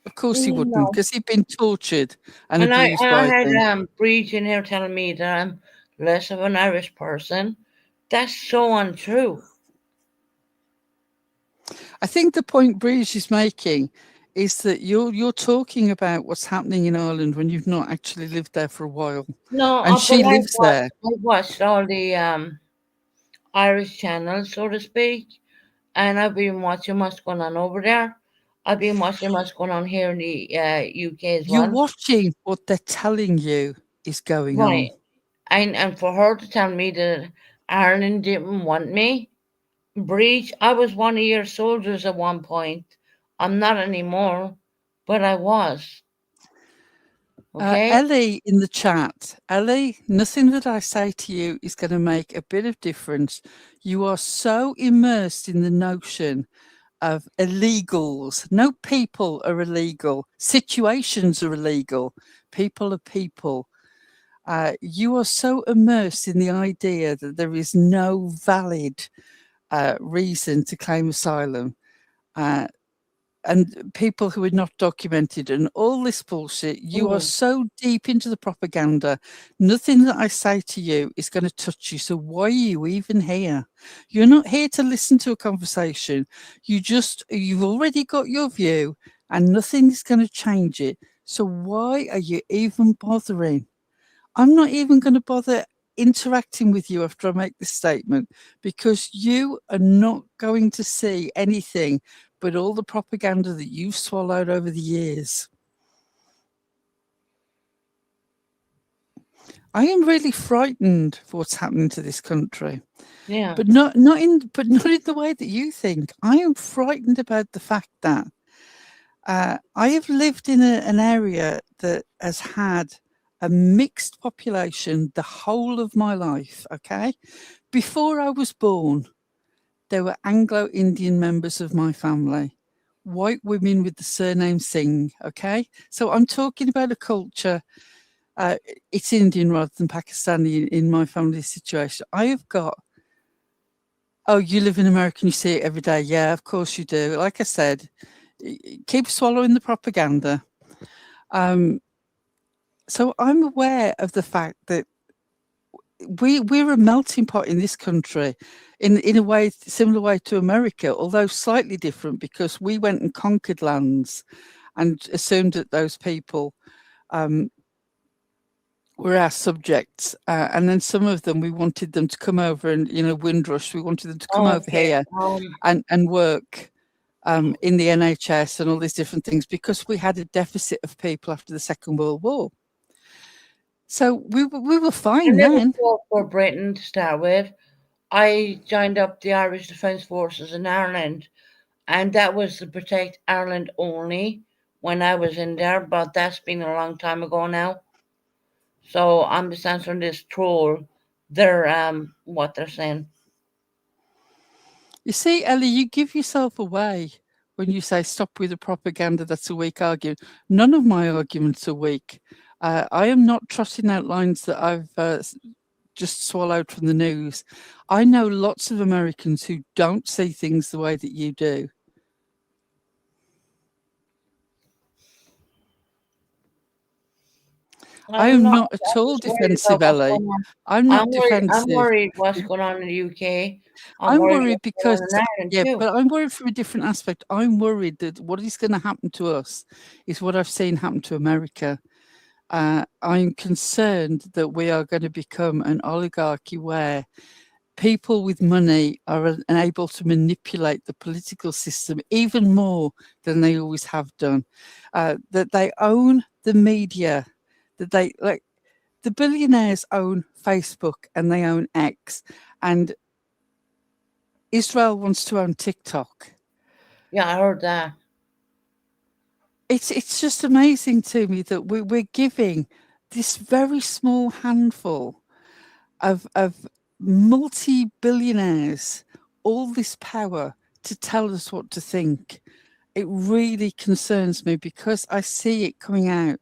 Of course he wouldn't, No. because he'd been tortured and And I, abused and by I them. had Breach in here telling me that I'm less of an Irish person. That's so untrue. I think the point Breeze is making is that you're talking about what's happening in Ireland when you've not actually lived there for a while. No, And she but lives there. I watched all the Irish channels, so to speak, and I've been watching what's going on over there. I've been watching what's going on here in the UK as You're well. watching what they're telling you is going Right. on. And for her to tell me that Ireland didn't want me, Breach, I was one of your soldiers at one point. I'm not anymore, but I was. Okay? Ellie in the chat. Ellie, nothing that I say to you is going to make a bit of difference. You are so immersed in the notion of illegals. No people are illegal. Situations are illegal. People are people. You are so immersed in the idea that there is no valid reason to claim asylum. And people who are not documented and all this bullshit, you are so deep into the propaganda. Nothing that I say to you is going to touch you. So why are you even here? You're not here to listen to a conversation. You've already got your view and nothing is going to change it. So why are you even bothering? I'm not even going to bother interacting with you after I make this statement, because you are not going to see anything but all the propaganda that you've swallowed over the years. I am really frightened for what's happening to this country. Yeah. But not in the way that you think. I am frightened about the fact that I have lived in an area that has had a mixed population the whole of my life, okay? Before I was born, there were Anglo-Indian members of my family, white women with the surname Singh, okay? So I'm talking about a culture, it's Indian rather than Pakistani in my family situation. I have got, oh, you live in America and you see it every day. Yeah, of course you do. Like I said, keep swallowing the propaganda. So I'm aware of the fact that we're a melting pot in this country, in a way, similar way to America, although slightly different, because we went and conquered lands and assumed that those people were our subjects. And then some of them, we wanted them to come over and, Windrush, we wanted them to come over here and work in the NHS and all these different things, because we had a deficit of people after the Second World War. So we were fine then. For Britain to start with, I joined up the Irish Defence Forces in Ireland, and that was to protect Ireland only when I was in there, but that's been a long time ago now. So I'm just answering this troll. What they're saying. You see, Ellie, you give yourself away when you say stop with the propaganda. That's a weak argument. None of my arguments are weak. I am not trotting out lines that I've just swallowed from the news. I know lots of Americans who don't see things the way that you do. I am not at all defensive, Ellie. I'm not defensive. I'm worried what's going on in the UK. I'm worried because, but I'm worried from a different aspect. I'm worried that what is going to happen to us is what I've seen happen to America. I'm concerned that we are going to become an oligarchy where people with money are able to manipulate the political system even more than they always have done. That they own the media, that they like the billionaires own Facebook and they own X, and Israel wants to own TikTok. Yeah, I heard that. It's just amazing to me that we're giving this very small handful of multi-billionaires all this power to tell us what to think. It really concerns me because I see it coming out.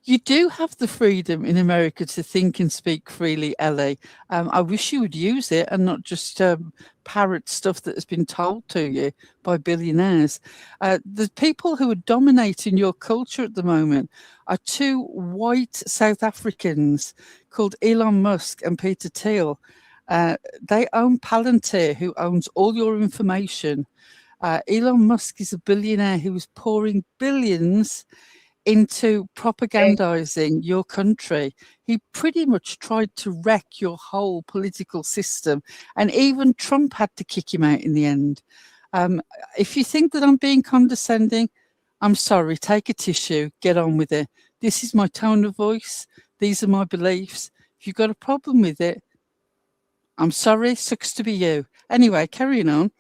You do have the freedom in America to think and speak freely, Ellie. I wish you would use it and not just parrot stuff that has been told to you by billionaires. The people who are dominating your culture at the moment are two white South Africans called Elon Musk and Peter Thiel. They own Palantir, who owns all your information. Elon Musk is a billionaire who is pouring billions into propagandizing your country. He pretty much tried to wreck your whole political system, and even Trump had to kick him out in the end. If you think that I'm being condescending, I'm sorry, take a tissue, get on with it. This is my tone of voice. These are my beliefs. If you've got a problem with it, I'm sorry, sucks to be you. Anyway, carrying on.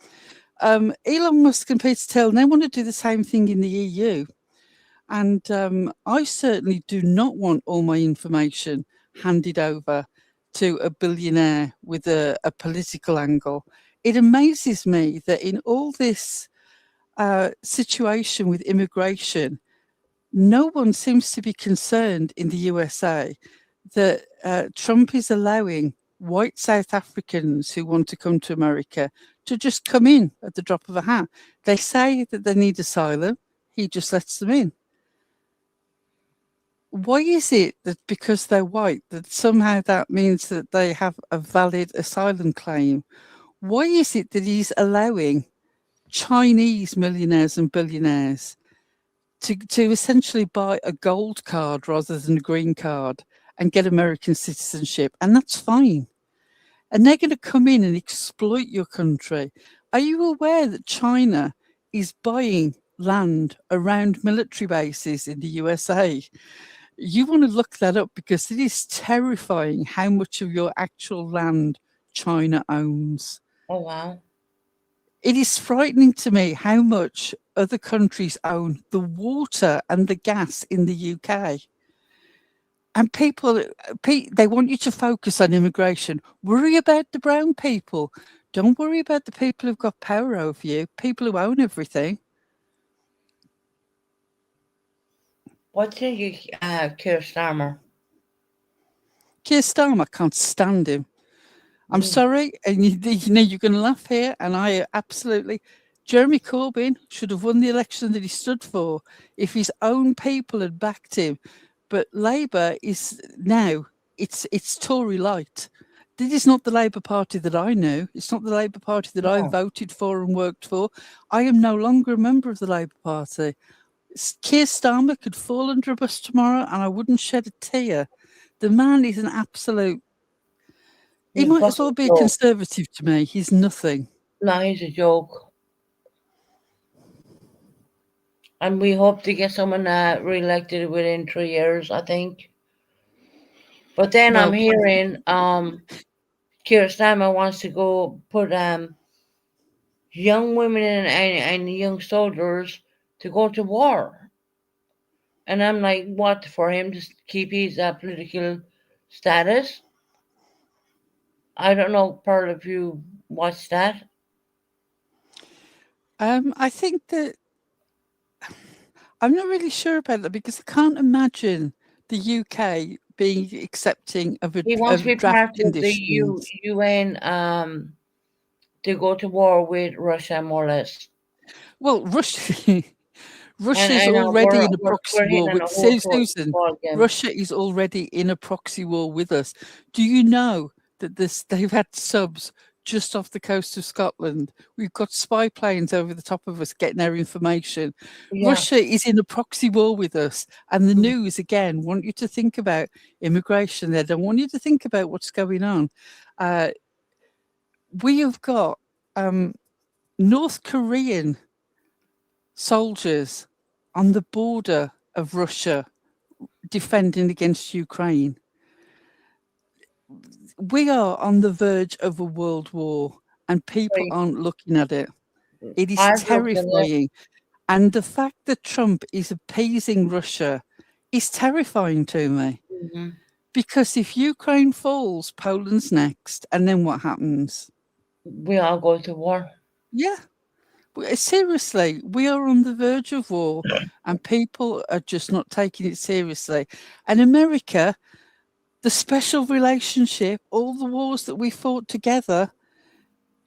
Elon Musk and Peter Thiel, they want to do the same thing in the EU. And I certainly do not want all my information handed over to a billionaire with a political angle. It amazes me that in all this situation with immigration, no one seems to be concerned in the USA that Trump is allowing white South Africans who want to come to America to just come in at the drop of a hat. They say that they need asylum. He just lets them in. Why is it that because they're white, that somehow that means that they have a valid asylum claim? Why is it that he's allowing Chinese millionaires and billionaires to essentially buy a gold card rather than a green card and get American citizenship? And that's fine. And they're going to come in and exploit your country. Are you aware that China is buying land around military bases in the USA? You want to look that up because it is terrifying how much of your actual land China owns. Oh, wow. It is frightening to me how much other countries own the water and the gas in the UK. And people, they want you to focus on immigration. Worry about the brown people. Don't worry about the people who've got power over you, people who own everything. What do you, Keir Starmer? Keir Starmer, can't stand him. I'm sorry, and you know you're going to laugh here, and I absolutely. Jeremy Corbyn should have won the election that he stood for if his own people had backed him. But Labour is now it's Tory light. This is not the Labour Party that I knew. It's not the Labour Party that I voted for and worked for. I am no longer a member of the Labour Party. Keir Starmer could fall under a bus tomorrow and I wouldn't shed a tear. The man is an absolute... He might as well be a Conservative to me. He's nothing. No, he's a joke. And we hope to get someone re-elected within 3 years, I think. But then I'm hearing Keir Starmer wants to go put young women and young soldiers to go to war. And I'm like, what, for him to keep his political status? I don't know, Pearl, if you watched that. I think that I'm not really sure about that because I can't imagine the UK being accepting of a He wants to be part of the UN to go to war with Russia, more or less. Well, Russia is already in a proxy war with Susan. Russia is already in a proxy war with us. Do you know that they've had subs just off the coast of Scotland. We've got spy planes over the top of us getting our information. Yeah. Russia is in a proxy war with us. And the Mm. news, again, want you to think about immigration. They don't want you to think about what's going on. We have got North Korean soldiers on the border of Russia defending against Ukraine. We are on the verge of a world war, and people Right. aren't looking at it. It is I've looked at it. terrifying. And the fact that Trump is appeasing Russia is terrifying to me. Mhm. Because if Ukraine falls, Poland's next. And then what happens? We all go to war. Yeah. Seriously, we are on the verge of war, and people are just not taking it seriously. And America, the special relationship, all the wars that we fought together,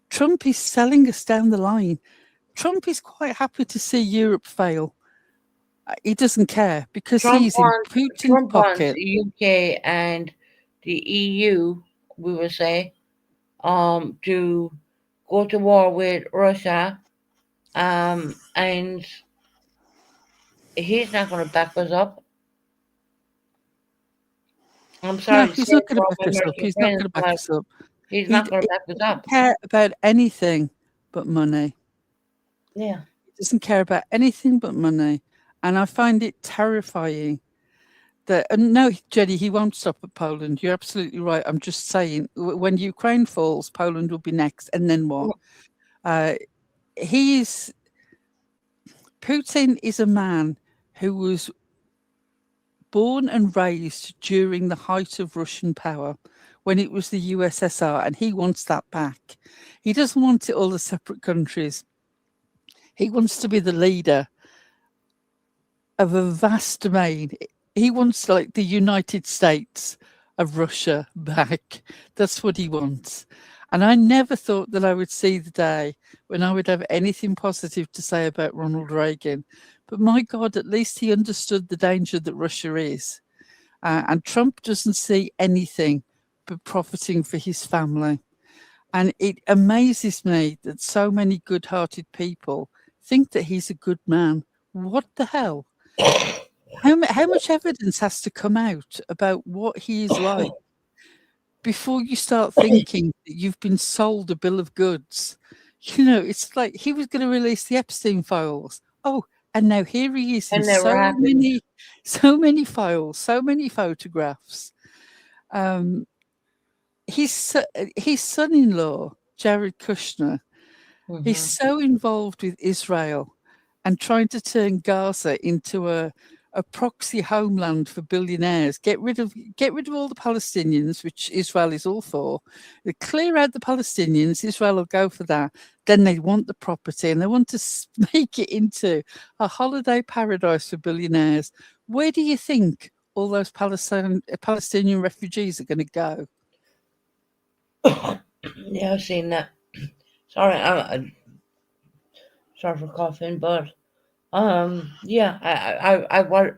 Trump is selling us down the line. Trump is quite happy to see Europe fail. He doesn't care because he's in Putin's Trump wants pocket. the UK and the EU, we would say, to go to war with Russia, and he's not going to back us up. I'm No, sorry to he's say not it going to to all back my us up. American He's not friends, going to back but us up. he's He not going to he back us doesn't up. care about anything but money. Yeah. He doesn't care about anything but money. And I find it terrifying that, and no, Jenny, he won't stop at Poland. You're absolutely right. I'm just saying, when Ukraine falls, Poland will be next. And then what? Putin is a man who was born and raised during the height of Russian power, when it was the USSR, and he wants that back. He doesn't want it all as separate countries. He wants to be the leader of a vast domain. He wants like the United States of Russia back. That's what he wants. And I never thought that I would see the day when I would have anything positive to say about Ronald Reagan. But my God, at least he understood the danger that Russia is. And Trump doesn't see anything but profiting for his family. And it amazes me that so many good-hearted people think that he's a good man. What the hell? How much evidence has to come out about what he is like before you start thinking that you've been sold a bill of goods? You know, it's like he was going to release the Epstein files. Oh, and now here he is in And never happened. so many files, so many photographs. His son-in-law, Jared Kushner, he's so involved with Israel and trying to turn Gaza into a proxy homeland for billionaires. Get rid of all the Palestinians, which Israel is all for. They clear out the Palestinians. Israel will go for that. Then they want the property and they want to make it into a holiday paradise for billionaires. Where do you think all those Palestinian refugees are going to go? Yeah, I've seen that. Sorry, sorry for coughing, but yeah,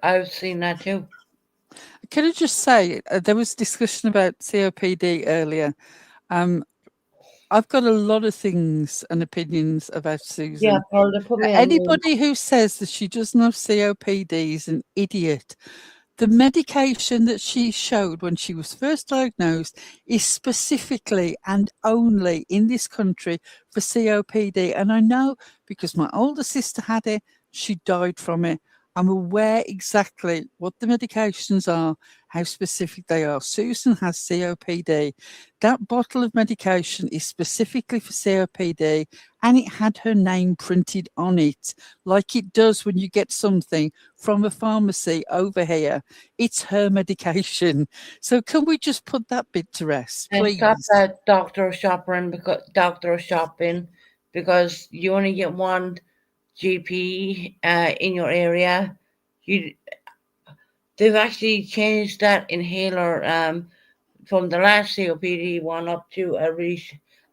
I've seen that too. Can I just say, there was discussion about COPD earlier. I've got a lot of things and opinions about Susan. Yeah, Paul, they put me on. Anybody who says that she doesn't have COPD is an idiot. The medication that she showed when she was first diagnosed is specifically and only in this country for COPD. And I know because my older sister had it, she died from it. I'm aware exactly what the medications are, how specific they are. Susan has COPD. That bottle of medication is specifically for COPD, and it had her name printed on it, like it does when you get something from a pharmacy over here. It's her medication. So can we just put that bit to rest, And please? stop that doctor shopping because you only get one GP in your area. They've actually changed that inhaler from the last COPD one up to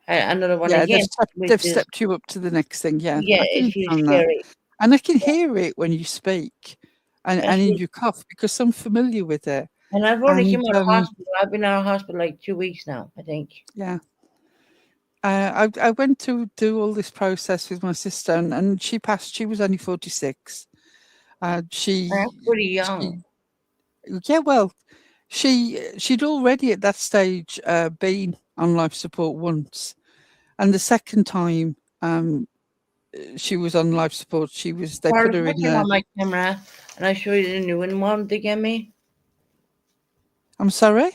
another one Yeah, again. they've stepped you up to the next thing. Yeah, Yeah, I can it's really understand that. scary. And I can hear it when you speak and in your cough because I'm familiar with it. And I've already And, came out of hospital. I've been out of hospital like 2 weeks now, I think. Yeah. I went to do all this process with my sister, and she passed. She was only 46. She, That's pretty she, young. yeah, well, she'd already at that stage been on life support once, and the second time she was on life support, they Carl, put her put in it a. on my camera and I show you the new one to get me. I'm sorry.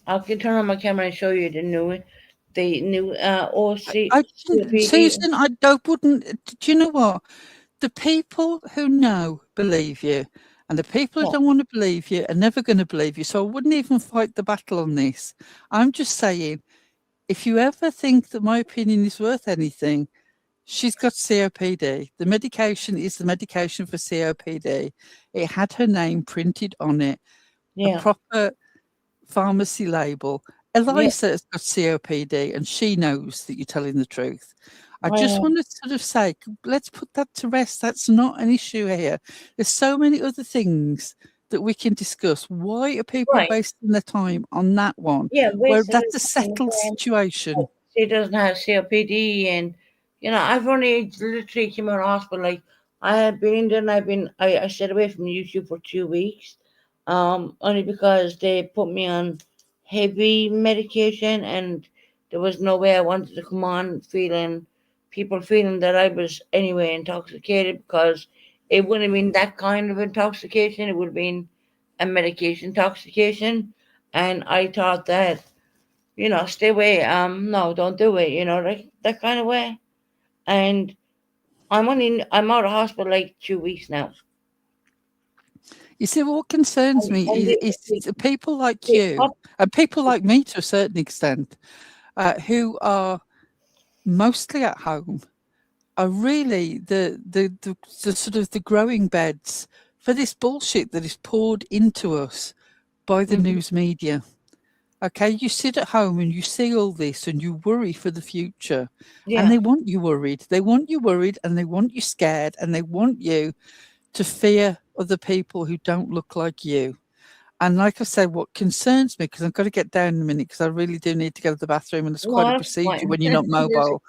I can turn on my camera and show you the new OC I didn't, COPD. Susan. I wouldn't. Do you know what? The people who know believe you, and the people who No, don't want to believe you are never going to believe you. So I wouldn't even fight the battle on this. I'm just saying, if you ever think that my opinion is worth anything, she's got COPD. The medication is the medication for COPD. It had her name printed on it, a yeah, proper pharmacy label. yeah. Eliza has got COPD and she knows that you're telling the truth. I just Well, want to sort of say, let's put that to rest. That's not an issue here. There's so many other things that we can discuss. Why are people right. wasting their time on that one? Yeah, Well, wasting that's a the time settled situation. she doesn't have COPD, and I've only literally came out of hospital. Like I had been there, and I stayed away from YouTube for 2 weeks, only because they put me on heavy medication, and there was no way I wanted to come on people feeling that I was anyway intoxicated, because it wouldn't have been that kind of intoxication. It would have been a medication intoxication, and I thought that stay away. No, don't do it. That kind of way. And I'm out of hospital like 2 weeks now. You see, what concerns me And is people like the you and people like me to a certain extent, who are mostly at home, are really the sort of the growing beds for this bullshit that is poured into us by the Mhm. news media. Okay, you sit at home and you see all this and you worry for the future, and Yeah, they want you worried. They want you worried and they want you scared and they want you to fear other people who don't look like you. And like I said, what concerns me, because I've got to get down in a minute because I really do need to go to the bathroom, and it's quite a no, that's procedure fine. when you're not mobile,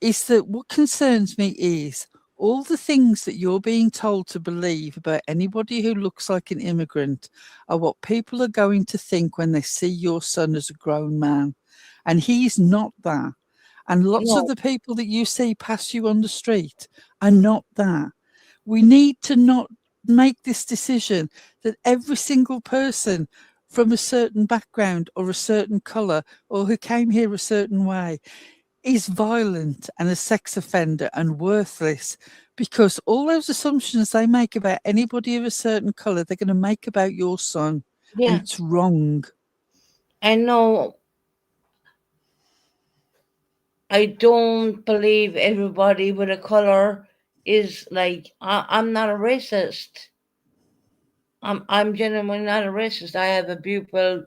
is that what concerns me is all the things that you're being told to believe about anybody who looks like an immigrant are what people are going to think when they see your son as a grown man. And he's not that. And lots of No, the people that you see pass you on the street are not that. We need to not make this decision that every single person from a certain background or a certain colour or who came here a certain way is violent and a sex offender and worthless, because all those assumptions they make about anybody of a certain colour, they're going to make about your son, and yeah, it's wrong. I know. I don't believe everybody with a color is like. I'm not a racist. I'm genuinely not a racist. I have a beautiful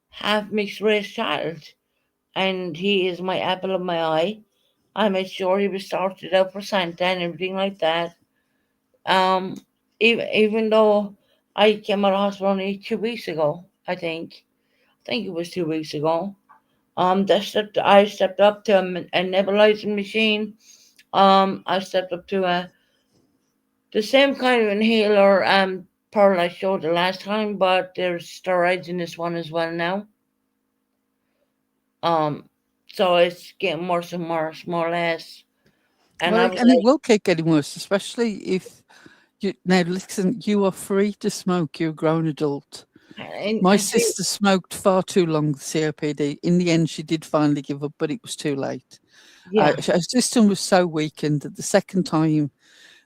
half mixed race child, and he is my apple of my eye. I made sure he was sorted out for Santa and everything like that. Um, even though I came out of hospital only 2 weeks ago, I think it was 2 weeks ago. I stepped up to a nebulizing machine. I stepped up to the same kind of inhaler pearl I showed the last time, but there's steroids in this one as well now. Um, so it's getting worse and worse, more or less. And I was And it like, will keep getting worse, especially if you now listen. You are free to smoke. You're a grown adult. My and see, sister smoked far too long with COPD. In the end, she did finally give up, but it was too late. yeah, Her system was so weakened that the second time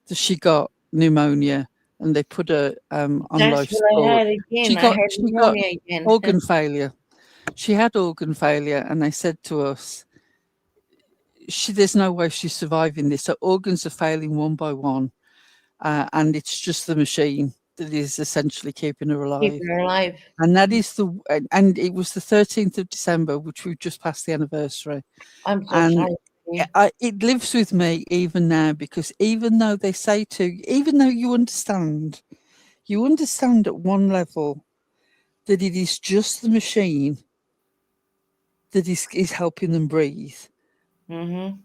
that she got pneumonia and they put her on that's life what I support, had again. she I got had she got pneumonia again. organ failure. She had organ failure, and they said to us, there's no way she's surviving this. Her organs are failing one by one, and it's just the machine that is essentially keeping her alive. Keeping her alive. And that is and it was the 13th of December, which we've just passed the anniversary. I'm so And sorry. it lives with me even now, because even though they say even though you understand at one level that it is just the machine, that is helping them breathe. Mm-hmm.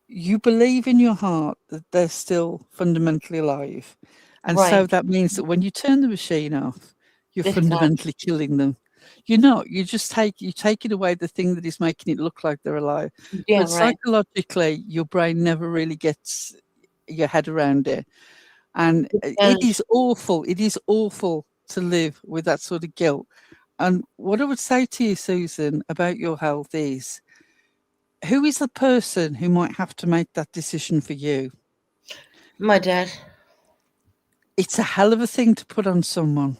You believe in your heart that they're still fundamentally alive. And so Right. that means that when you turn the machine off, you're It's gone. fundamentally killing them. You're not. You just take it away the thing that is making it look like they're alive. Yeah, But right. psychologically, your brain never really gets your head around it. And it Because is awful. It is awful to live with that sort of guilt. And what I would say to you, Susan, about your health is, who is the person who might have to make that decision for you? my dad, It's a hell of a thing to put on someone.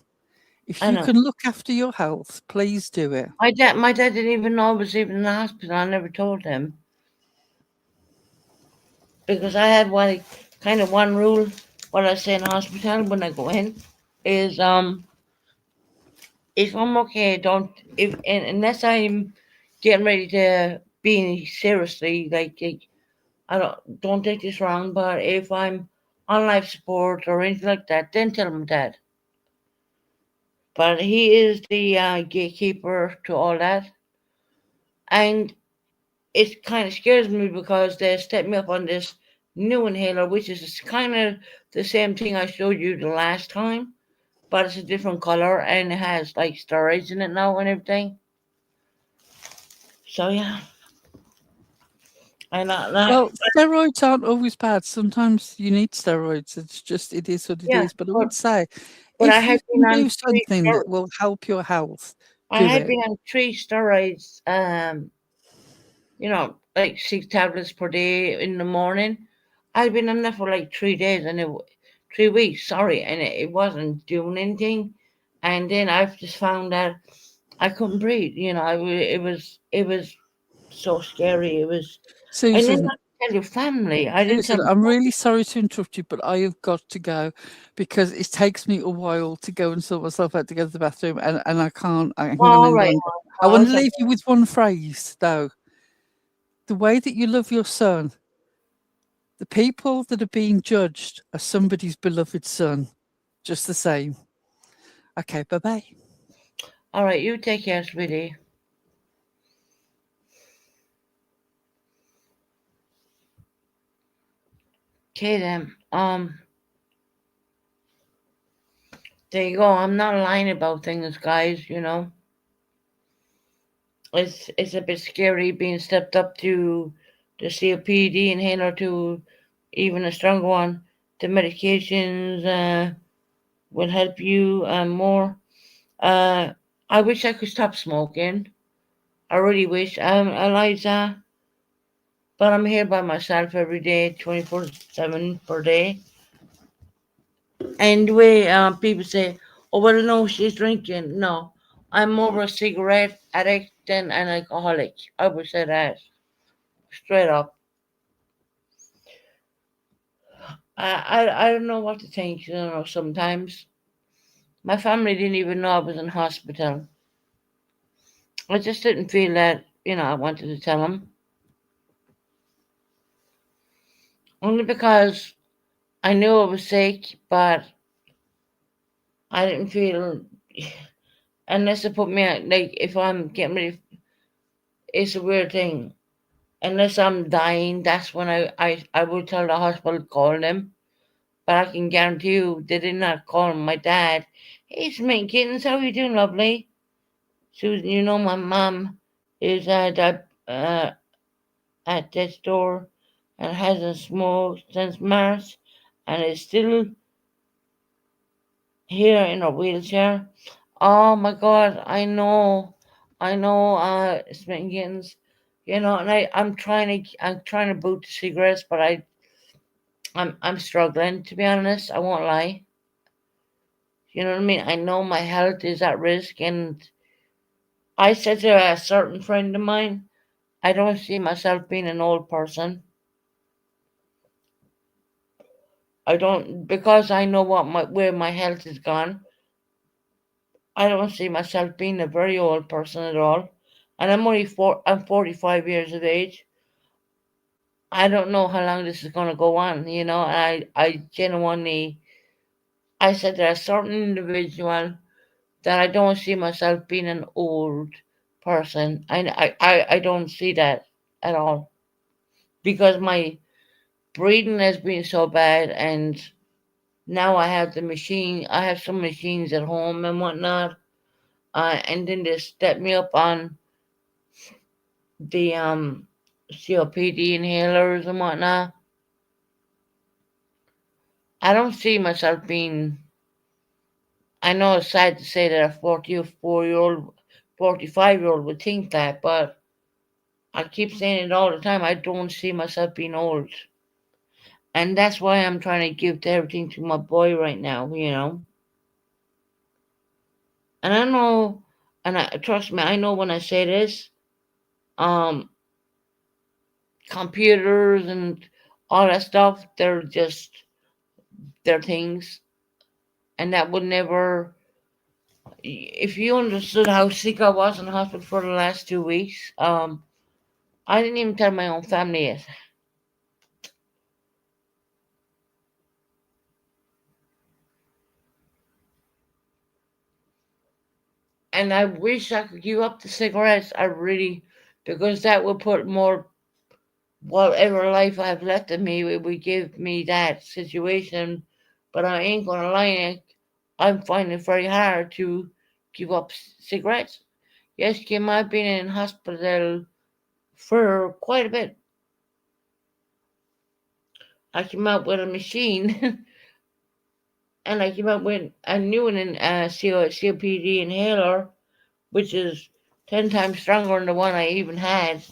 If I you know. can look after your health, please do it. My dad didn't even know I was even in the hospital. I never told him because I had one rule. What I say in hospital when I go in is if I'm okay, don't unless I'm getting ready to be seriously I don't take this wrong, but if I'm on life support or anything like that, then tell my dad. But he is the gatekeeper to all that, and it kind of scares me because they set me up on this new inhaler, which is kind of the same thing I showed you the last time, but it's a different color and it has like steroids in it now and everything. So yeah, I not that. Well, steroids aren't always bad. Sometimes you need steroids. It is what it Yeah, is. But I but would say, I if had you been can on do three something that will help your health, I do had it. been on 3 steroids, like 6 tablets per day in the morning. I'd been on that for like 3 days 3 weeks, sorry, and it wasn't doing anything. And then I've just found that I couldn't breathe. It was so scary. I didn't Susan, tell your family. I didn't tell. Susan, I'm really sorry to interrupt you, but I have got to go because it takes me a while to go and sort myself out to go to the bathroom, and I can't. I'm going to All hang right, on. I want to it's okay. leave you with one phrase, though. The way that you love your son, the people that are being judged are somebody's beloved son, just the same. Okay, bye bye. All right, you take care, sweetie. Okay then. There you go. I'm not lying about things, guys. It's a bit scary being stepped up to the COPD inhaler to even a stronger one. The medications will help you more. Uh, I wish I could stop smoking. I really wish. Eliza, but I'm here by myself every day, 24/7 per day. And the way people say, oh, well, no, she's drinking. No, I'm more of a cigarette addict than an alcoholic. I would say that straight up. I don't know what to think. Sometimes my family didn't even know I was in hospital. I just didn't feel that I wanted to tell them, only because I knew I was sick, but I didn't feel unless they put me out. Like if I'm getting ready, it's a weird thing. Unless I'm dying, that's when I would tell the hospital to call them. But I can guarantee you they did not call my dad. Hey, Smith Kittens, how are you doing, lovely? Susan, my mom is at death's door and hasn't smoked since March and is still here in a wheelchair. Oh my God, I know, Smiggins, and I'm trying to boot the cigarettes, but I'm struggling, to be honest. I won't lie. You know what I mean? I know my health is at risk, and I said to a certain friend of mine, I don't see myself being an old person. I don't, because I know where my health is gone. I don't see myself being a very old person at all. And I'm 45 years of age. I don't know how long this is going to go on, I genuinely, I said there are certain individual that I don't see myself being an old person. I don't see that at all because my breathing has been so bad, and now I have the machine. I have some machines at home and whatnot, and then they step me up on the COPD inhalers and whatnot. I don't see myself being. I know it's sad to say that a 44-year-old, 45-year-old would think that, but I keep saying it all the time. I don't see myself being old. And that's why I'm trying to give everything to my boy right now. And I know, and trust me, I know when I say this, um, computers and all that stuff, they're things. And that would never, if you understood how sick I was in the hospital for the last 2 weeks, I didn't even tell my own family yet. And I wish I could give up the cigarettes. I really, because that would put more, whatever life I've left of me, it would give me that situation. But I ain't gonna lie, I'm finding it very hard to give up cigarettes. Yes, Kim, I've been in hospital for quite a bit. I came out with a machine, and I came out with a new one in COPD inhaler, which is 10 times stronger than the one I even had.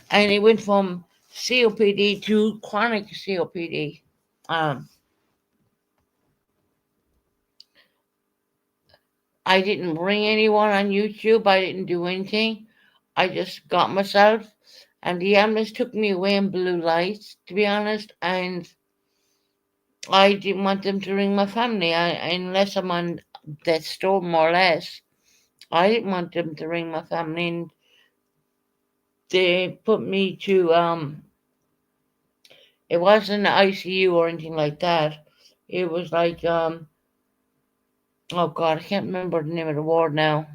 And it went from COPD to chronic COPD. I didn't bring anyone on YouTube. I didn't do anything. I just got myself. And the ambulance took me away in blue lights, to be honest. And I didn't want them to ring my family. Unless I'm on death's door, more or less. I didn't want them to ring my family. And they put me to, it wasn't the ICU or anything like that. It was like, oh God, I can't remember the name of the ward now.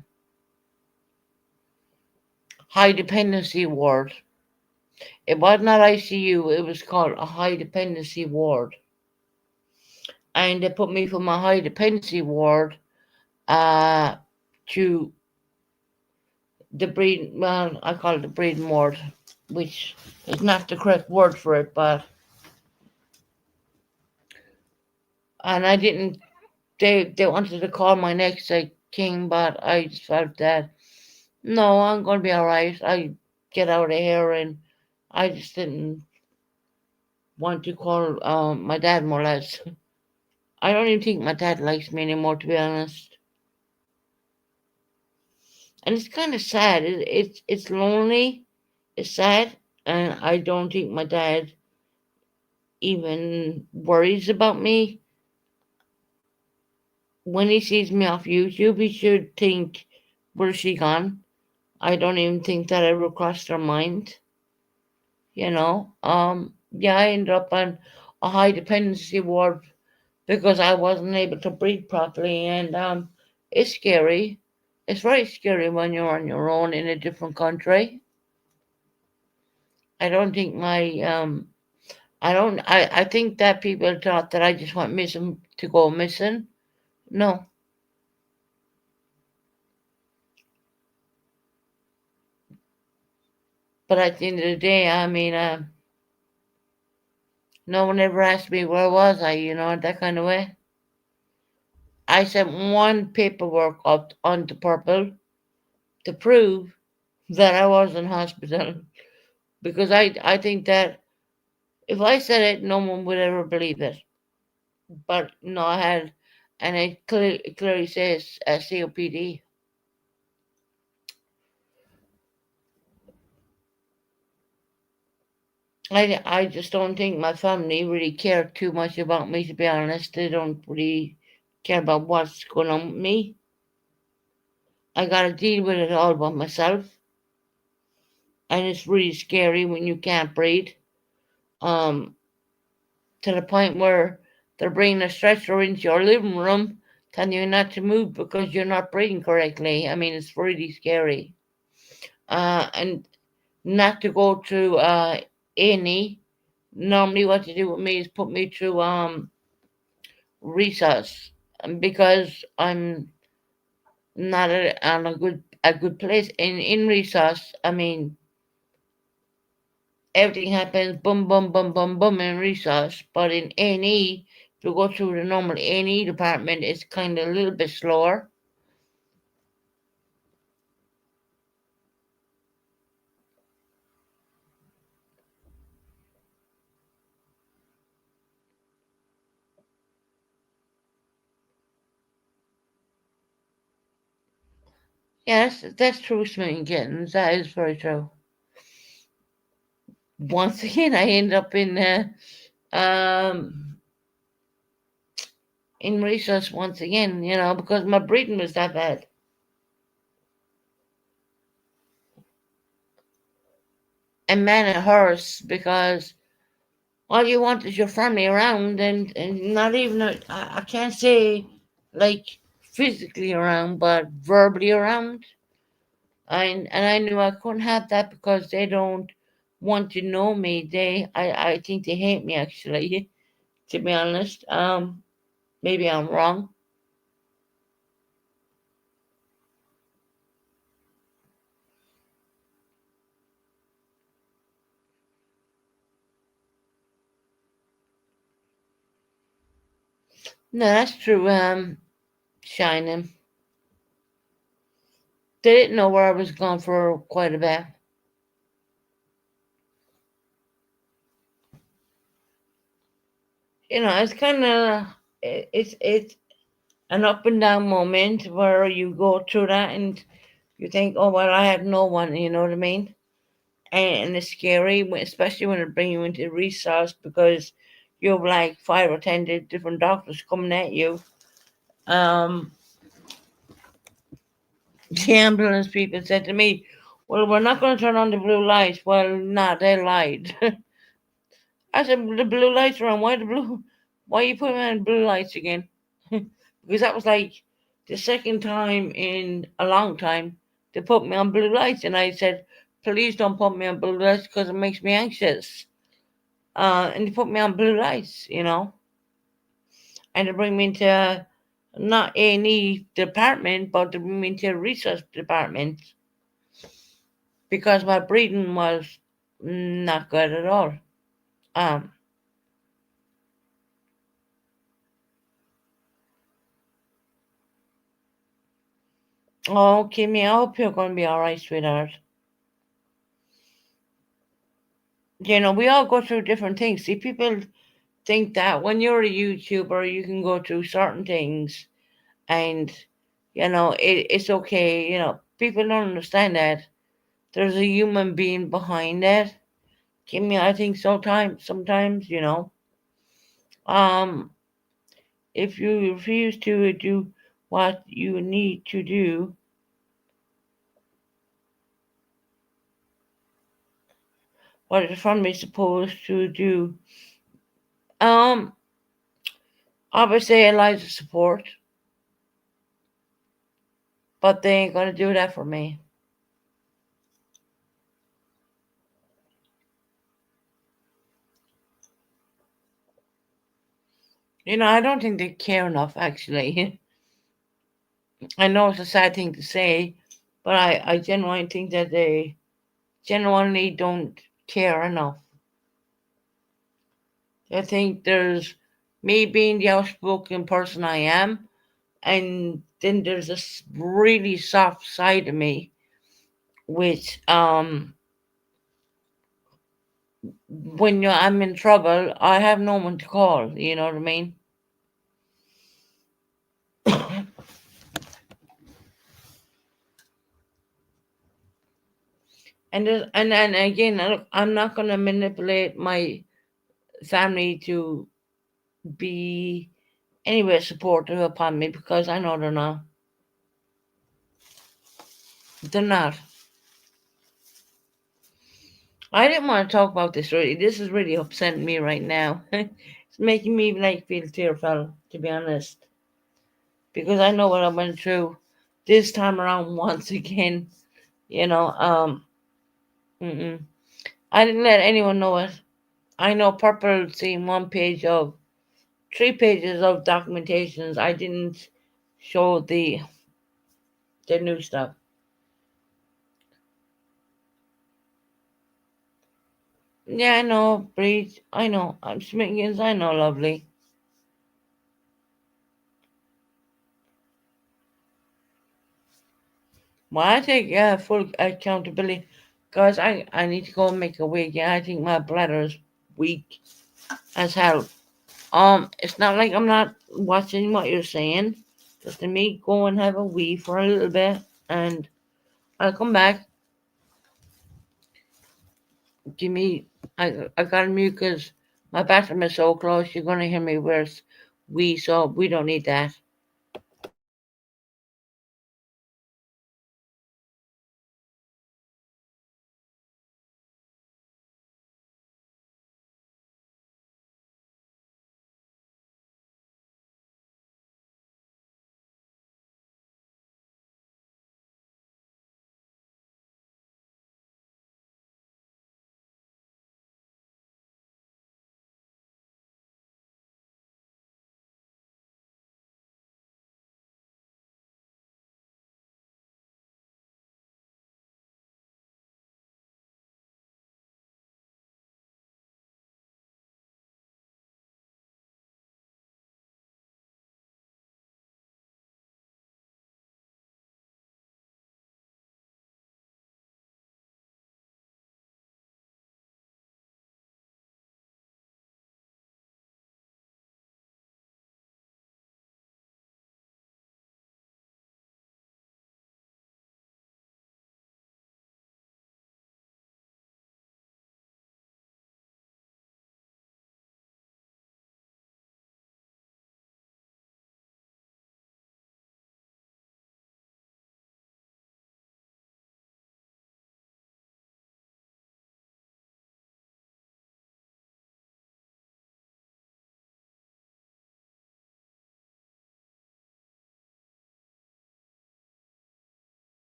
High dependency ward. It was not ICU, it was called a high dependency ward. And they put me from a high dependency ward to the breeding, well, I call it the breeding ward, which is not the correct word for it, but. And I didn't, they wanted to call my next king, but I just felt that, no, I'm going to be all right. I get out of here, and I just didn't want to call my dad, more or less. I don't even think my dad likes me anymore, to be honest. And it's kind of sad. It's lonely. It's sad, and I don't think my dad even worries about me. When he sees me off YouTube, he should think, where's she gone? I don't even think that ever crossed her mind. Yeah, I ended up on a high dependency ward because I wasn't able to breathe properly, and it's scary. It's very scary when you're on your own in a different country. I don't think I think that people thought that I just went missing to go missing. No. But at the end of the day, I mean, no one ever asked me where was I, that kind of way. I sent one paperwork up on the Purple to prove that I was in hospital because I think that if I said it, no one would ever believe it. But no, I had, and it clearly says COPD. I just don't think my family really care too much about me, to be honest. They don't really care about what's going on with me. I gotta deal with it all by myself. And it's really scary when you can't breathe. To the point where they're bringing a stretcher into your living room, telling you not to move because you're not breathing correctly. I mean, it's really scary. and not to go through A&E. Normally, what they do with me is put me through resus, because I'm not on a good place in resus. I mean, everything happens boom, boom, boom, boom, boom in resus, but in A&E, to go through the normal A&E department, it's kind of a little bit slower. Yes, that's true, Smitten Kittens. That is very true. Once again, I end up um in research once again, because my breathing was that bad. And man, it hurts because all you want is your family around, and not even, I can't say like physically around, but verbally around. And I knew I couldn't have that because they don't want to know me. I think they hate me actually, to be honest. Maybe I'm wrong. No, that's true. Shining. They didn't know where I was going for quite a bit. It's kind of, it's an up and down moment where you go through that and you think, oh well, I have no one. You know what I mean? And it's scary, especially when they bring you into resource, because you have like 5 or 10 different doctors coming at you. Um, the ambulance people said to me, "Well, we're not going to turn on the blue lights." Well, nah, they lied. I said, "The blue lights are on. Why you putting on blue lights again?" Because that was like the second time in a long time they put me on blue lights, and I said, "Please don't put me on blue lights because it makes me anxious." And they put me on blue lights, and they bring me into not A&E department, but they bring me into a research department because my breathing was not good at all. Um, oh, Kimmy, I hope you're going to be all right, sweetheart. We all go through different things. See, people think that when you're a YouTuber, you can go through certain things, and it's okay. People don't understand that there's a human being behind it. Kimmy, I think sometimes, um, if you refuse to do what you need to do, what the family is supposed to do, um, I would say a lot of support, but they ain't gonna do that for me. I don't think they care enough, actually. I know it's a sad thing to say, but I genuinely think that they genuinely don't care enough. I think there's me being the outspoken person I am, and then there's this really soft side of me, which when I'm in trouble, I have no one to call. You know what I mean? And again, I'm not gonna manipulate my family to be anywhere supportive upon me because I know they're not. They're not. I didn't want to talk about this really. This is really upsetting me right now. It's making me like feel tearful, to be honest, because I know what I went through this time around once again. You know, mm-mm. I didn't let anyone know it. I know Purple seen 1 page of 3 pages of documentations. I didn't show the new stuff. Yeah, I know, Breeze. I know. I'm Smiggins. I know, lovely. Well, I take full accountability because I need to go and make a wig. Yeah, I think my bladder is weak as hell. It's not like I'm not watching what you're saying. Just let me go and have a wee for a little bit, and I'll come back. Give me. I got to mute because my bathroom is so close. You're gonna hear me where's wee, so we don't need that.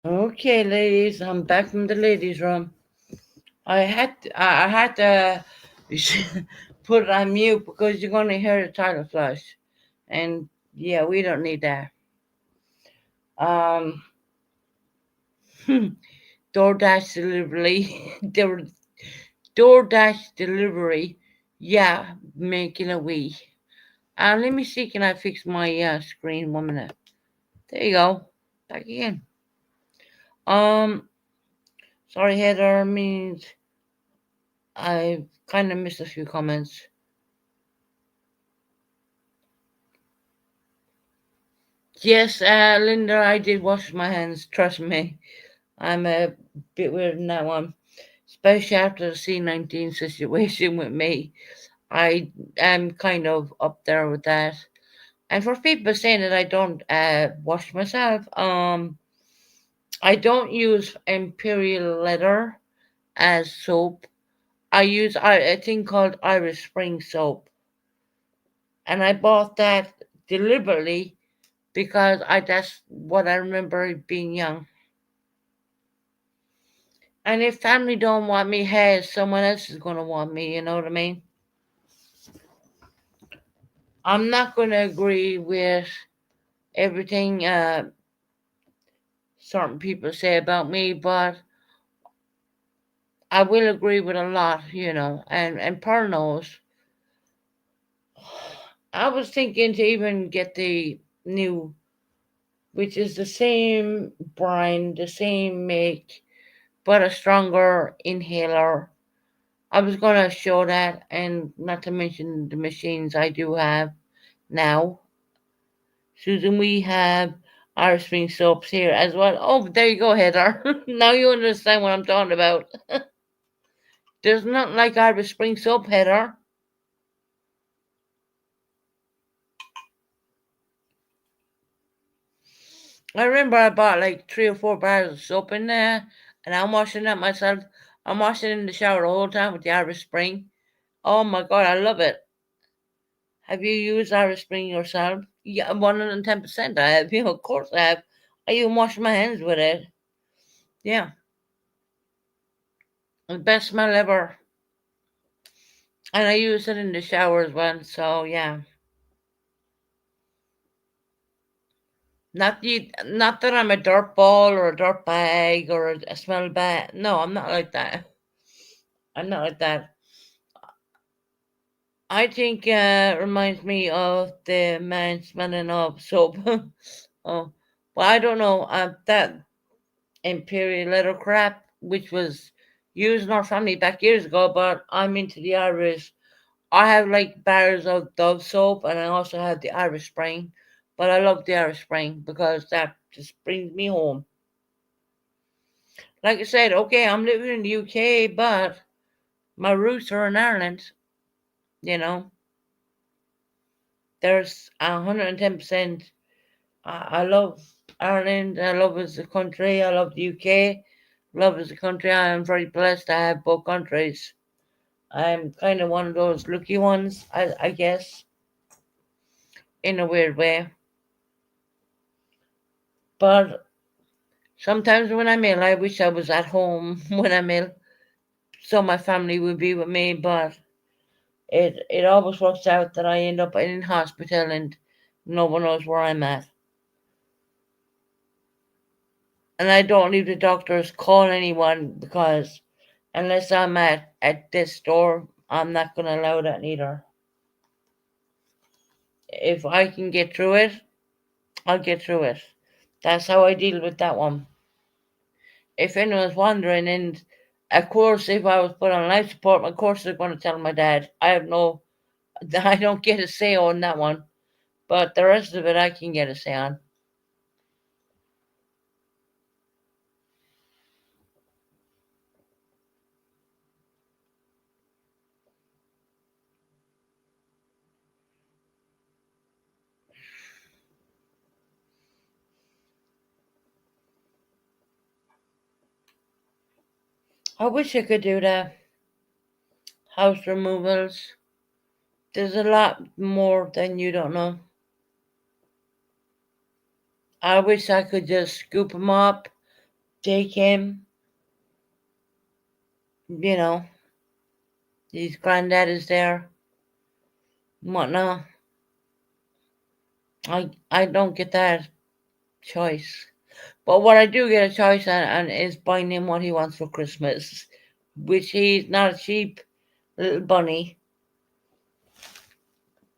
Okay, ladies, I'm back from the ladies' room. I had to put it on mute because you're gonna hear the title flush, and yeah, we don't need that. Um, DoorDash delivery, DoorDash delivery, yeah, making a wee. Let me see, can I fix my screen 1 minute? There you go, back again. Um, sorry, Heather. Means I kind of missed a few comments. Yes, Linda, I did wash my hands. Trust me, I'm a bit weird in that one, especially after the C19 situation with me. I am kind of up there with that. And for people saying that I don't wash myself, I don't use Imperial Leather as soap. I use a thing called Irish Spring soap, and I bought that deliberately because that's what I remember being young. And if family don't want me, hey, someone else is gonna want me. You know what I mean? I'm not gonna agree with everything certain people say about me, but I will agree with a lot, and Pearl knows. I was thinking to even get the new, which is the same brand, the same make, but a stronger inhaler. I was gonna show that, and not to mention the machines I do have now. Susan, we have our spring soaps here as well. Oh, there you go, Heather. Now you understand what I'm talking about. There's nothing like Irish Spring soap, Heather. I remember I bought like 3 or 4 bars of soap in there, and I'm washing that myself. I'm washing in the shower the whole time with the Irish Spring. Oh my god, I love it. Have you used Irish Spring yourself? Yeah, 110% I have. Of course I have. I even wash my hands with it. Yeah. The best smell ever. And I use it in the shower as well, so yeah. Not that I'm a dirt ball or a dirt bag or a smell bad. No, I'm not like that. I'm not like that. I think reminds me of the man smelling of soap. Oh, well, I don't know. That imperial leather crap, which was used in our family back years ago, but I'm into the Irish. I have like bars of Dove soap, and I also have the Irish Spring. But I love the Irish Spring because that just brings me home. Like I said, okay, I'm living in the UK, but my roots are in Ireland. You know, there's 110%. I love Ireland. I love as a country. I love the UK. Love as a country. I am very blessed to have both countries. I'm kind of one of those lucky ones, I guess, in a weird way. But sometimes when I'm ill, I wish I was at home when I'm ill, so my family would be with me. But it always works out that I end up in hospital and no one knows where I'm at. And I don't leave the doctors call anyone because unless I'm at this store, I'm not gonna allow that neither. If I can get through it, I'll get through it. That's how I deal with that one. If anyone's wondering, and of course, if I was put on life support, of course they're going to tell my dad. I don't get a say on that one, but the rest of it I can get a say on. I wish I could do that. House removals. There's a lot more than you don't know. I wish I could just scoop him up, take him, you know, his granddad is there, whatnot. I don't get that choice. But what I do get a choice on is buying him what he wants for Christmas, which he's not a cheap little bunny.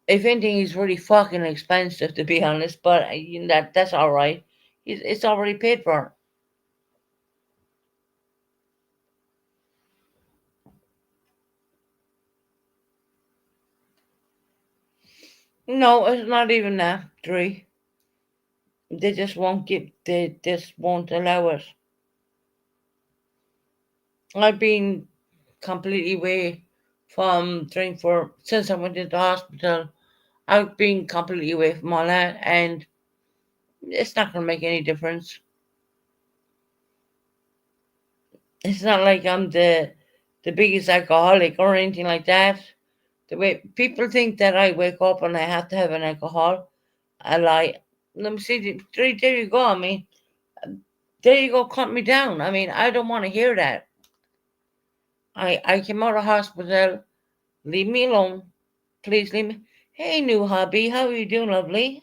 If anything, he's really fucking expensive to be honest. But that's all right. It's already paid for. No, it's not even that. 3. They just won't give. They just won't allow it. I've been completely away from drink for since I went into hospital. I've been completely away from all that, and it's not going to make any difference. It's not like I'm the biggest alcoholic or anything like that. The way people think that I wake up and I have to have an alcohol, I lie. Let me see. There you go. I mean, there you go. Cut me down. I mean, I don't want to hear that. I came out of hospital. Leave me alone. Please leave me. Hey, new hubby. How are you doing, lovely?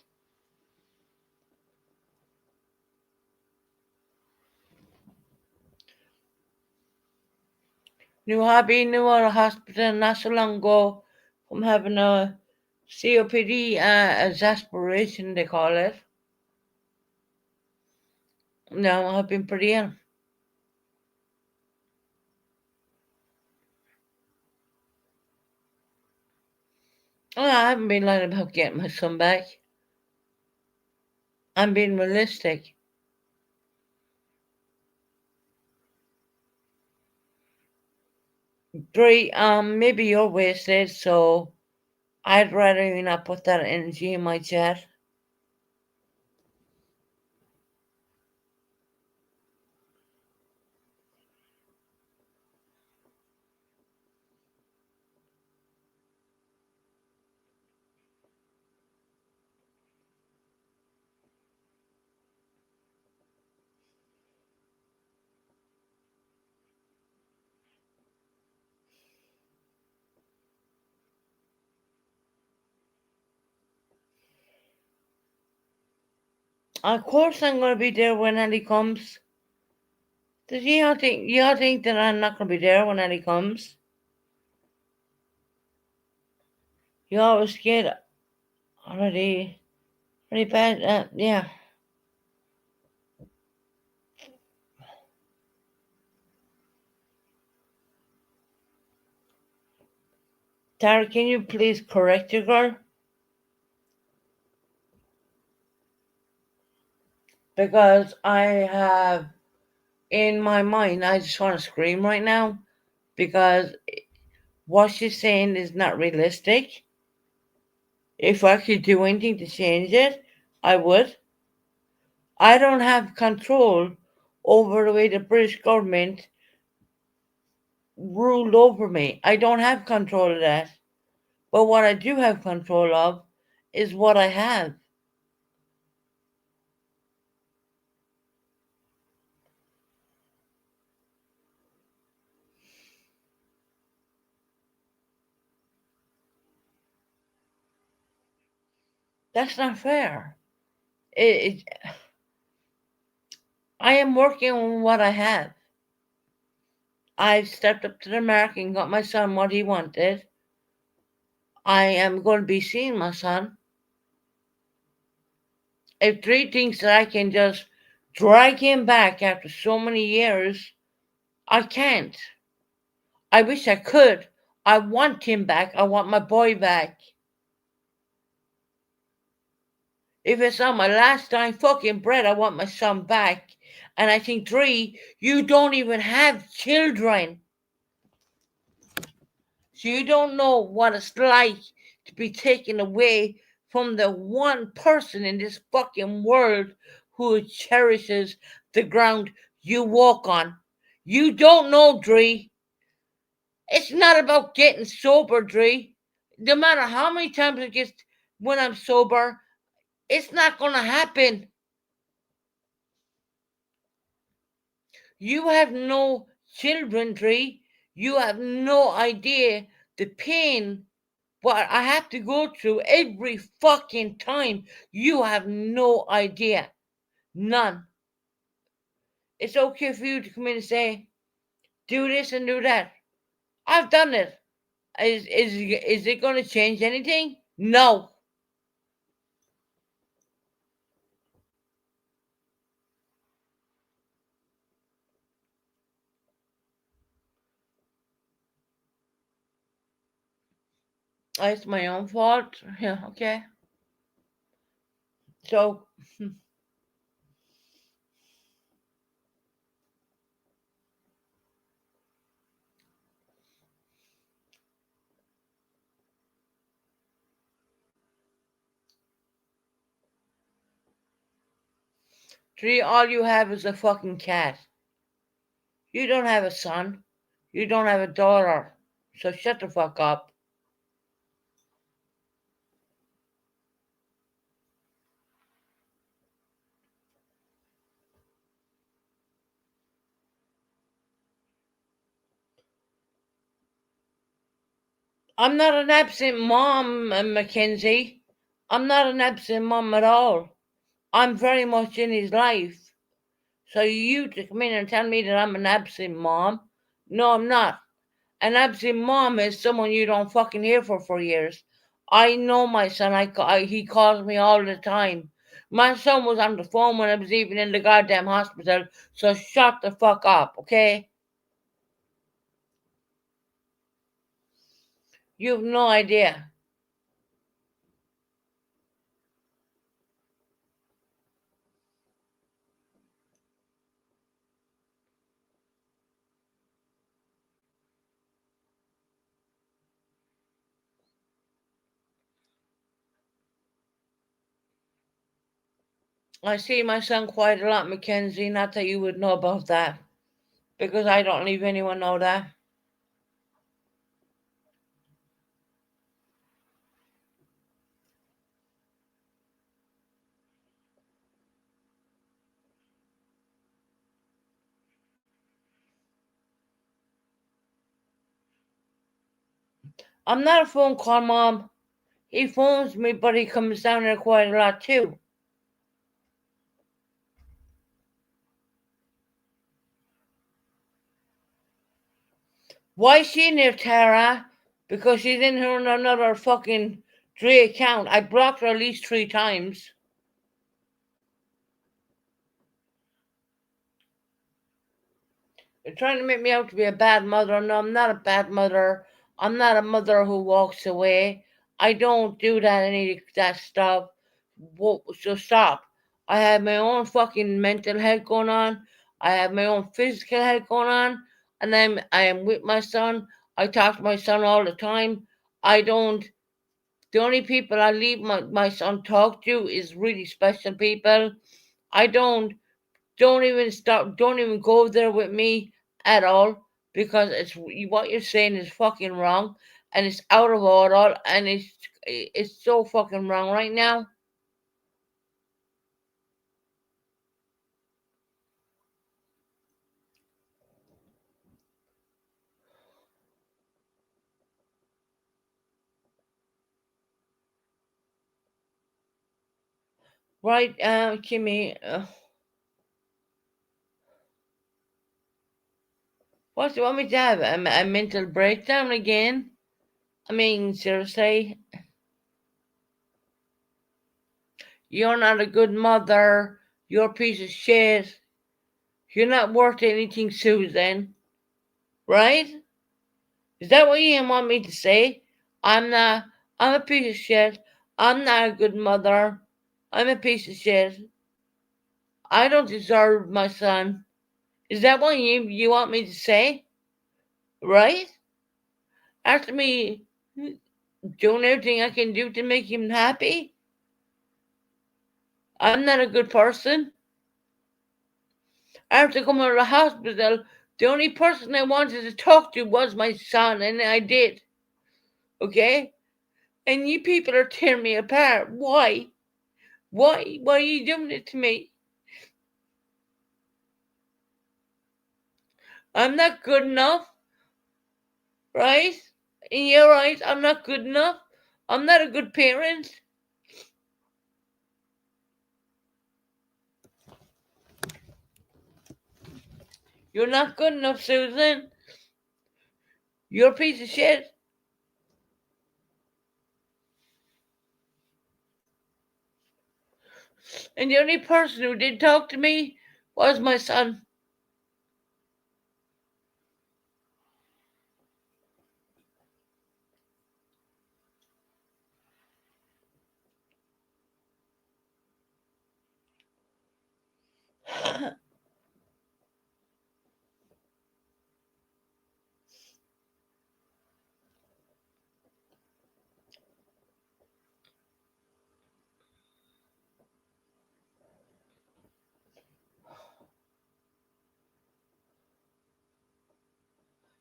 New hubby, new out of hospital not so long ago from having a COPD, exasperation, they call it. No, I've been pretty ill. Well, I haven't been lying about getting my son back. I'm being realistic. Three, maybe you're wasted, so I'd rather you not put that energy in my chat. Of course I'm going to be there when Eddie comes. Does y'all think that I'm not going to be there when Eddie comes? You always get already bad. Yeah. Tara, can you please correct your girl? Because I have, in my mind, I just want to scream right now. Because what she's saying is not realistic. If I could do anything to change it, I would. I don't have control over the way the British government ruled over me. I don't have control of that. But what I do have control of is what I have. That's not fair. I am working on what I have. I've stepped up to the mark and got my son what he wanted. I am going to be seeing my son. If Dree thinks that I can just drag him back after so many years, I can't. I wish I could. I want him back. I want my boy back. If it's on my last dime fucking bread, I want my son back. And I think, Dree, you don't even have children. So you don't know what it's like to be taken away from the one person in this fucking world who cherishes the ground you walk on. You don't know, Dree. It's not about getting sober, Dree. No matter how many times it gets when I'm sober, it's not going to happen. You have no children, Dree. You have no idea the pain what I have to go through every fucking time. You have no idea. None. It's okay for you to come in and say, do this and do that. I've done it. Is it going to change anything? No. It's my own fault. Yeah, okay. So, Tree, all you have is a fucking cat. You don't have a son. You don't have a daughter. So shut the fuck up. I'm not an absent mom, Mackenzie. I'm not an absent mom at all. I'm very much in his life. So you to come in and tell me that I'm an absent mom? No, I'm not. An absent mom is someone you don't fucking hear for 4 years. I know my son. He calls me all the time. My son was on the phone when I was even in the goddamn hospital. So shut the fuck up, okay? You have no idea. I see my son quite a lot, Mackenzie. Not that you would know about that. Because I don't leave anyone know that. I'm not a phone call mom. He phones me, but he comes down there quite a lot too. Why is she in there, Tara? Because she's in her another fucking Dre account. I blocked her at least 3 times. You're trying to make me out to be a bad mother. No, I'm not a bad mother. I'm not a mother who walks away. I don't do any of that stuff. So stop. I have my own fucking mental health going on. I have my own physical health going on. And I am with my son. I talk to my son all the time. The only people I leave my son talk to is really special people. I don't even go there with me at all, because what you're saying is fucking wrong, and it's out of order, and it's so fucking wrong right now. Right, Kimmy? What do you want me to have? A mental breakdown again? I mean, seriously? You're not a good mother. You're a piece of shit. You're not worth anything, Susan. Right? Is that what you want me to say? I'm a piece of shit. I'm not a good mother. I'm a piece of shit. I don't deserve my son. Is that what you want me to say? Right? After me doing everything I can do to make him happy? I'm not a good person. After coming out of the hospital, the only person I wanted to talk to was my son, and I did. Okay? And you people are tearing me apart. Why? Why are you doing it to me? I'm not good enough, right? In your eyes, I'm not good enough. I'm not a good parent. You're not good enough, Susan. You're a piece of shit. And the only person who did talk to me was my son.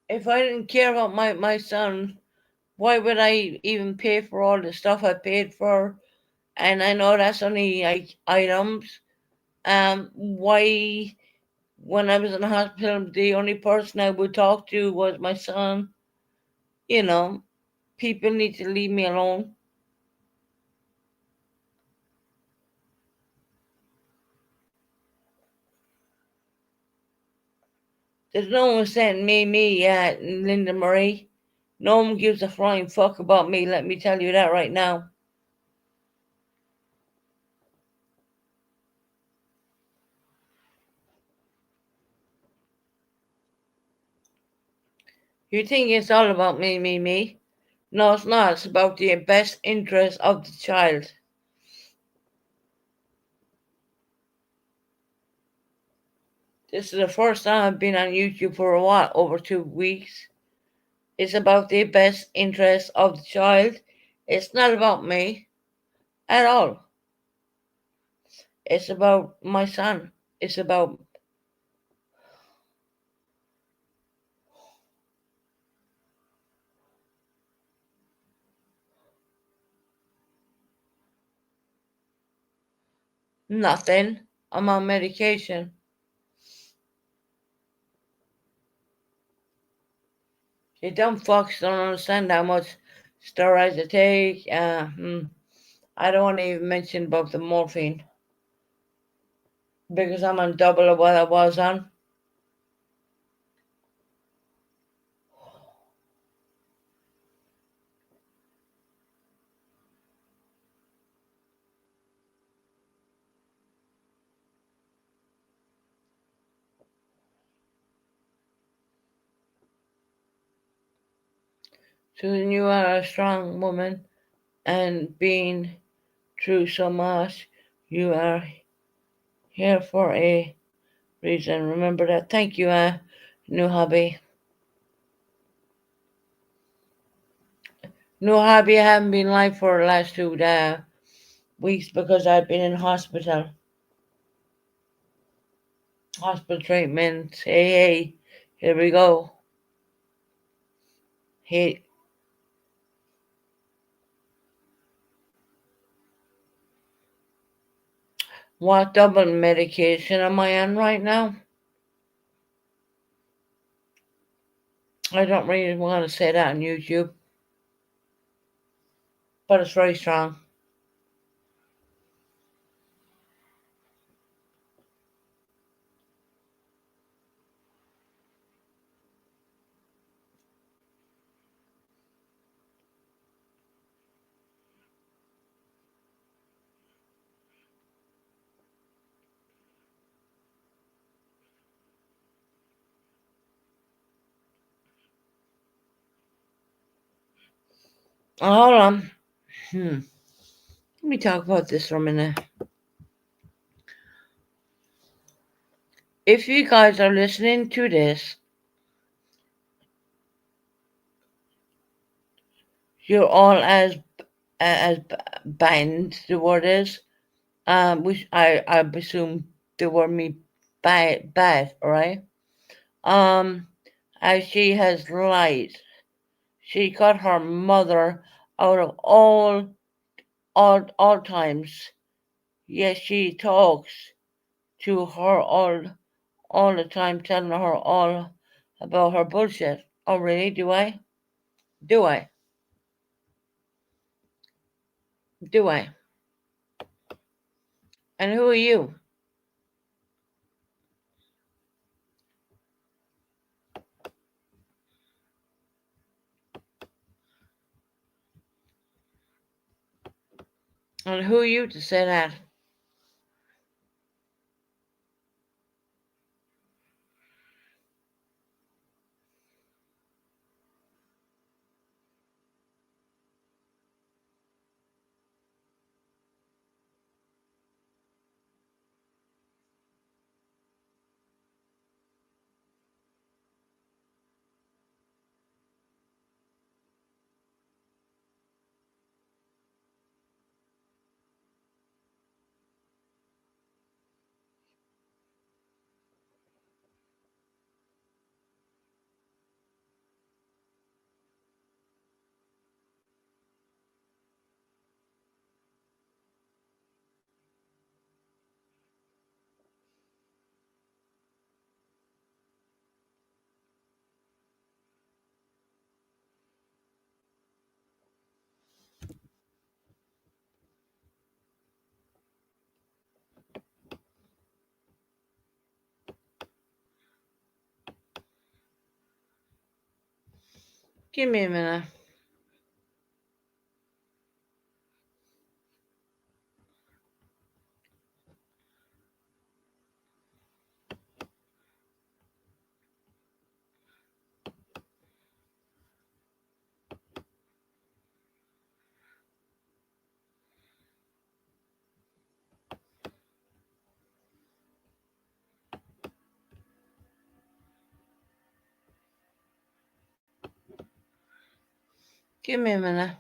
If I didn't care about my son, why would I even pay for all the stuff I paid for? And I know that's only like items. Why, when I was in the hospital, the only person I would talk to was my son? You know, people need to leave me alone. There's no one saying me, Linda Marie. No one gives a flying fuck about me, let me tell you that right now. You think it's all about me? No, it's not. It's about the best interest of the child. This is the first time I've been on YouTube for a while, over 2 weeks. It's about the best interest of the child. It's not about me at all. It's about my son. It's about nothing. I'm on medication. You dumb fucks don't understand how much steroids I take. I don't want to even mention about the morphine, because I'm on double of what I was on. Susan, you are a strong woman, and being through so much, you are here for a reason. Remember that. Thank you, new hobby. New hobby, I haven't been live for the last 2 weeks because I've been in hospital. Hospital treatment. Hey, here we go. Hey. What double medication am I on right now? I don't really want to say that on YouTube, but it's very strong. Hold on. Let me talk about this for a minute. If you guys are listening to this, you're all as banned, the word is. Which I presume the word me bad, right? As she has lied. She got her mother out of all times. Yes, she talks to her all the time, telling her all about her bullshit. Oh, really? Do I? Do I? Do I? And who are you? And who are you to say that? Give me a minute. Give me a minute.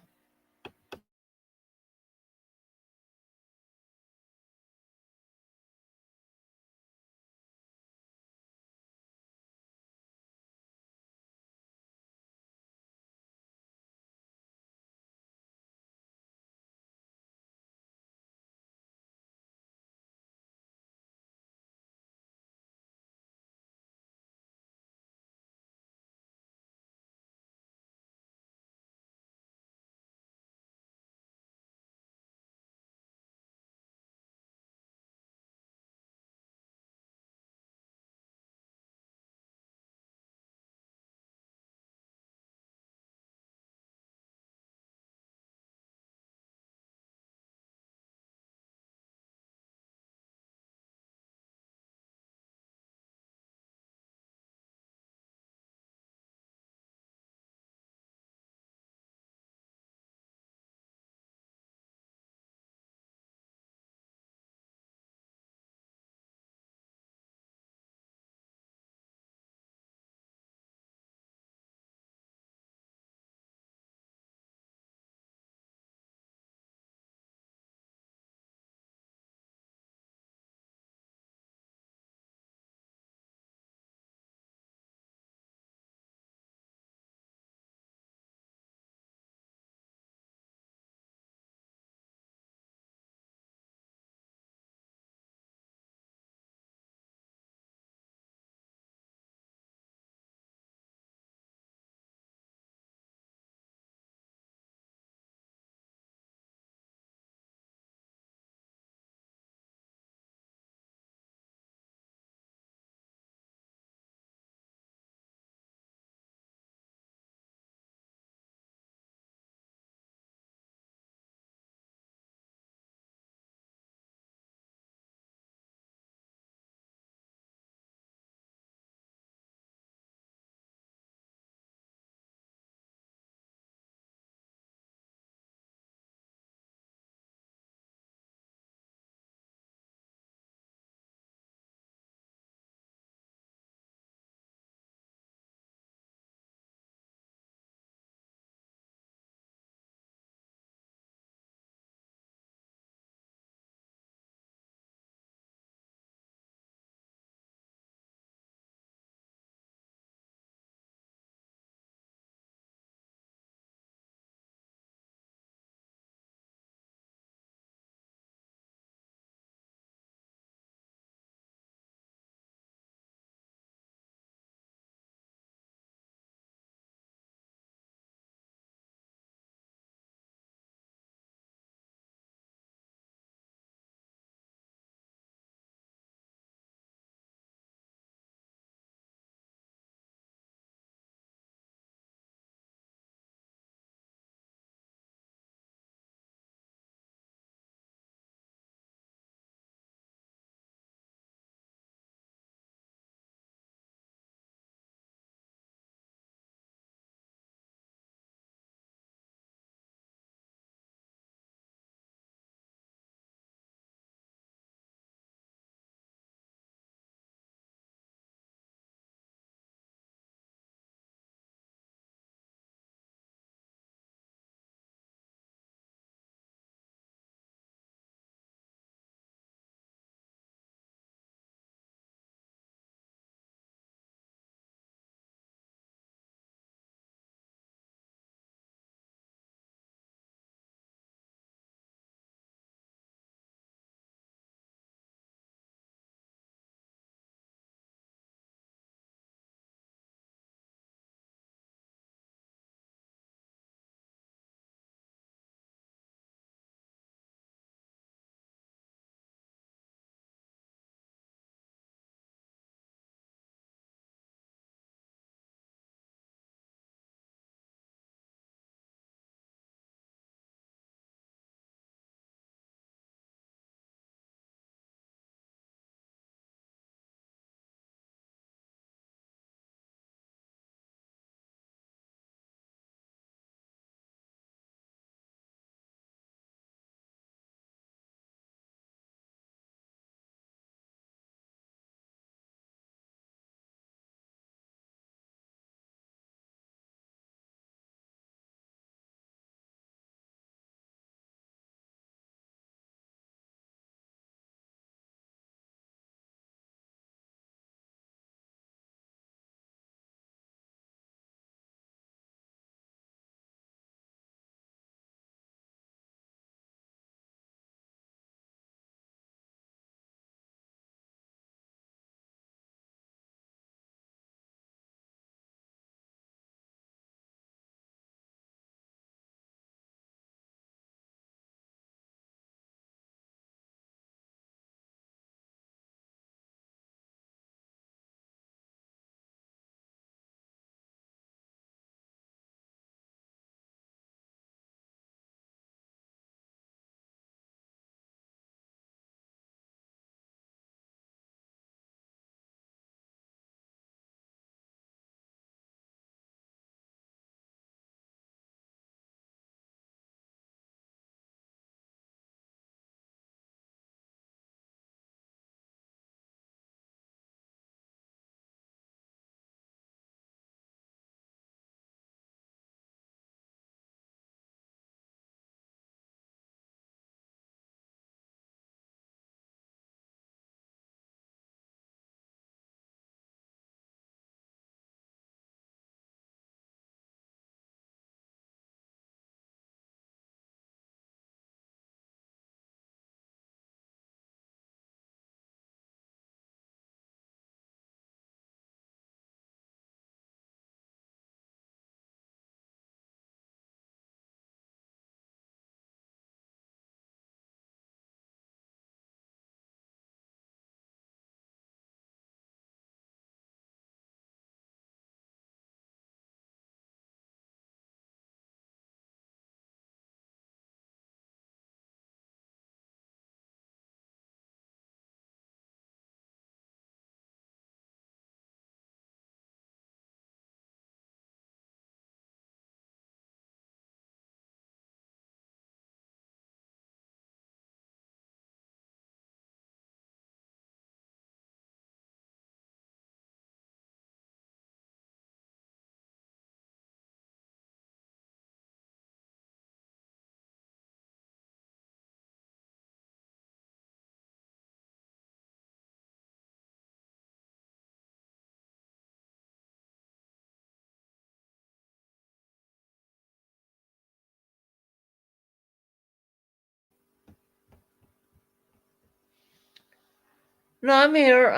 No, I'm here.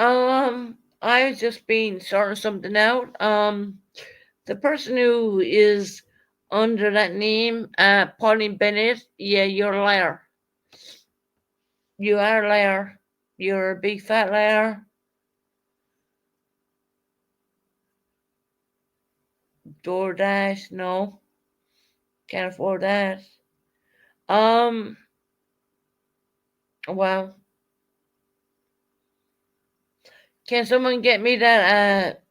I've just been sorting something out. The person who is under that name, Pauline Bennett, yeah, you're a liar. You are a liar. You're a big fat liar. DoorDash, no. Can't afford that. Um, well, can someone get me that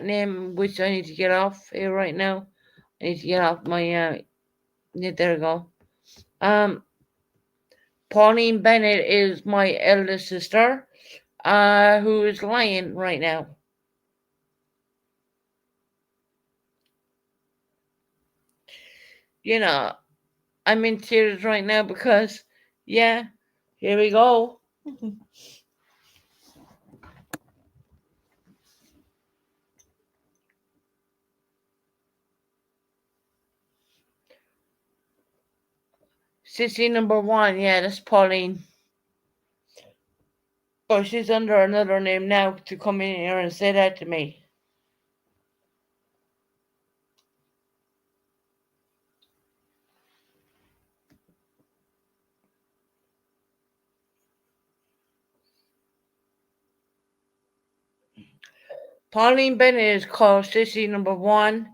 name which I need to get off here right now? I need to get off my yeah, there we go. Pauline Bennett is my eldest sister, who is lying right now. You know, I'm in tears right now because, yeah, here we go. Sissy number one, yeah, that's Pauline. Oh, she's under another name now to come in here and say that to me. Pauline Bennett is called Sissy number one,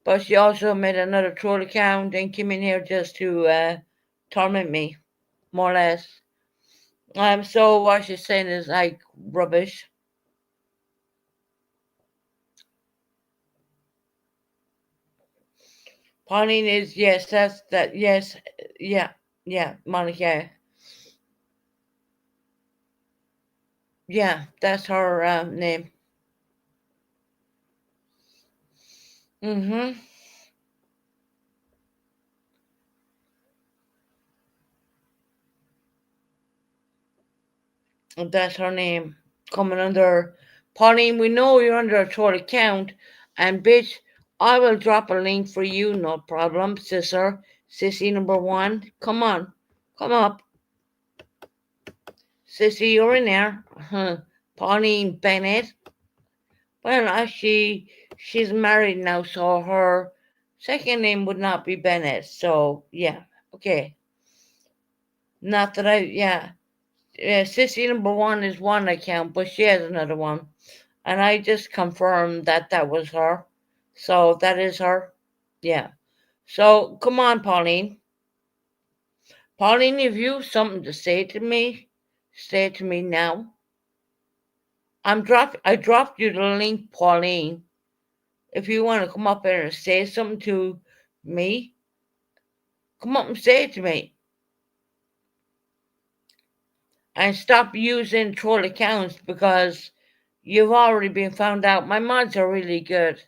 but she also made another troll account and came in here just to torment me, more or less. So what she's saying is like rubbish. Pauline is, yes, that's that, yes, yeah, Monica. Yeah, that's her name. Mm-hmm. That's her name. Coming under Pauline, we know you're under a troll account, and bitch, I will drop a link for you, no problem, sister. Sissy number one. Come on. Come up. Sissy, you're in there. Pauline Bennett. Well, actually, she's married now, so her second name would not be Bennett. So, yeah. Okay. Not that yeah. Sissy number one is one account, but she has another one. And I just confirmed that that was her. So that is her. Yeah. So come on, Pauline. Pauline, if you have something to say to me, say it to me now. I dropped you the link, Pauline. If you want to come up here and say something to me, come up and say it to me. And stop using troll accounts because you've already been found out. My mods are really good.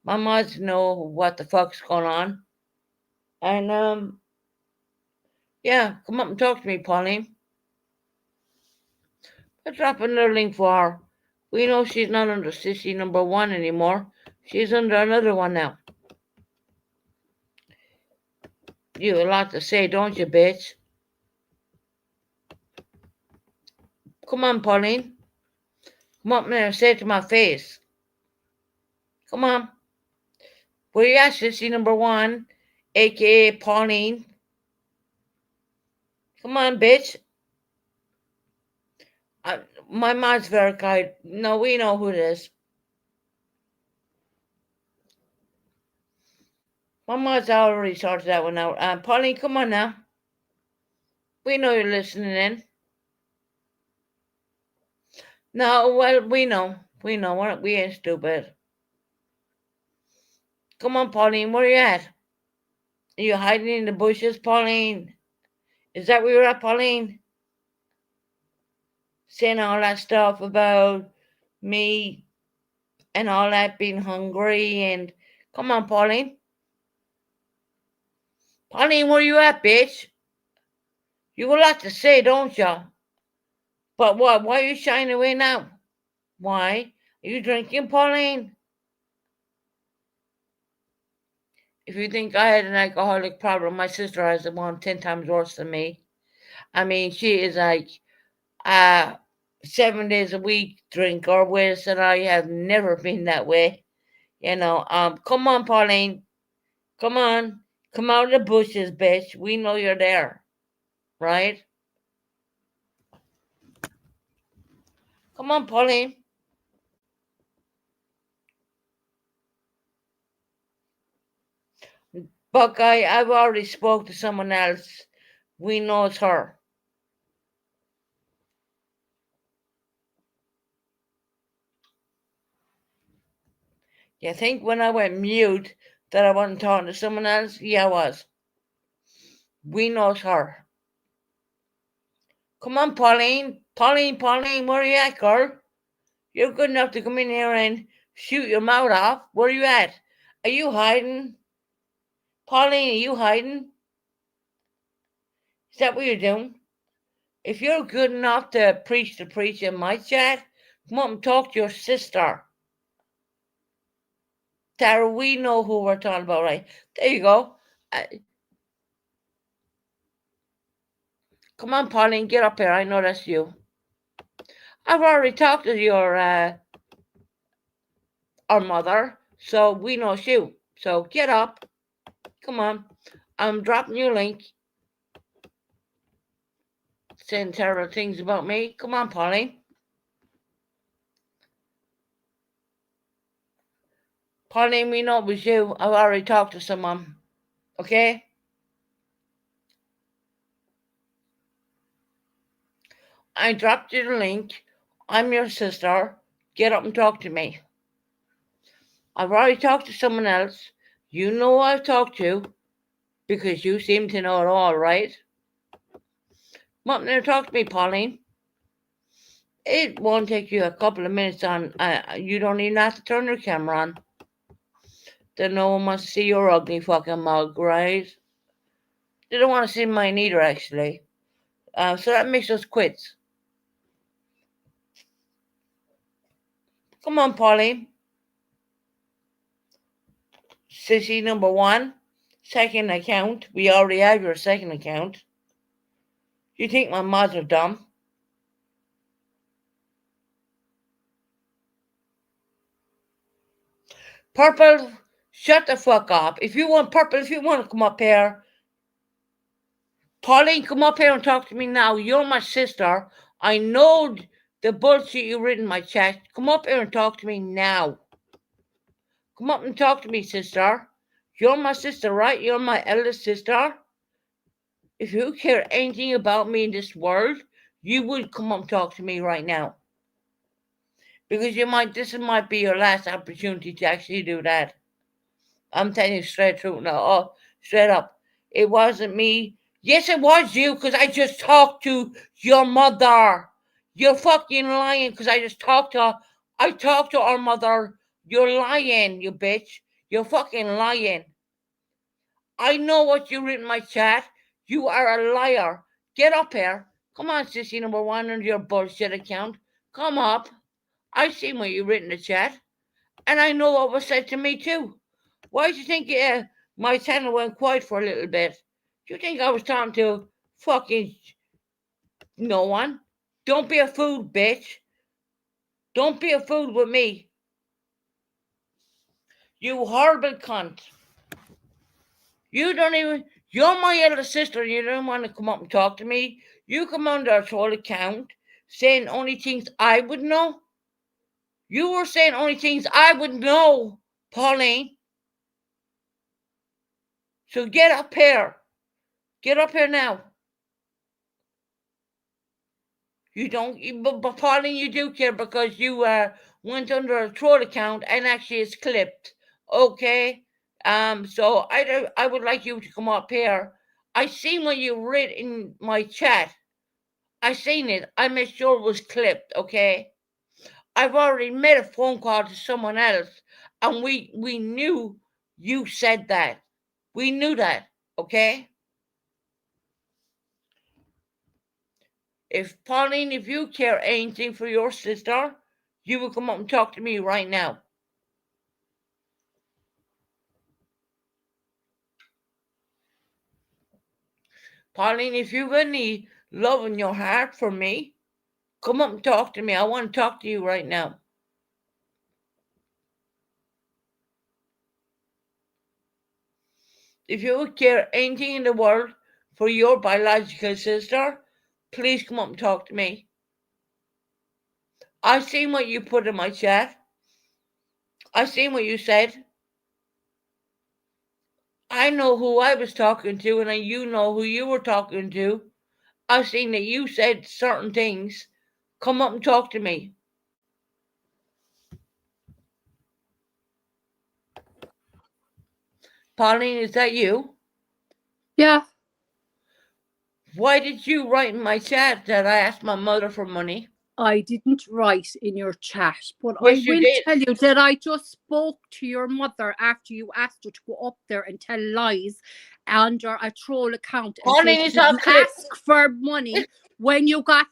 My mods know what the fuck's going on. And yeah, come up and talk to me, Pauline. I'll drop another link for her. We know she's not under Sissy number one anymore. She's under another one now. You have a lot to say, don't you, bitch? Come on, Pauline. Come up there and say it to my face. Come on. Where you at, Sissy number one, aka Pauline? Come on, bitch. My mod's verified. No, we know who it is. My mod's already sorted that one out. Pauline, come on now. We know you're listening in. No, well, we know. We know. We ain't stupid. Come on, Pauline. Where you at? Are you hiding in the bushes, Pauline? Is that where you're at, Pauline? Saying all that stuff about me and all that, being hungry and... Come on, Pauline. Pauline, where you at, bitch? You got a lot to say, don't ya? But what? Why are you shying away now? Why? Are you drinking, Pauline? If you think I had an alcoholic problem, my sister has one 10 times worse than me. I mean, she is like, 7 days a week drinker, whereas that I have never been that way. Come on, Pauline. Come on. Come out of the bushes, bitch. We know you're there. Right? Come on, Pauline. Buckeye, I've already spoke to someone else. We know it's her. You think when I went mute that I wasn't talking to someone else? Yeah, I was. We know it's her. Come on, Pauline. Pauline, where are you at, girl? You're good enough to come in here and shoot your mouth off. Where are you at? Are you hiding? Pauline, are you hiding? Is that what you're doing? If you're good enough to preach the preacher in my chat, come up and talk to your sister. Tara, we know who we're talking about, right? There you go. Come on, Pauline, get up here. I know that's you. I've already talked to our mother, so we know it's you. So get up. Come on. I'm dropping you a link. Saying terrible things about me. Come on, Pauline. Pauline, we know it was you. I've already talked to someone. Okay? I dropped you the link. I'm your sister. Get up and talk to me. I've already talked to someone else. You know who I've talked to because you seem to know it all, right? Come up there and talk to me, Pauline. It won't take you a couple of minutes on. You don't even have to turn your camera on. Then no one wants to see your ugly fucking mug, right? They don't want to see mine either, actually. So that makes us quits. Come on, Pauline. Sissy number 1. Second account. We already have your second account. You think my mods are dumb? Purple, shut the fuck up. If you want to come up here, Pauline, come up here and talk to me now. You're my sister. I know the bullshit you read in my chat. Come up here and talk to me now. Come up and talk to me, sister. You're my sister, right? You're my eldest sister. If you care anything about me in this world, you would come up and talk to me right now. Because this might be your last opportunity to actually do that. I'm telling you straight through now. Oh, straight up. It wasn't me. Yes, it was you, because I just talked to your mother. You're fucking lying, because I just talked to our mother. You're lying, you bitch. You're fucking lying. I know what you wrote in my chat. You are a liar. Get up here. Come on, sissy number 1 on your bullshit account. Come up. I seen what you wrote in the chat. And I know what was said to me too. Why do you think my channel went quiet for a little bit? Do you think I was talking to fucking no one? Don't be a fool, bitch. Don't be a fool with me. You horrible cunt. You're my elder sister. You don't want to come up and talk to me. You come under a troll account saying only things I would know. You were saying only things I would know, Pauline. So get up here. Get up here now. You don't, but Pauline, you do care because you went under a troll account and actually it's clipped. Okay? So I would like you to come up here. I seen what you read in my chat. I seen it. I made sure it was clipped, okay? I've already made a phone call to someone else, and we knew you said that. We knew that, okay? If Pauline, if you care anything for your sister, you will come up and talk to me right now. Pauline, if you've any love in your heart for me, Come up and talk to me. I want to talk to you right now. If you would care anything in the world for your biological sister, please come up and talk to me. I seen what you put in my chat. I seen what you said. I know who I was talking to, and you know who you were talking to. I seen that you said certain things. Come up and talk to me. Pauline, is that you? Yeah. Why did you write in my chat that I asked my mother for money? I didn't write in your chat, but Yes, I you will did. tell you that I just spoke to your mother after you asked her to go up there and tell lies under a troll account and Pauline, say it's she all didn't clip. ask for money when you got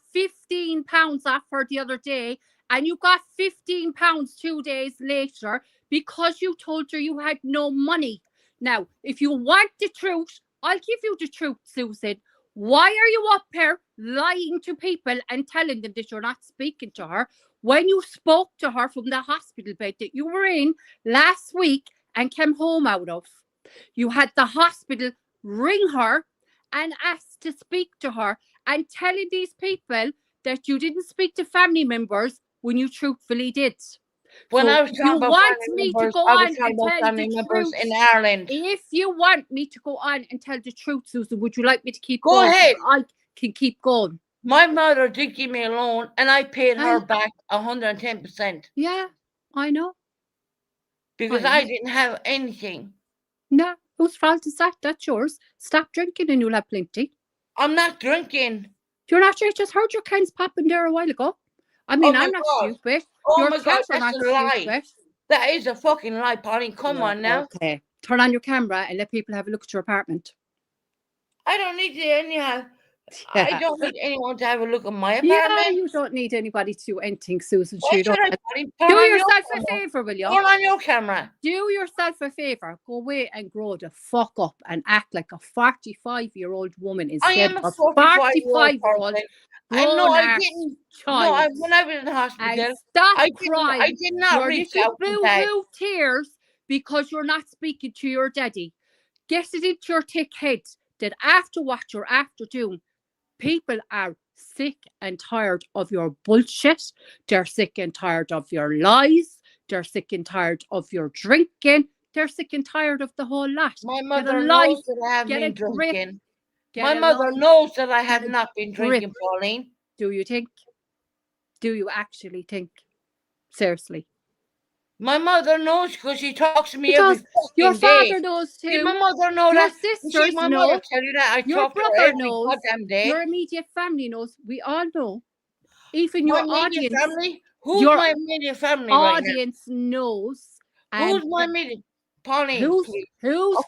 £15 off her the other day, and you got £15 2 days later because you told her you had no money. Now, if you want the truth, I'll give you the truth, Susan. Why are you up here lying to people and telling them that you're not speaking to her when you spoke to her from the hospital bed that you were in last week and came home out of? You had the hospital ring her and ask to speak to her, and telling these people that you didn't speak to family members when you truthfully did. When So I was if talking you about want family me to members, go I was on talking and about tell family the members truth, in Ireland. if you want me to go on and tell the truth, Susan, would you like me to keep Go going? ahead. I can keep going. My mother did give me a loan, and I paid her I- back 110% Yeah, I know. because I I didn't have anything. No, whose fault is that? That's yours. Stop drinking and you'll have plenty. I'm not drinking. You're not sure. I just heard your cans popping there a while ago. I mean, Oh my I'm not God. stupid. Oh Your my God, cans are that's not a lie. stupid. That is a fucking lie, Pauline. Come on now. Okay. Turn on your camera and let people have a look at your apartment. I don't need to anyhow. I Yeah. don't need anyone to have a look at my Yeah, apartment. you don't need anybody to do anything, Susan. Why You should don't. I, Pauline? Turn Do on your yourself a camera. favour, will you? Turn on your camera. Do yourself a favour. Go away and grow the fuck up and act like a 45-year-old woman I instead am a of 45-year-old 45-year-old person. I know grown I ass didn't. No, child. when I was in the hospital, And stop I crying did not your reach little out and beg. boo-hoo tears because you're not speaking to your daddy. Get it into your thick head that after what you're after doing, people are sick and tired of your bullshit. They're sick and tired of your lies. They're sick and tired of your drinking. They're sick and tired of the whole lot. My Get a mother life. knows that I have Get been a grip. drinking. Get My a mother life. knows that I have Get a not been grip. drinking, Pauline. Do you think? Do you actually think? Seriously. My mother knows because she talks to me Because every fucking your day. father knows See, too. my mother knows Your that. You see, sisters my know. mother tell you that. I Your talk to her brother every knows. goddamn day. Your immediate family knows. We all know. Even My your immediate audience. family? Who's Your my immediate family right audience knows. now? Who's my immediate? Pauline, Whose please.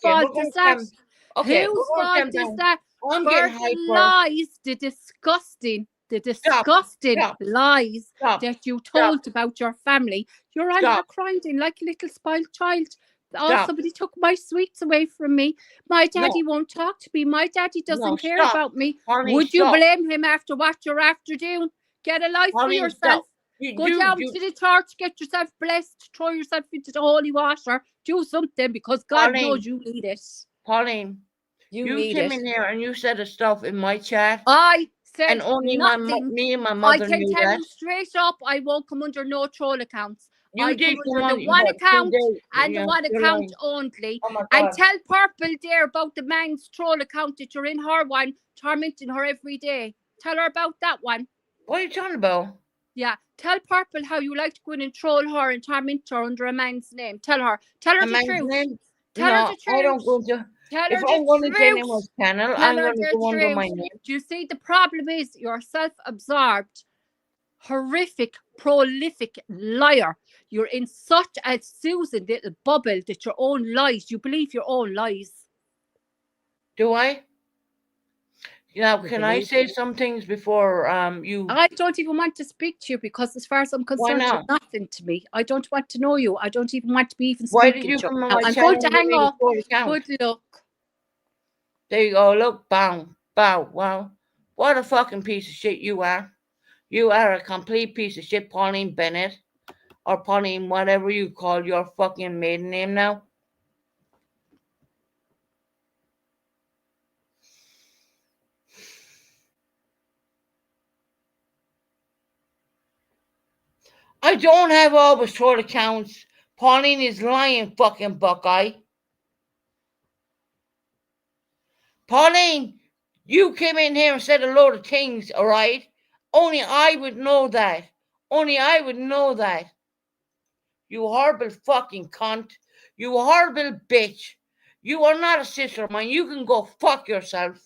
fault Okay, is that? Okay, Whose we're fault going to is calm down. that? I'm For getting the hyper. lies, the disgusting Stop. lies Stop. that you told about your family. You're on Stop. her crying like a little spoiled child. Oh, Stop. somebody took my sweets away from me. My No. daddy won't talk to me. My daddy doesn't No, care stop. about me. Pauline, Would you stop. blame him after what you're after doing? Get a life for Pauline, yourself. stop. Go down to the church, get yourself blessed, throw yourself into the holy water, do something because God Pauline. knows you need it. Pauline, You you came in here and you said the stuff in my chat, I said and only nothing. me and my I mother can knew tell that. you straight up, I won't come under no troll accounts. You I did come come under on the one what, 2 account days, and the yeah, one you're account lying. only. Oh my And God. tell Purple there about the man's troll account that you're in her one, tormenting her every day. Tell her about that one. What are you talking about? Yeah, tell Purple how you like to go in and troll her and torment her under a man's name. Tell her the truth. Name? Tell her No, the truth. I don't go to. Tell If her I'm the going to truth. anyone's channel, Tell I'm her going to the go under my truth. name. Do you see the problem is you're self-absorbed, horrific, prolific liar. You're in such a Susan little bubble that your own lies, you believe your own lies. Do I? Now, You can I believe say some things before you? I don't even want to speak to you because as far as I'm concerned, you're not? nothing to me. I don't want to know you. I don't even want to be even Why speaking did you to you. come on Now, my I'm channel going to and hang make a up. full account? Good luck. There you go. Look, bow. Wow. What a fucking piece of shit you are. You are a complete piece of shit, Pauline Bennett. Or Pauline, whatever you call your fucking maiden name now. I don't have all the short accounts. Pauline is lying, fucking Buckeye. Pauline, you came in here and said a load of things, alright? Only I would know that. Only I would know that. You horrible fucking cunt. You horrible bitch. You are not a sister of mine. You can go fuck yourself.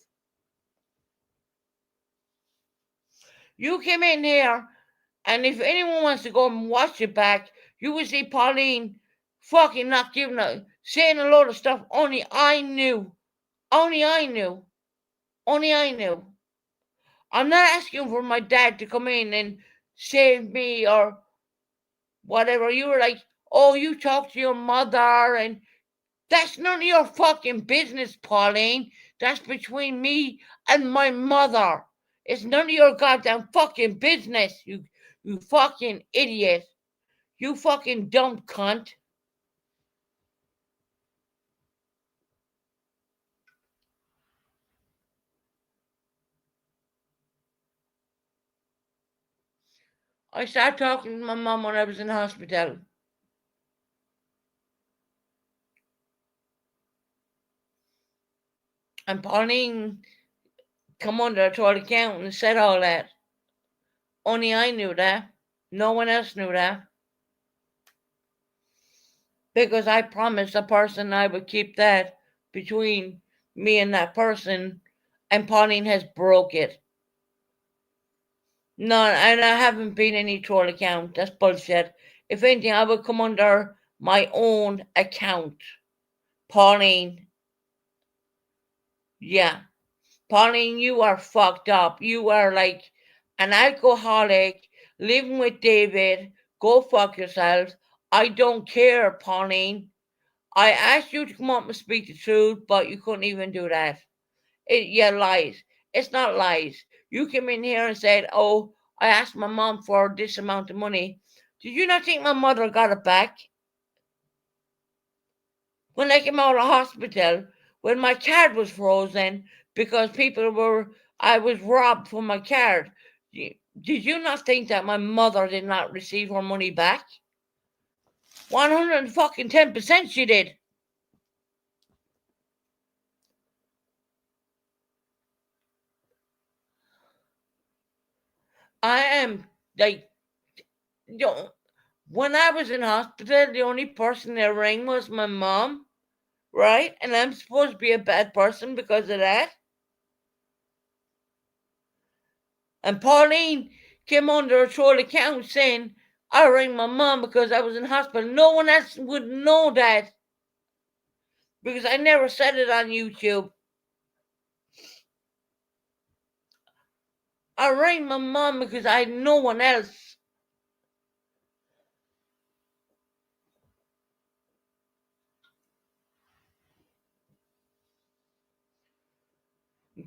You came in here, and if anyone wants to go and watch it back, you will see Pauline fucking not giving saying a load of stuff only I knew. Only I knew. Only I knew. I'm not asking for my dad to come in and save me or whatever. You were like, oh, you talk to your mother, and that's none of your fucking business, Pauline. That's between me and my mother. It's none of your goddamn fucking business, you fucking idiot. You fucking dumb cunt. I started talking to my mom when I was in hospital. And Pauline come under a toilet account and said all that. Only I knew that. No one else knew that. Because I promised a person I would keep that between me and that person, and Pauline has broke it. No, and I haven't been any troll account. That's bullshit. If anything, I would come under my own account. Pauline. Yeah. Pauline, you are fucked up. You are like an alcoholic living with David. Go fuck yourself. I don't care, Pauline. I asked you to come up and speak the truth, but you couldn't even do that. Lies. It's not lies. You came in here and said, oh, I asked my mom for this amount of money. Did you not think my mother got it back? When I came out of hospital, when my card was frozen because I was robbed for my card. Did you not think that my mother did not receive her money back? 110% she did. I am like, when I was in hospital, the only person that rang was my mom, right? And I'm supposed to be a bad person because of that. And Pauline came under a troll account saying, I rang my mom because I was in hospital. No one else would know that because I never said it on YouTube. I rang my mom because I had no one else.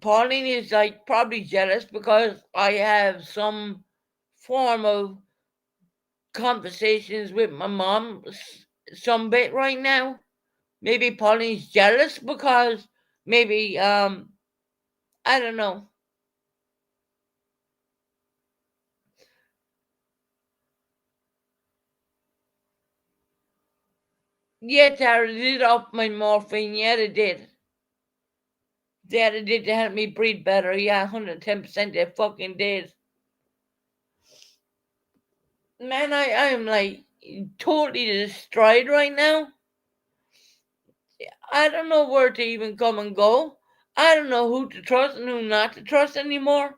Pauline is like probably jealous because I have some form of conversations with my mom some bit right now. Maybe Pauline's jealous because maybe I don't know. Yeah, Tara did up my morphine. Yeah, they did. Yeah, they did to help me breathe better. Yeah, 110% they fucking did. Man, I am like totally destroyed right now. I don't know where to even come and go. I don't know who to trust and who not to trust anymore.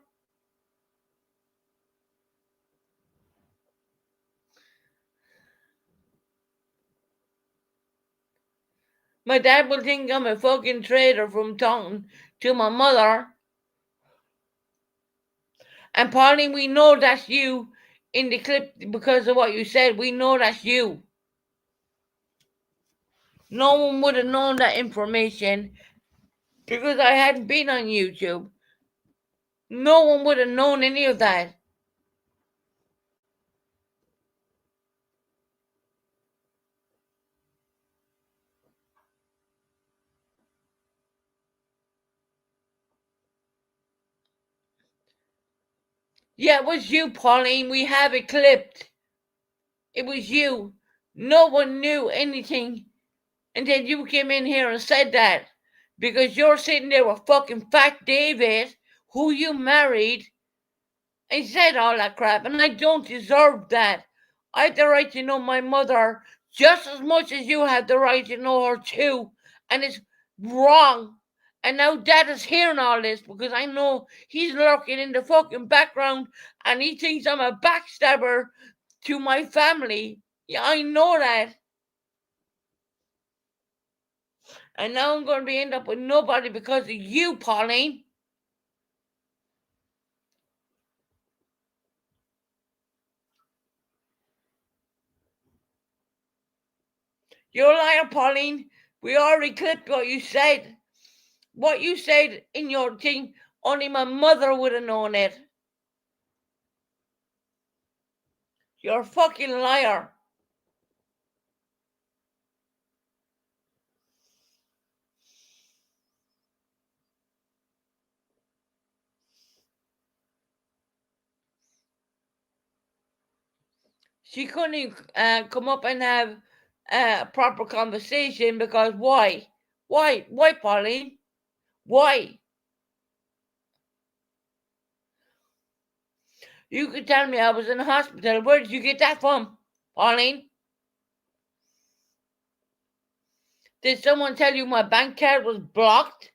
My dad will think I'm a fucking traitor from talking to my mother. And Pauline, we know that's you in the clip because of what you said. We know that's you. No one would have known that information because I hadn't been on YouTube. No one would have known any of that. Yeah, it was you, Pauline. We have it clipped. It was you. No one knew anything. And then you came in here and said that. Because you're sitting there with fucking Fat David, who you married, and said all that crap. And I don't deserve that. I have the right to know my mother just as much as you have the right to know her too. And it's wrong. And now Dad is hearing all this because I know he's lurking in the fucking background and he thinks I'm a backstabber to my family. Yeah, I know that. And now I'm going to be end up with nobody because of you, Pauline. You're a liar, Pauline. We already clipped what you said. What you said in your thing, only my mother would have known it. You're a fucking liar. She couldn't come up and have a proper conversation because why? Why? Why, Pauline? Why? You could tell me I was in the hospital. Where did you get that from, Pauline? Did someone tell you my bank card was blocked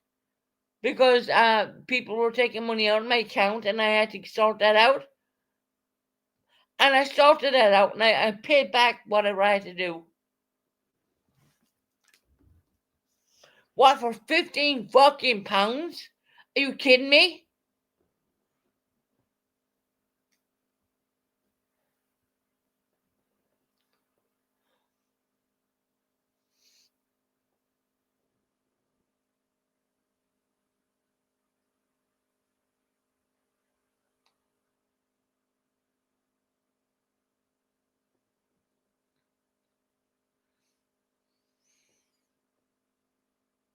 because people were taking money out of my account and I had to sort that out? And I sorted that out and I paid back whatever I had to do. What, for 15 fucking pounds? Are you kidding me?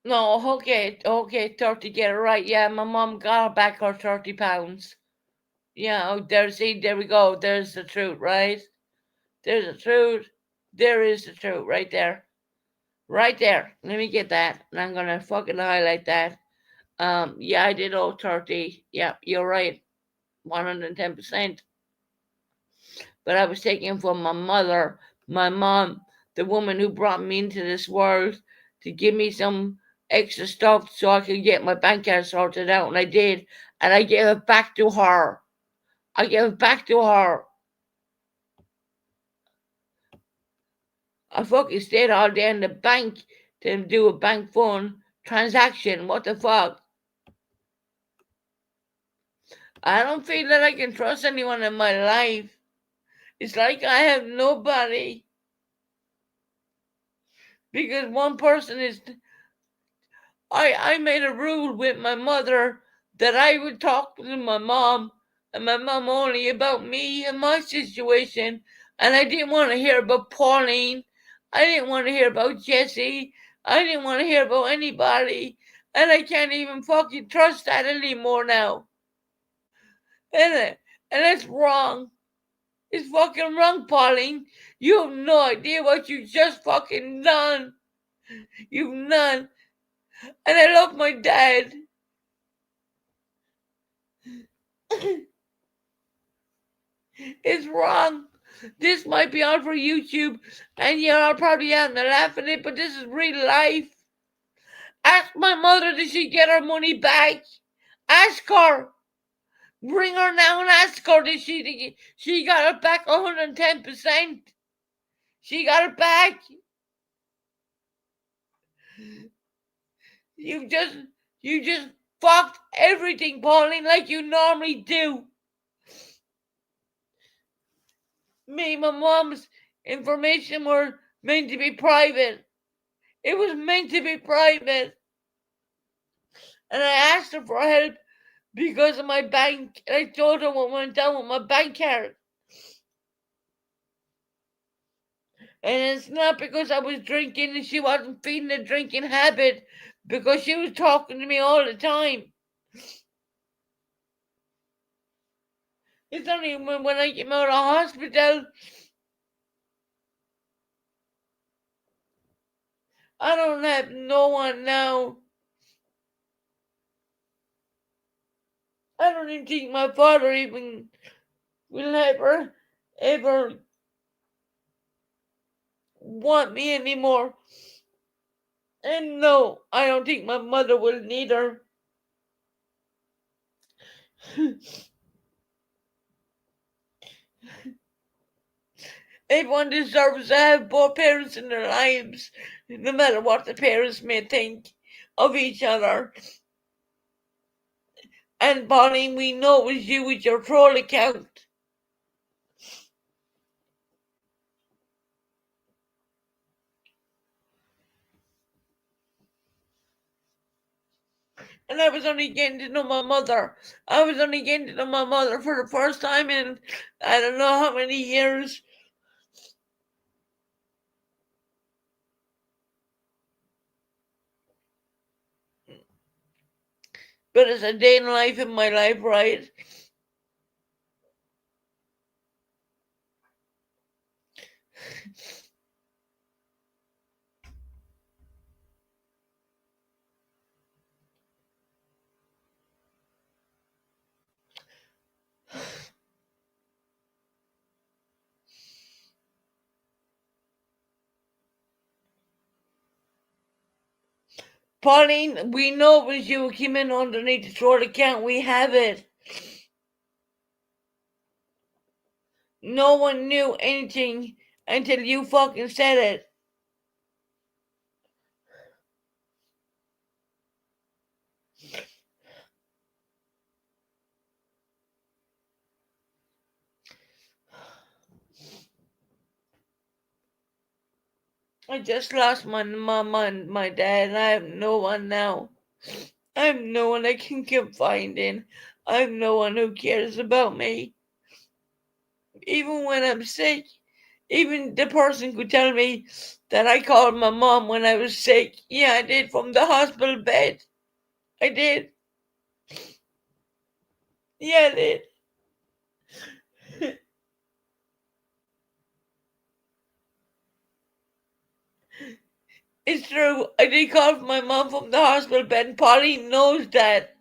No, okay, 30, get it right. Yeah, my mom got back her 30 pounds. Yeah, oh, there we go. There's the truth, right? There's the truth. There is the truth right there. Right there. Let me get that. And I'm gonna fucking highlight that. Yeah, I did owe 30. Yeah, you're right. 110%. But I was taking from my mother, my mom, the woman who brought me into this world, to give me some extra stuff so I could get my bank card sorted out. And I did. And I gave it back to her. I gave it back to her. I fucking stayed all day in the bank to do a bank phone transaction. What the fuck? I don't feel that I can trust anyone in my life. It's like I have nobody. Because one person is... I made a rule with my mother that I would talk to my mom and my mom only about me and my situation. And I didn't want to hear about Pauline. I didn't want to hear about Jesse. I didn't want to hear about anybody. And I can't even fucking trust that anymore now. And it's wrong. It's fucking wrong, Pauline. You have no idea what you just fucking done. You've done. And I love my dad. It's wrong. This might be on for YouTube, and you're probably out there laughing at it, but this is real life. Ask my mother, did she get her money back? Ask her. Bring her now and ask her, did she got it back 110%? She got it back. You just fucked everything, Pauline, like you normally do. Me, my mom's information were meant to be private. It was meant to be private. And I asked her for help because of my bank. And I told her what went down with my bank card. And it's not because I was drinking and she wasn't feeding a drinking habit, because she was talking to me all the time. It's only when I came out of hospital. I don't have no one now. I don't even think my father even will ever want me anymore. And no, I don't think my mother will neither. Everyone deserves to have both parents in their lives, no matter what the parents may think of each other. And Pauline, we know it was you with your troll account. And I was only getting to know my mother. I was only getting to know my mother for the first time in I don't know how many years. But it's a day in life in my life, right? Pauline, we know it was you who came in underneath the throat account. We have it. No one knew anything until you fucking said it. I just lost my mom and my dad, and I have no one now. I have no one I can confide in. I have no one who cares about me. Even when I'm sick, even the person could tell me that I called my mom when I was sick. Yeah, I did, from the hospital bed. I did. Yeah, I did. It's true. I did call my mom from the hospital bed, and Pauline knows that.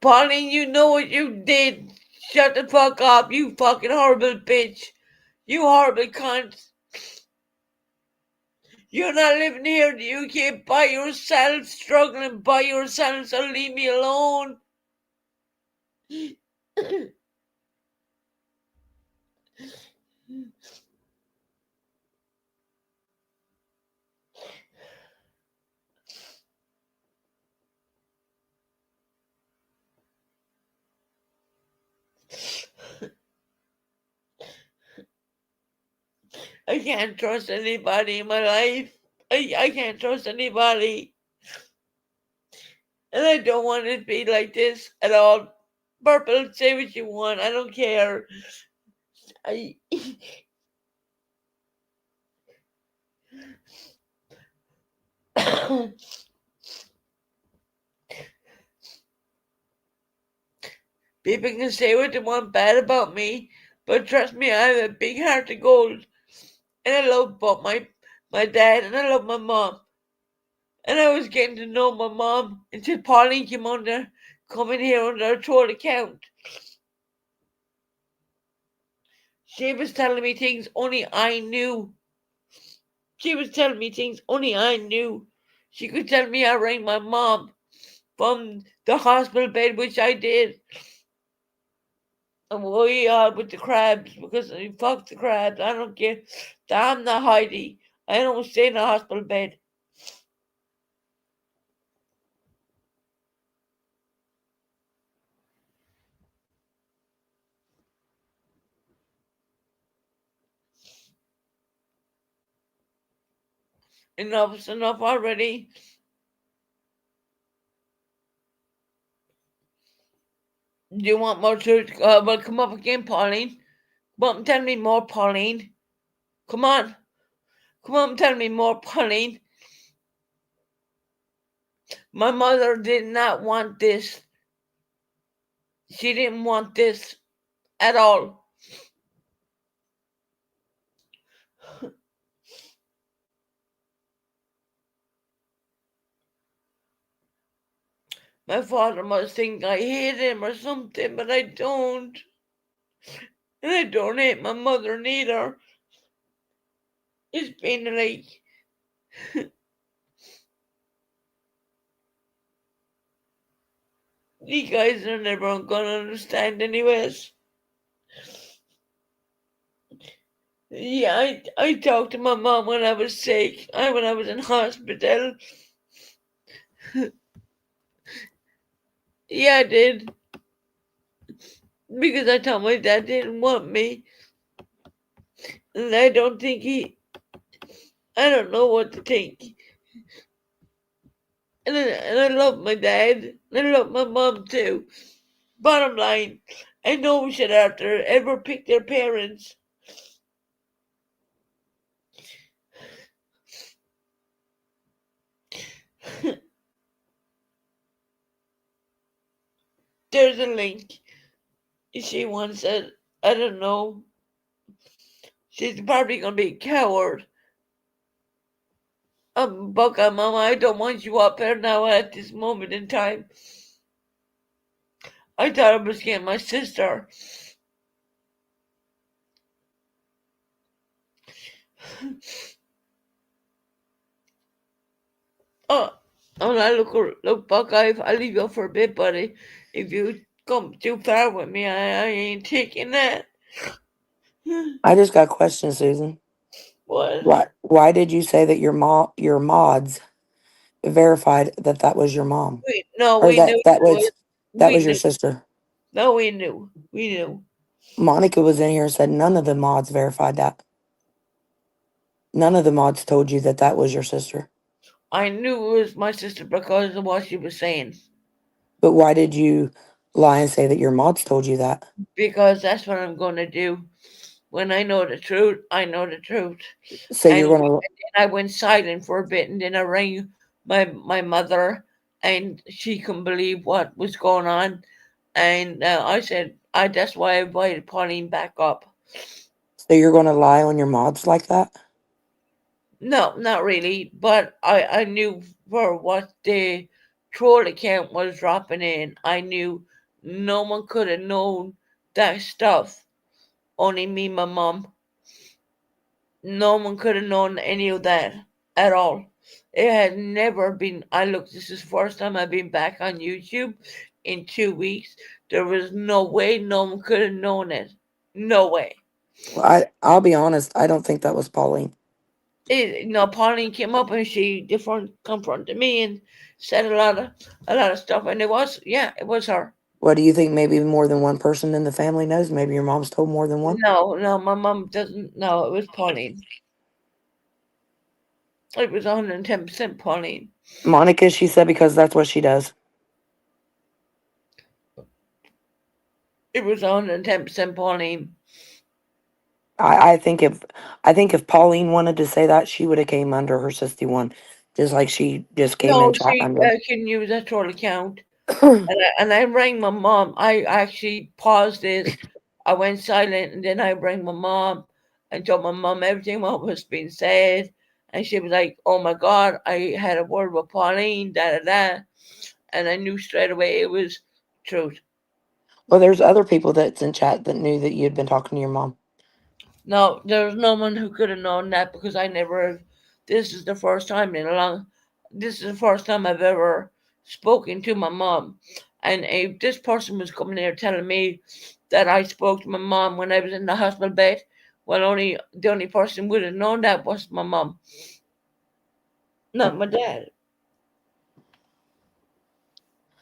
Pauline, you know what you did. Shut the fuck up, you fucking horrible bitch. You horrible cunt. You're not living here in the UK by yourself, struggling by yourself, so leave me alone. I can't trust anybody in my life. I can't trust anybody. And I don't want it to be like this at all. Purple, say what you want. I don't care. I People can say what they want bad about me, but trust me, I have a big heart of gold. And I love both my dad and I love my mom. And I was getting to know my mom until Pauline came coming here under a troll account. She was telling me things only I knew. She was telling me things only I knew. She could tell me I rang my mom from the hospital bed, which I did. And we are with the crabs because fuck the crabs. I don't care. I'm not Heidi. I don't stay in the hospital bed. Enough's enough already. Do you want more truth? Well, come up again, Pauline. Come up and tell me more, Pauline. Come on. Come on and tell me more, Pauline. My mother did not want this. She didn't want this at all. My father must think I hate him or something, but I don't. And I don't hate my mother neither. It's been like you guys are never gonna understand anyways. Yeah, I talked to my mom when I was sick. When I was in hospital. Yeah, I did. Because I thought my dad didn't want me. And I don't think I don't know what to think. And I love my dad. And I love my mom too. Bottom line, I know we should ever pick their parents. There's a link. She once said, I don't know. She's probably gonna be a coward. Bucka, Mama, I don't want you up there now at this moment in time. I thought I was getting my sister. Oh, now look, Buckeye, I'll leave you for a bit, buddy. If you come too far with me, I ain't taking that. I just got a question, Susan. What? Why did you say that your mods verified that that was your mom, No, or we knew. that was We your knew. sister? No, we knew. We knew. Monica was in here and said none of the mods verified that. None of the mods told you that that was your sister. I knew it was my sister because of what she was saying. But why did you lie and say that your mods told you that? Because that's what I'm going to do. When I know the truth, I know the truth. So And you're gonna. I went silent for a bit, and then I rang my mother, and she couldn't believe what was going on. And I said, that's why I invited Pauline back up. So you're gonna lie on your mods like that? No, not really. But I knew for what the troll account was dropping in. I knew no one could have known that stuff. Only me, my mom. No one could have known any of that at all. It had never been. This is the first time I've been back on YouTube in 2 weeks. There was no way no one could have known it. No way. Well, I'll be honest. I don't think that was Pauline. Pauline came up and she confronted me and said a lot of stuff, and it was her. What do you think? Maybe more than one person in the family knows? Maybe your mom's told more than one? No, my mom doesn't know. It was Pauline. It was 110% Pauline. Monica, she said, because that's what she does. It was 110% Pauline. I think if Pauline wanted to say that, she would have came under her 61, just like she just came No, in chat she under. can use that troll account. And I rang my mom. I actually paused this. I went silent, and then I rang my mom and told my mom everything what was being said. And she was like, "Oh my God, I had a word with Pauline, da da da," and I knew straight away it was truth. Well, there's other people that's in chat that knew that you'd been talking to your mom. No, there was no one who could have known that because I never. This is the first time This is the first time I've ever spoken to my mom, and if this person was coming here telling me that I spoke to my mom when I was in the hospital bed, well, the only person would have known that was my mom, not my dad.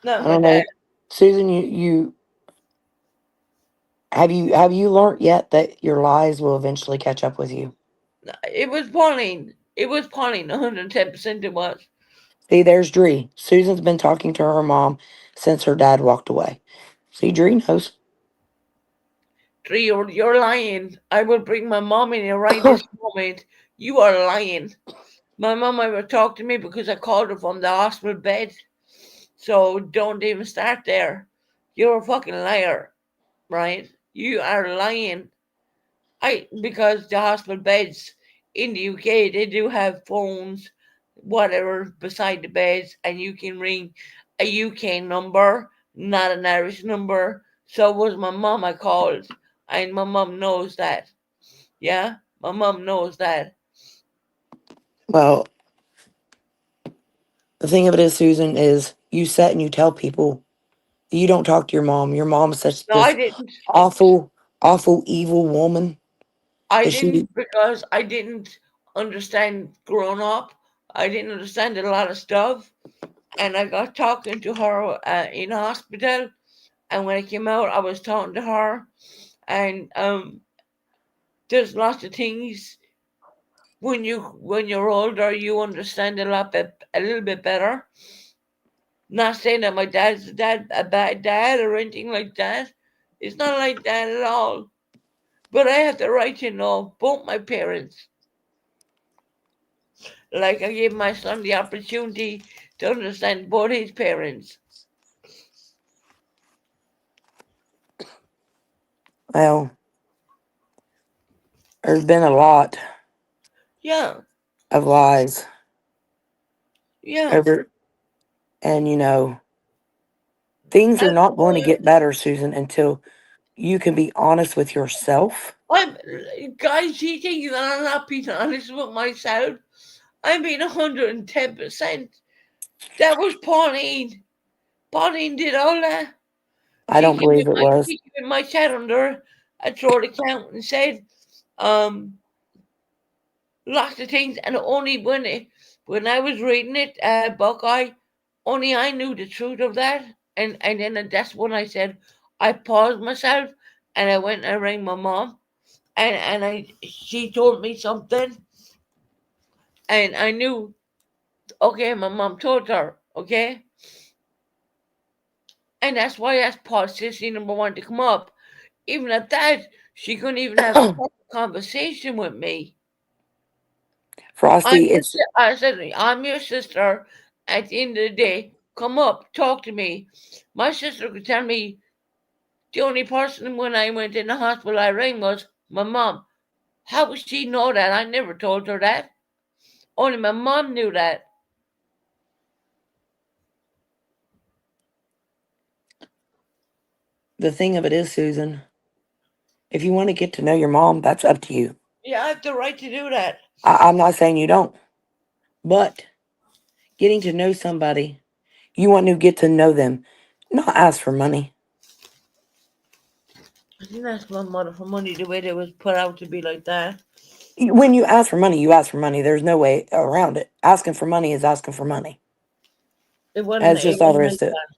Not I my don't know, dad. Susan. You have you learned yet that your lies will eventually catch up with you? It was Pauline. It was Pauline, 110% it was. See, there's Dree. Susan's been talking to her mom since her dad walked away. See, Dree knows. Tree, you're lying. I will bring my mom in here right this moment. You are lying. My mom ever talked to me because I called her from the hospital bed. So don't even start there. You're a fucking liar, right? You are lying. Because the hospital beds in the UK, they do have phones, whatever, beside the beds, and you can ring a UK number, not an Irish number. So it was my mom I called, and my mom knows that. Yeah, my mom knows that. Well, the thing of it is, Susan, is you sit and you tell people you don't talk to your mom. Your mom's such No, I this didn't. awful, awful, evil woman. I That she, didn't because I didn't understand growing up. I didn't understand a lot of stuff, and I got talking to her in hospital. And when I came out, I was talking to her, and there's lots of things when you're older, you understand a little bit better. Not saying that my dad's a bad dad or anything like that. It's not like that at all. But I have the right to know both my parents. Like I gave my son the opportunity to understand both his parents. well, there's been a lot Yeah, of lies yeah. over, and things are And not going to get better, Susan, until you can be honest with yourself. I'm guys, he thinks that I'm not being honest with myself. I'm being 110%. That was Pauline. Pauline did all that. I don't believe it was. She gave me my chat under a throat account and said, um, lots of things, and only when I was reading it, Buckeye, only I knew the truth of that, and then that's when I said, I paused myself, and I went and rang my mom, and she told me something, and I knew, okay, my mom told her, okay, and that's why I asked Paul Sissy number one to come up. Even at that, she couldn't even have a conversation with me. Frosty, it's I said, I'm your sister. At the end of the day, come up, talk to me. My sister could tell me the only person when I went in the hospital I rang was my mom. How would she know that? I never told her that. Only my mom knew that. the thing of it is, Susan, if you want to get to know your mom, that's up to you. Yeah, I have the right to do that. I'm not saying you don't, but getting to know somebody, you want to get to know them, not ask for money. I didn't ask my mother for money the way they was put out to be like that. When you ask for money, you ask for money. There's no way around it. Asking for money is asking for money. It wasn't. That's It just all wasn't there like is to it. that.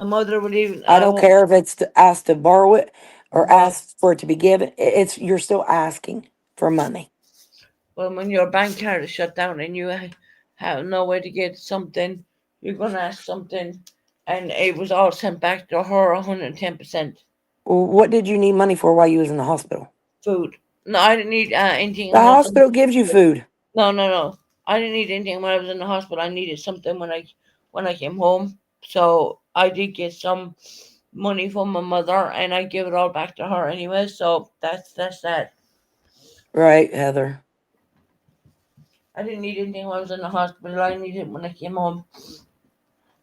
My mother would even. I don't care if it's asked to borrow it or No. ask for it to be given. It's you're still asking for money. Well, when your bank card is shut down and you have no way to get something, you're gonna ask something, and it was all sent back to her 110% Well, what did you need money for while you was in the hospital? food. No, I didn't need anything. The hospital gives you food. No. I didn't need anything when I was in the hospital. I needed something when I came home. So I did get some money from my mother, and I give it all back to her anyway. So that's that. Right, Heather. I didn't need anything when I was in the hospital. I needed it when I came home.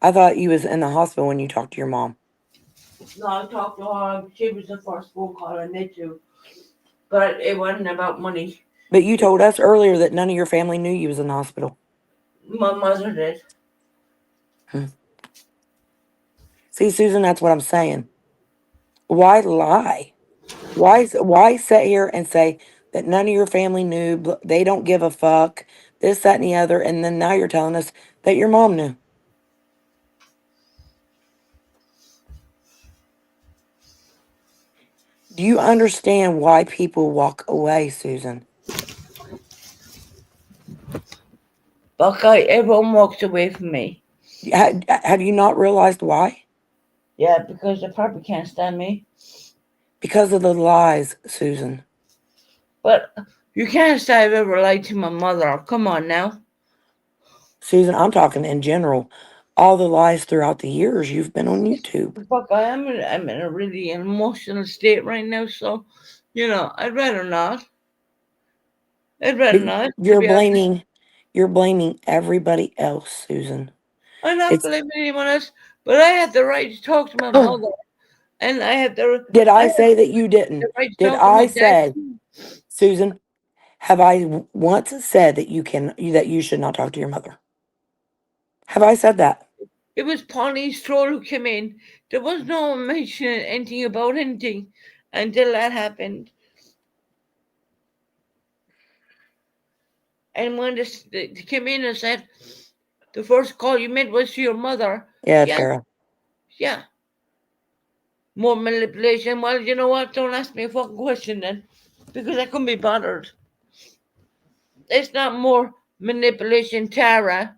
I thought you was in the hospital when you talked to your mom. No, I talked to her. She was the first phone call I made to. But it wasn't about money. But you told us earlier that none of your family knew you was in the hospital. My mother did. See, Susan, that's what I'm saying. Why lie? Why sit here and say that none of your family knew, they don't give a fuck, this, that, and the other, and then now you're telling us that your mom knew. Do you understand why people walk away, Susan? Buckeye, everyone walks away from me. Have you not realized why? Yeah, because they probably can't stand me. Because of the lies, Susan. But you can't say I've ever lied to my mother. Come on now. Susan, I'm talking in general. All the lies throughout the years you've been on YouTube. Buckeye, I'm in a really emotional state right now, so I'd rather not. I'd rather But not. To you're be honest. blaming everybody else, Susan. I'm not It's blaming anyone else, but I had the right to talk to my mother, and I had the Did I I had say that you the didn't? right to Did talk to my I dad say, too. Susan, have I once said that you should not talk to your mother? Have I said that? It was Pauline Stroll who came in. There was no mention anything about anything until that happened. And when they came in and said, the first call you made was to your mother. Yeah, Yeah, Tara. yeah. More manipulation. Well, you know what? Don't ask me a fucking question then. Because I couldn't be bothered. It's not more manipulation, Tara.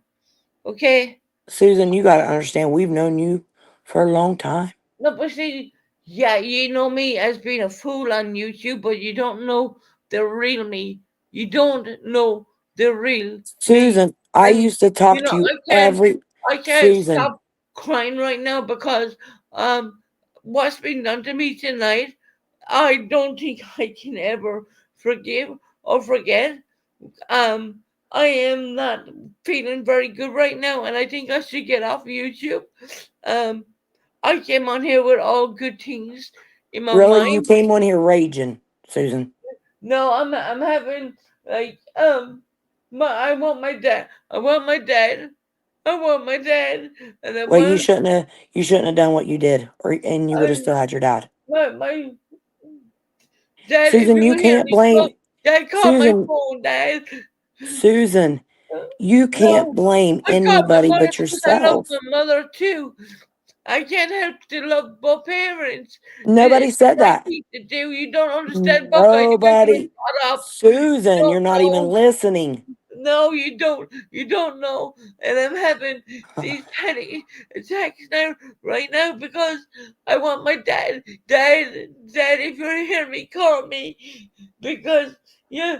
Okay? Susan, you got to understand, we've known you for a long time. No, but see, yeah, you know me as being a fool on YouTube, but you don't know the real me. You don't know the real me. Susan, I And used to talk to you I can't Susan. stop crying right now because what's been done to me tonight, I don't think I can ever forgive or forget. I am not feeling very good right now, and I think I should get off YouTube. I came on here with all good things in my Really, you mind. came on here raging, Susan. No, I'm having like I want my dad. I want my dad. I want my dad, and I Well, you want shouldn't have done what you did, and you would have I, still had your dad. my dad. If Susan, you you hear can't me, call, blame Dad, call my Susan. phone, Dad. Susan, you can't No, blame I call my anybody mother but because I love yourself. my mother too. I can't help to love both parents. Nobody It's the said right that. thing to do. You don't understand, Buckeye. You guys are Nobody. caught up. Susan, you're Don't not even know. listening. No, you don't. You don't know. And I'm having these panic attacks now, right now, because I want my dad. Dad, if you're hearing me, call me. Because, yeah,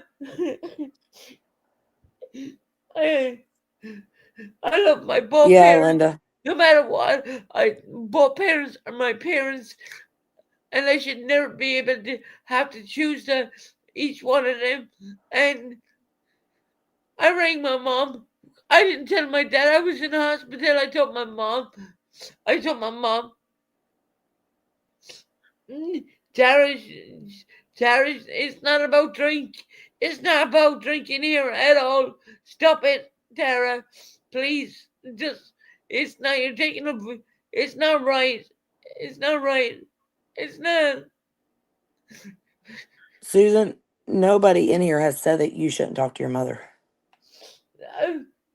I, I love my both Yeah, parents. Linda. No matter what, both parents are my parents, and I should never be able to have to choose each one of them. And I rang my mom. I didn't tell my dad I was in the hospital. I told my mom. Tara, it's not about drink. It's not about drinking here at all. Stop it, Tara. Please, just, it's not, you're taking a, it's not right. It's not right. It's not. Susan, nobody in here has said that you shouldn't talk to your mother.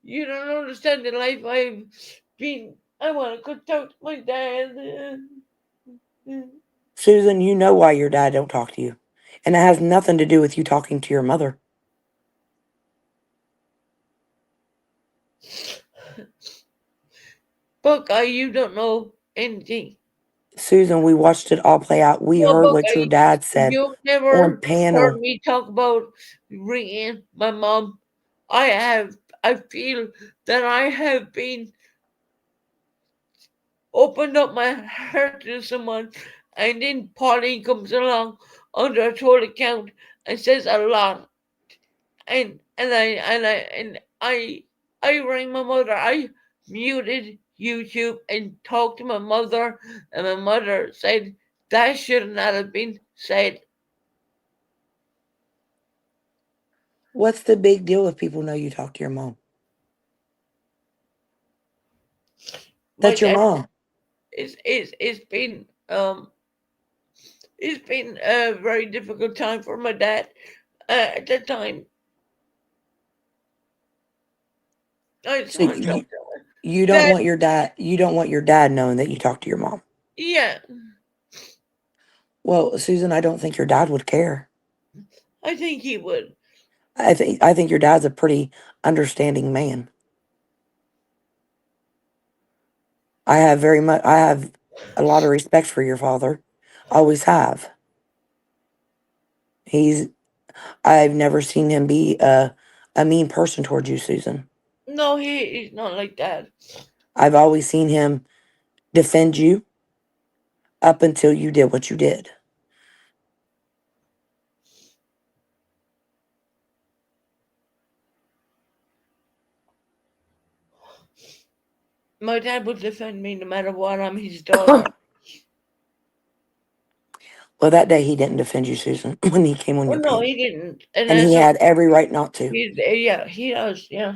You don't understand the life I've been. I want to go talk to my dad. Susan, you know why your dad don't talk to you. And it has nothing to do with you talking to your mother. Buckeye, you don't know anything. Susan, we watched it all play out. We No, heard what Buckeye, your dad said you've on never heard panel. me talk about ringing my mom. I feel that I have been opened up my heart to someone, and then Pauline comes along under a troll account and says a lot. And I rang my mother. I muted YouTube and talked to my mother, and my mother said that should not have been said. What's the big deal if people know you talk to your mom? My That's your dad, mom. it's been a very difficult time for my dad at that time. I just So want to talk to her. you don't want your dad knowing that you talk to your mom. Yeah, Well, Susan, I don't think your dad would care. I think he would. I think your dad's a pretty understanding man. I have a lot of respect for your father. Always have. I've never seen him be a mean person towards you, Susan. No, he's not like that. I've always seen him defend you up until you did what you did. My dad would defend me no matter what. I'm his daughter. Well, that day he didn't defend you, Susan, when he came on Well, your no, page. he didn't. And And he that's had every right not to. yeah, he does, yeah.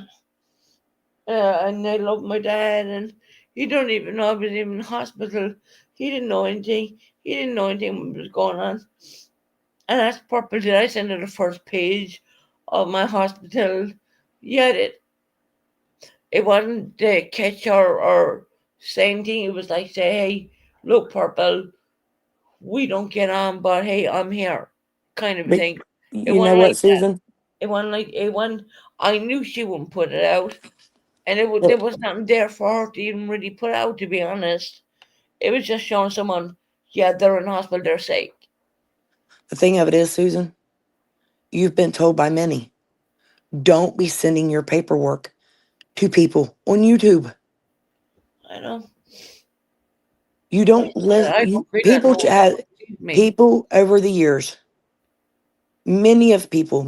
And I love my dad, and he don't even know I was even in hospital. He didn't know anything. He didn't know anything was going on. And that's purposely I sent her the first page of my hospital. Yet it wasn't to catch or say anything. It was like say, hey, look, Purple, we don't get on, but hey, I'm here, kind of But thing. It you know wasn't what, like that. Susan? It wasn't. I knew she wouldn't put it out, and The, there was nothing there for her to even really put out. To be honest, it was just showing someone, yeah, they're in hospital, they're safe. the thing of it is, Susan, you've been told by many, don't be sending your paperwork to people on YouTube. I know. You don't I listen. agree that no one ever believes me. People over the years, many of people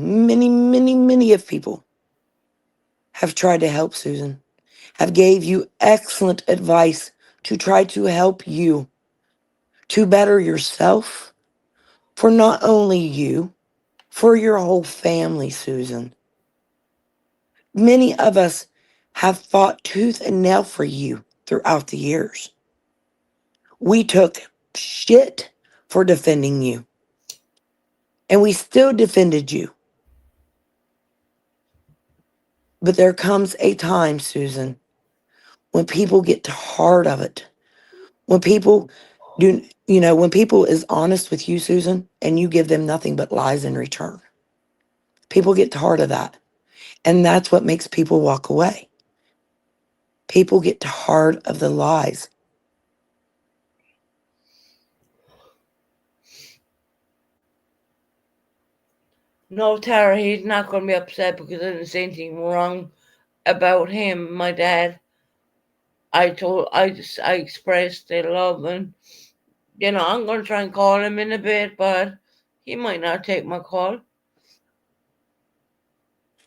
have tried to help Susan, have gave you excellent advice to try to help you to better yourself, for not only you, for your whole family, Susan. Many of us have fought tooth and nail for you throughout the years. We took shit for defending you, and we still defended you. But there comes a time, Susan, when people get tired of it. When people when people is honest with you, Susan, and you give them nothing but lies in return. People get tired of that. And that's what makes people walk away. People get tired of the lies. No, Tara, he's not going to be upset because I didn't say anything wrong about him, my dad. I expressed the love, and I'm going to try and call him in a bit, but he might not take my call,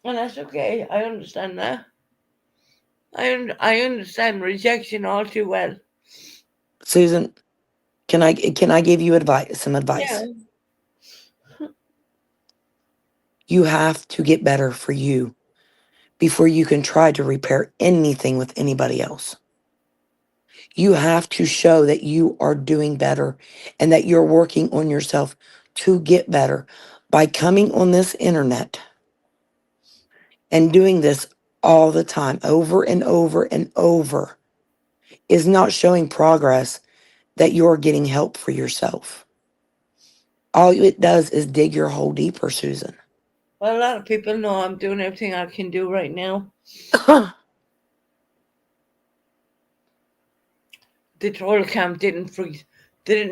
and that's okay. I understand that. I understand rejection all too well. Susan, can I give you some advice? Yeah. You have to get better for you before you can try to repair anything with anybody else. You have to show that you are doing better and that you're working on yourself to get better by coming on this internet and doing this all the time, over and over and over, is not showing progress that you're getting help for yourself. All it does is dig your hole deeper, Susan. Well, a lot of people know I'm doing everything I can do right now. The troll camp didn't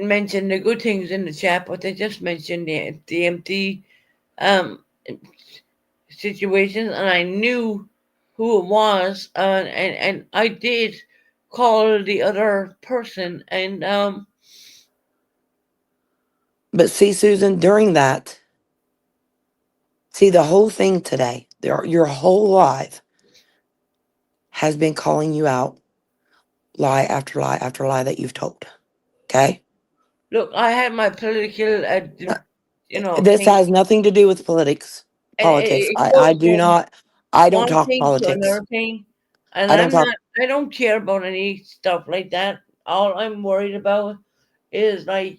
mention the good things in the chat, but they just mentioned the empty situations, and I knew who it was, and I did call the other person, and But see, Susan, during that, the whole thing today, your whole life has been calling you out lie after lie after lie that you've told. Okay? look, I had my political, This thing, has nothing to do with politics. and I do not. I don't one talk thing to politics. another thing, and I don't talk. I don't care about any stuff like that. All I'm worried about is like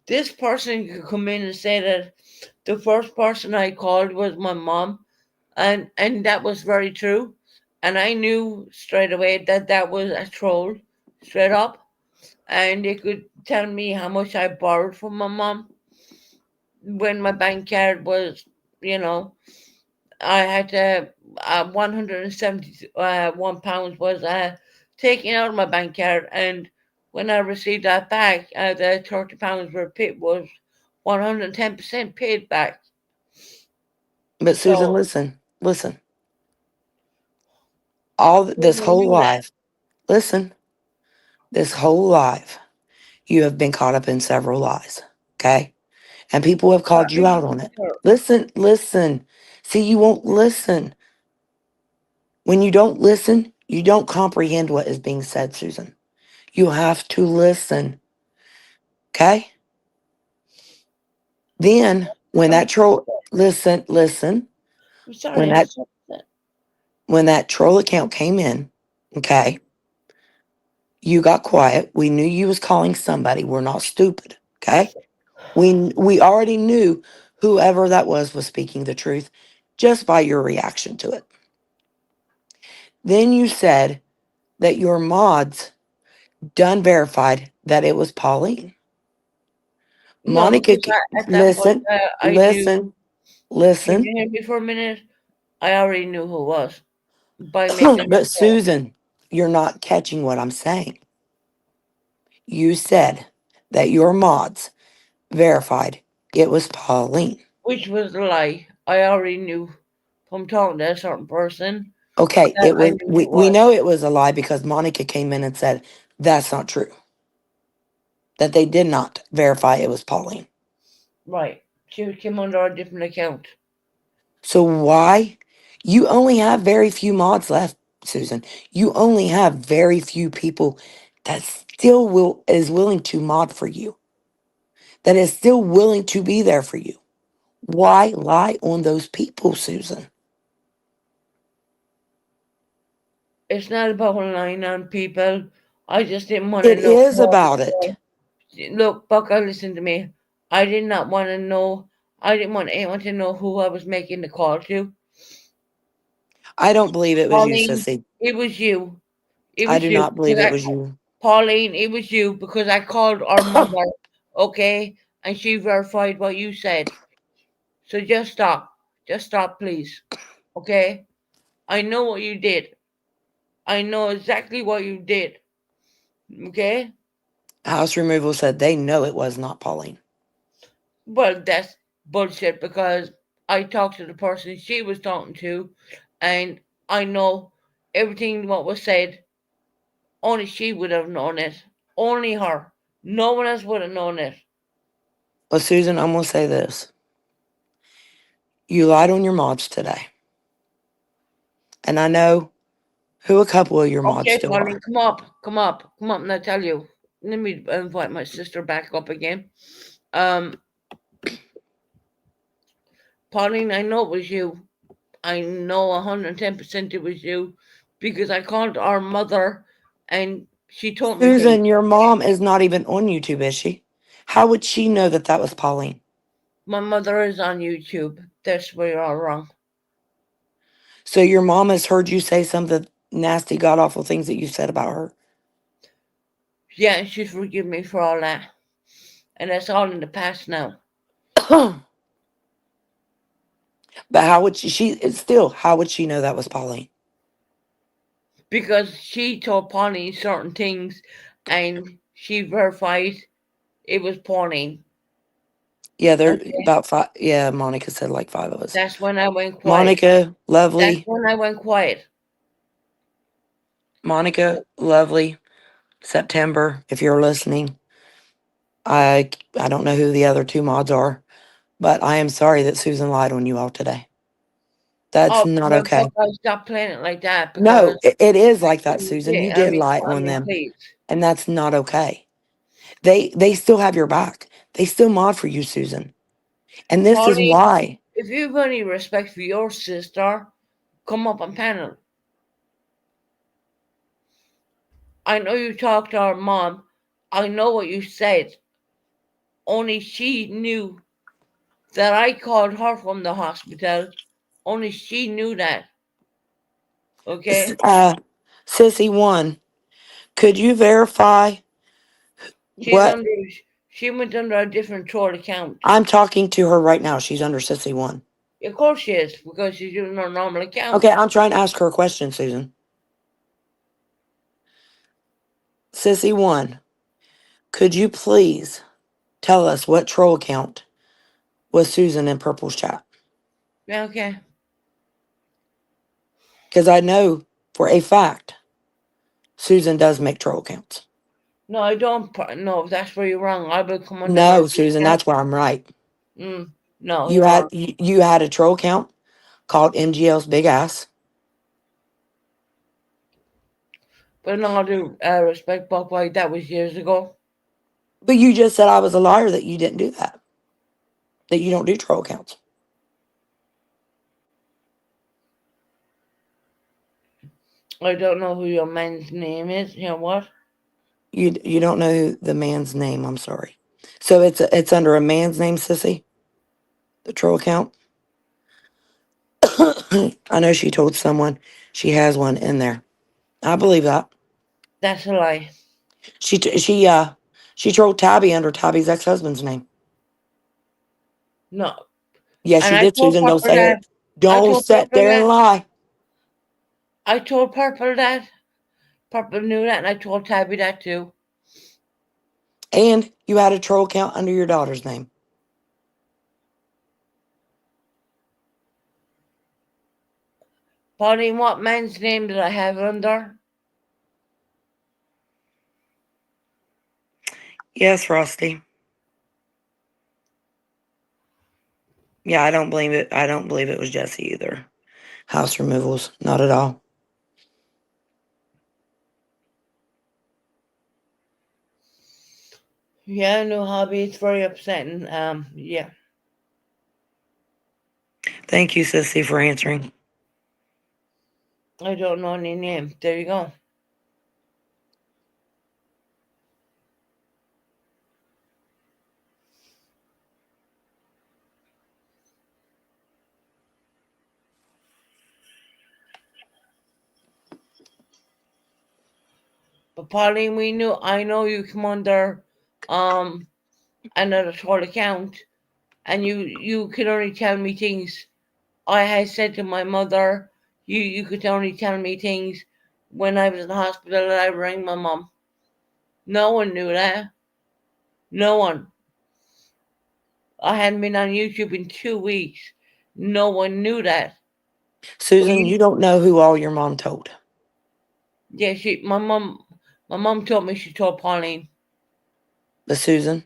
this person could come in and say that the first person I called was my mom, and that was very true, and I knew straight away that that was a troll, straight up, and they could tell me how much I borrowed from my mom when my bank card was, I had to £171 was taken out of my bank card, and when I received that back, the £30 was 110% paid back. But Susan, So listen. who This knew whole you that? life, listen, this whole life, you have been caught up in several lies. Okay? And people have called Not you out me, on it. her. Listen. See, you won't listen. When you don't listen, you don't comprehend what is being said, Susan. You have to listen. Okay? Then when that troll listen, I'm sorry, when I'm that so upset. when that troll account came in, okay, you got quiet. We knew you was calling somebody. We're not stupid. Okay? We already knew whoever that was speaking the truth just by your reaction to it. Then you said that your mods done verified that it was Pauline. No, Monica, because at that point, listen, I knew. Can listen. you hear me for a minute? I already knew who it was by making But the call. Susan, you're not catching what I'm saying. You said that your mods verified it was Pauline. Which was a lie. I already knew from talking to a certain person Okay, that it I was knew who it we was. know it was a lie because Monica came in and said that's not true. That they did not verify it was Pauline. Right. She came under a different account. So why? You only have very few mods left, Susan. You only have very few people that still is willing to mod for you. That is still willing to be there for you. Why lie on those people, Susan? It's not about lying on people. I just didn't want to It know is who I about was it. calling. Look, Bucka, listen to me. I did not want to know. I didn't want anyone to know who I was making the call to. I don't believe it was you, Pauline, Sissy. it was you. It I was do you. not believe it was you. Pauline, it was you because I called our mother, okay, and she verified what you said. So just stop. Just stop, please. Okay? I know what you did. I know exactly what you did. Okay? House removal said they know it was not Pauline. Well, that's bullshit because I talked to the person she was talking to, and I know everything what was said. Only she would have known it. Only her. No one else would have known it. But Susan, I'm going to say this. You lied on your mods today. And I know who a couple of your mods Okay, still Pauline, are. come up, and I tell you. Let me invite my sister back up again. Pauline, I know it was you. I know 110% it was you because I called our mother and she told me things. Susan, your mom is not even on YouTube, is she? How would she know that that was Pauline? My mother is on YouTube. That's where you're all wrong. So your mom has heard you say some of the nasty, god awful things that you said about her. Yeah, and she's forgiven me for all that. And that's all in the past now. But how would how would she know that was Pauline? Because she told Pauline certain things and she verified it was Pauline. Yeah, there Okay? about five. Yeah, Monica said like five of us. That's when I went quiet. Monica, That's lovely. when I went quiet. Monica, lovely. September, if you're listening. I don't know who the other two mods are, but I am sorry that Susan lied on you all today. That's Oh, not well, okay. stop playing it like that No, because it is like that, Susan. You I did mean, lie on them, please. and that's not okay. They still have your back. They still mod for you, Susan. And this is Pauline, why. if you have any respect for your sister, come up on panel. I know you talked to our mom. I know what you said. Only she knew that I called her from the hospital. Only she knew that. Okay? Sissy one, could you verify She's what under she went under a different troll account. I'm talking to her right now? She's under Sissy one. Of course she is, because she's using her normal account. Okay, I'm trying to ask her a question, Susan. Sissy one, could you please tell us what troll account was Susan in Purple's chat? Yeah, okay. Because I know for a fact Susan does make troll accounts. No, I don't. No, that's where you're wrong. I will come under No, my Susan, account. that's where I'm right. No, You you're had wrong. you had a troll account called MGL's Big Ass. But in all due respect, Buckwhite, that was years ago. But you just said I was a liar that you didn't do that. That you don't do troll accounts. I don't know who your man's name is. You know what? You don't know who the man's name. I'm sorry. So it's under a man's name, Sissy. The troll account. I know she told someone she has one in there. I believe that. That's a lie. She trolled Tabby under Tabby's ex-husband's name. No. Yes, And she I did, told Susan. Don't Purple say that. it. Don't told sit Purple there and that. lie. I told Purple that. Purple knew that, and I told Tabby that too. And you had a troll account under your daughter's name. Pauline, what man's name did I have it under? Yes, Frosty. Yeah, I don't believe it. I don't believe it was Jesse either. House removals, not at all. Yeah, no hobby. It's very upsetting. Yeah. Thank you, Sissy, for answering. I don't know any name. There you go. But Pauline, I know you come under another troll account, and you can only tell me things. I had said to my mother, you could only tell me things when I was in the hospital that I rang my mom. No one knew that. No one. I hadn't been on YouTube in 2 weeks. No one knew that. Susan, you don't know who all your mom told. Yeah, my mom told me she told Pauline. But Susan,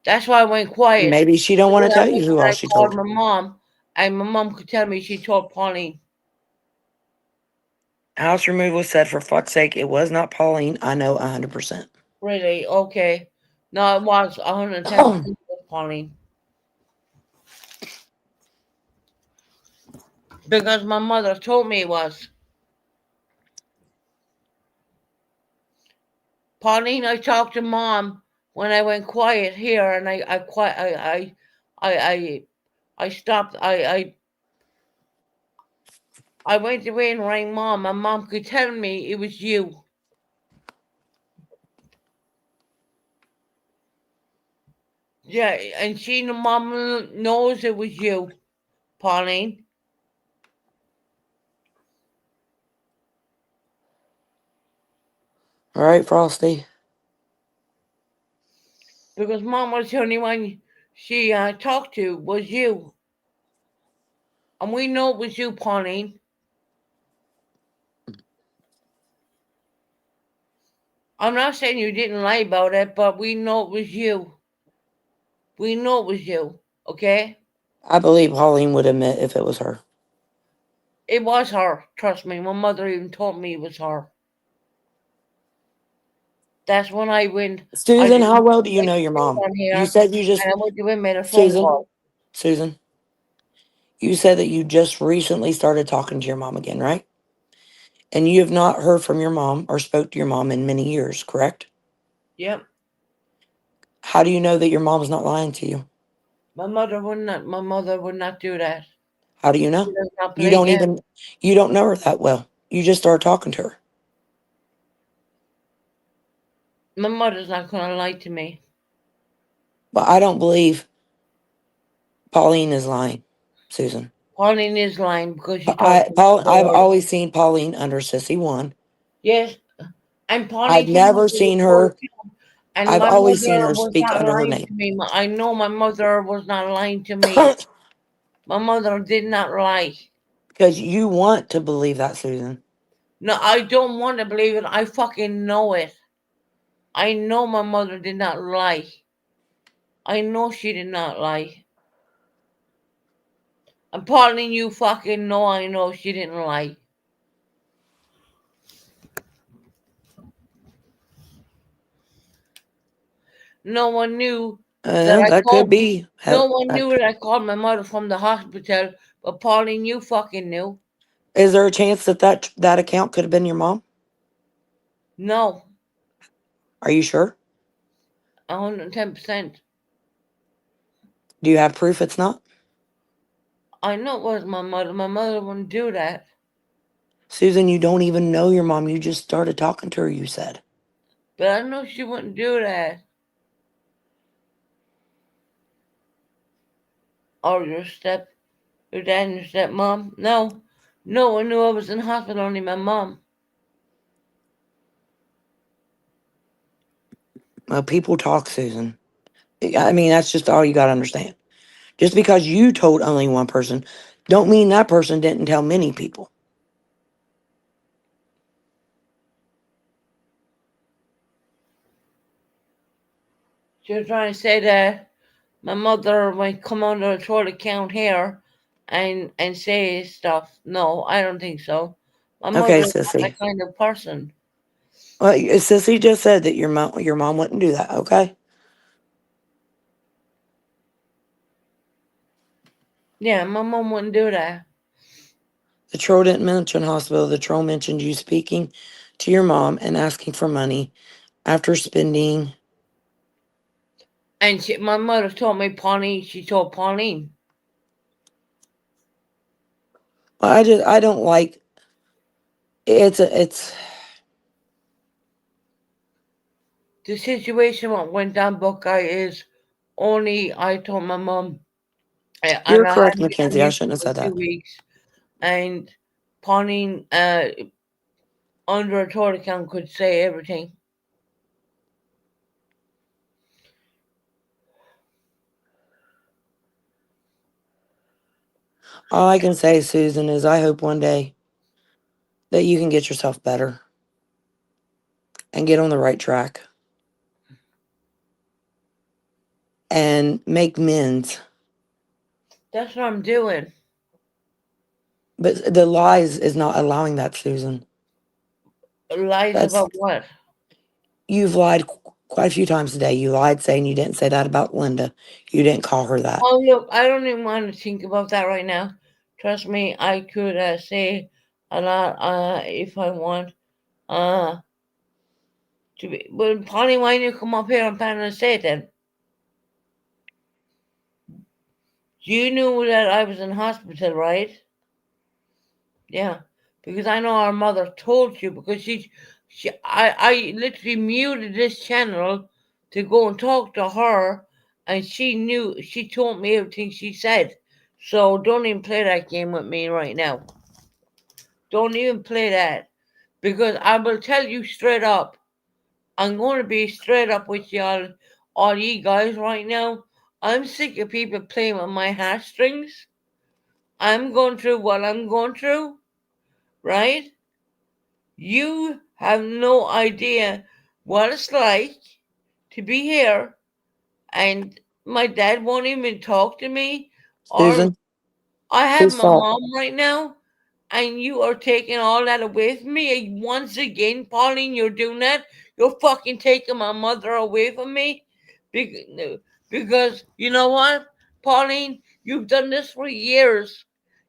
That's why I went quiet. maybe she don't want to tell you who all I she called told. my mom, and my mom could tell me she told Pauline. House removal said, for fuck's sake, it was not Pauline. I know 100%. Really? Okay. No, it was 110% Pauline. Because my mother told me it was. Pauline, I talked to mom when I went quiet here, and I stopped. I went away and rang mom, and mom could tell me it was you. Yeah, and mom knows it was you, Pauline. All right, Frosty. Because mom was the only one she talked to was you. And we know it was you, Pauline. I'm not saying you didn't lie about it, but we know it was you. We know it was you, okay? I believe Pauline would admit if it was her. It was her. Trust me. My mother even told me it was her. That's when I went. Susan, how well do you know your mom? You said you just. And I went to and made a phone Susan. call. Susan. You said that you just recently started talking to your mom again, right? And you have not heard from your mom or spoke to your mom in many years, correct? Yep. How do you know that your mom's not lying to you? My mother would not do that. How do you know? You don't know her that well. You just started talking to her. My mother's not going to lie to me. But I don't believe Pauline is lying, Susan. Pauline is lying because she told I've always seen Pauline under Sissy 1. Yes, And Pauline I've came never up with a seen full her. account, and I've my always seen mother her was speak not under her lying name. to me. I know my mother was not lying to me. My mother did not lie. Because you want to believe that, Susan. No, I don't want to believe it. I fucking know it. I know my mother did not lie. I know she did not lie. And Pauline, you fucking know I know she didn't lie. No one knew that I That could called. be. No one knew that I called my mother from the hospital, but Pauline, you fucking knew. Is there a chance that that account could have been your mom? No, Are you sure? 110%. Do you have proof it's not? I know it was my mother. My mother wouldn't do that. Susan, you don't even know your mom. You just started talking to her, you said. But I know she wouldn't do that. Or your dad and your stepmom. No. No one knew I was in hospital, only my mom. Well, people talk, Susan. I mean, that's just all you got to understand. Just because you told only one person, don't mean that person didn't tell many people. She was trying to say that my mother might come under a troll account here and say stuff. No, I don't think so. My Okay, mother is not Sissy. that kind of person. Well, Sissy just said that your mom wouldn't do that, okay? Yeah, my mom wouldn't do that. The troll didn't mention hospital. The troll mentioned you speaking to your mom and asking for money after spending. And my mother told me Pauline. She told Pauline. Well, I don't like. It's The situation what went down, Buckeye, is only I told my mom. And You're I correct, hadn't been on Mackenzie. I shouldn't have YouTube said for 2 that. weeks, and Pauline under a troll account could say everything. All I can say, Susan, is I hope one day that you can get yourself better and get on the right track and make amends. That's what I'm doing. But the lies is not allowing that, Susan. Lies That's about what? You've lied quite a few times today. You lied saying you didn't say that about Linda. You didn't call her that. Oh, look, I don't even want to think about that right now. Trust me, I could say a lot if I want. To be, but Pauline, why didn't you come up here and plan to say it then? You knew that I was in hospital, right? Yeah, because I know our mother told you because I literally muted this channel to go and talk to her, and she told me everything she said. So don't even play that game with me right now. Don't even play that, because I will tell you straight up. I'm going to be straight up with y'all, all you guys right now. I'm sick of people playing with my heartstrings. I'm going through what I'm going through, right? You have no idea what it's like to be here, and my dad won't even talk to me, or Susan, I have whose my fault? mom right now, and you are taking all that away from me. Once again, Pauline, you're doing that. You're fucking taking my mother away from me. Because you know what, Pauline? You've done this for years.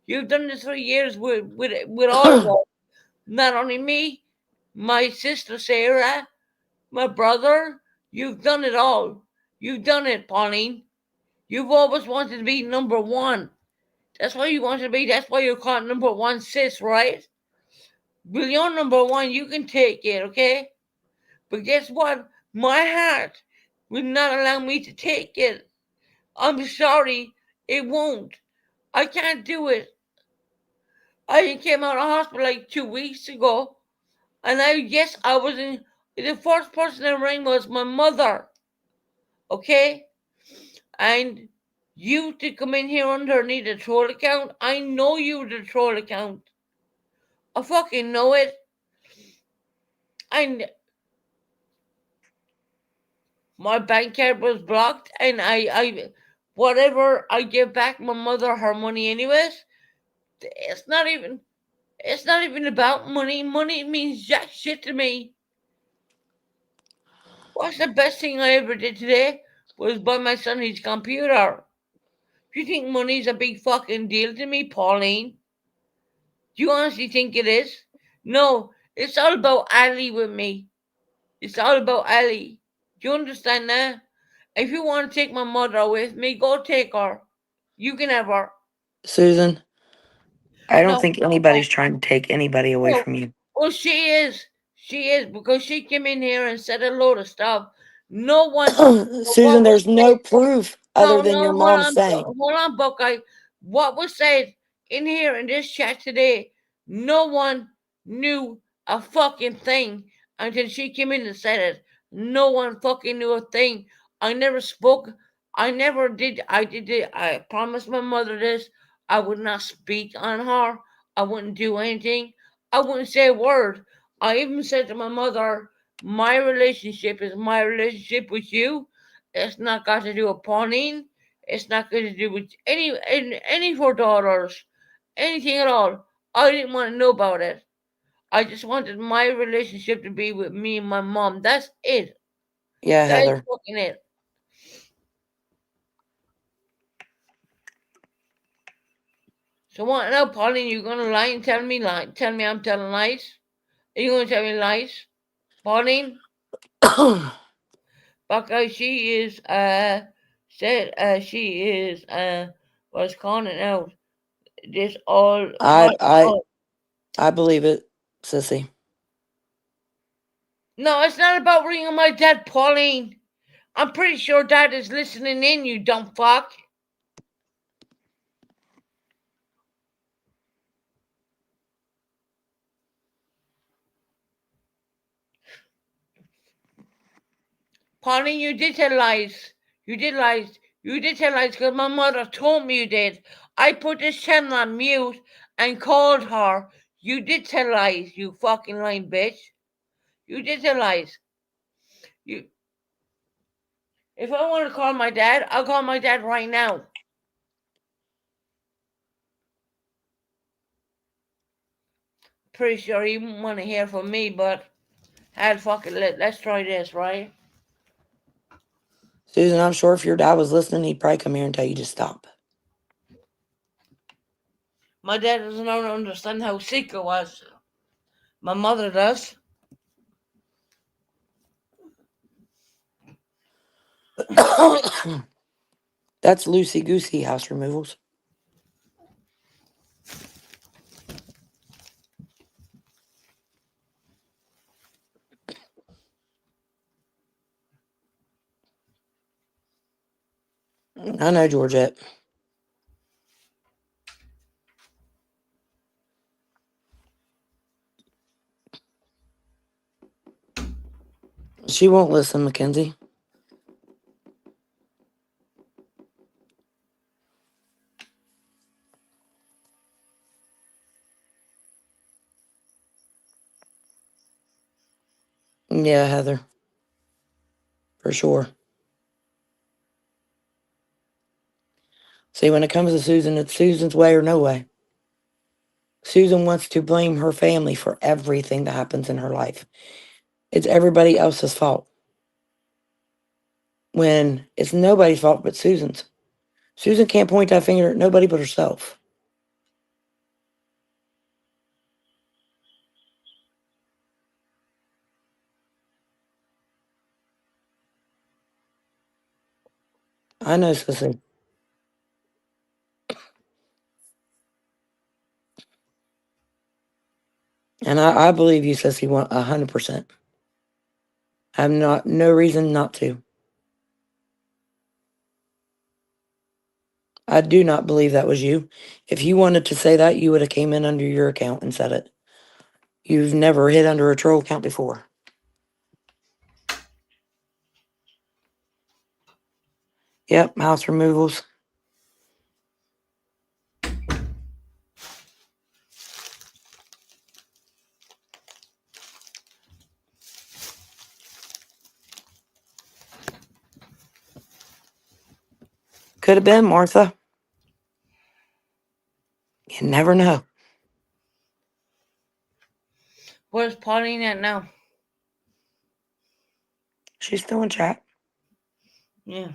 You've done this for years with all of us. Not only me, my sister Sarah, my brother. You've done it all. You've done it, Pauline. You've always wanted to be number one. That's why you want to be. That's why you're called number one, sis, right? Well, you're number one. You can take it, okay? But guess what? My heart will not allow me to take it. I'm sorry. It won't. I can't do it. I came out of hospital like 2 weeks ago. And I was in The first person I rang was my mother. Okay? And you to come in here underneath a troll account, I know you the troll account. I fucking know it. And my bank card was blocked, and I whatever I give back my mother her money anyways. It's not even about money. Money means jack shit to me. What's the best thing I ever did today was buy my son his computer. Do you think money's a big fucking deal to me, Pauline? Do you honestly think it is? No, it's all about Ali with me. It's all about Ali. Do you understand that? If you want to take my mother with me, go take her. You can have her. Susan, I don't No, think anybody's trying to take anybody away no. from you. Well, she is. She is because she came in here and said a load of stuff. No one. Susan, there's no proof other No, than no, your mom saying. hold on, Buckeye. What was said in here in this chat today, no one knew a fucking thing until she came in and said it. No one fucking knew a thing. I never spoke. I never did. I did it. I promised my mother this. I would not speak on her. I wouldn't do anything. I wouldn't say a word. I even said to my mother, my relationship is my relationship with you. It's not got to do with Pauline. It's not got to do with any of her daughters, anything at all. I didn't want to know about it. I just wanted my relationship to be with me and my mom. That's it. Yeah, That is Heather. fucking it. So what now, Pauline? You gonna lie and tell me I'm telling lies? Are you gonna tell me lies, Pauline? Buckeye, she is said she is was calling out this all. I believe it, sissy. No, it's not about ringing my dad, Pauline. I'm pretty sure Dad is listening in, you dumb fuck. Pauline, you did tell lies. You did lies. You did tell lies because my mother told me you did. I put this channel on mute and called her. You did tell lies, you fucking lying bitch. You did tell lies. You. If I want to call my dad, I'll call my dad right now. Pretty sure he won't want to hear from me, but let's try this, right? Susan, I'm sure if your dad was listening, he'd probably come here and tell you to stop. My dad doesn't understand how sick I was. My mother does. That's loosey goosey house removals. I know, Georgette. She won't listen, Mackenzie. Yeah, Heather. For sure. See, when it comes to Susan, it's Susan's way or no way. Susan wants to blame her family for everything that happens in her life. It's everybody else's fault. When it's nobody's fault but Susan's. Susan can't point that finger at nobody but herself. I know, sissy. And I believe you, sissy, 100%. I have no reason not to. I do not believe that was you. If you wanted to say that, you would have came in under your account and said it. You've never hid under a troll account before. Yep, house removals. Could have been, Martha. You never know. Where's Pauline at now? She's still in chat. Yeah.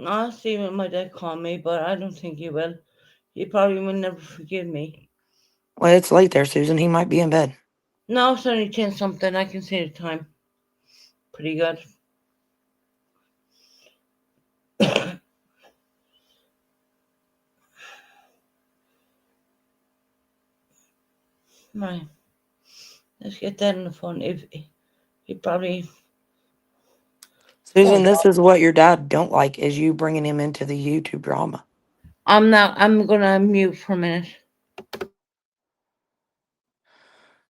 I'll see when my dad called me, but I don't think he will. He probably will never forgive me. Well, it's late there, Susan. He might be in bed. No, it's only 10 something. I can see the time. Pretty good. Right. Let's get that in the phone. If he probably. Susan, Oh, this is what your dad don't like, is you bringing him into the YouTube drama. I'm gonna mute for a minute.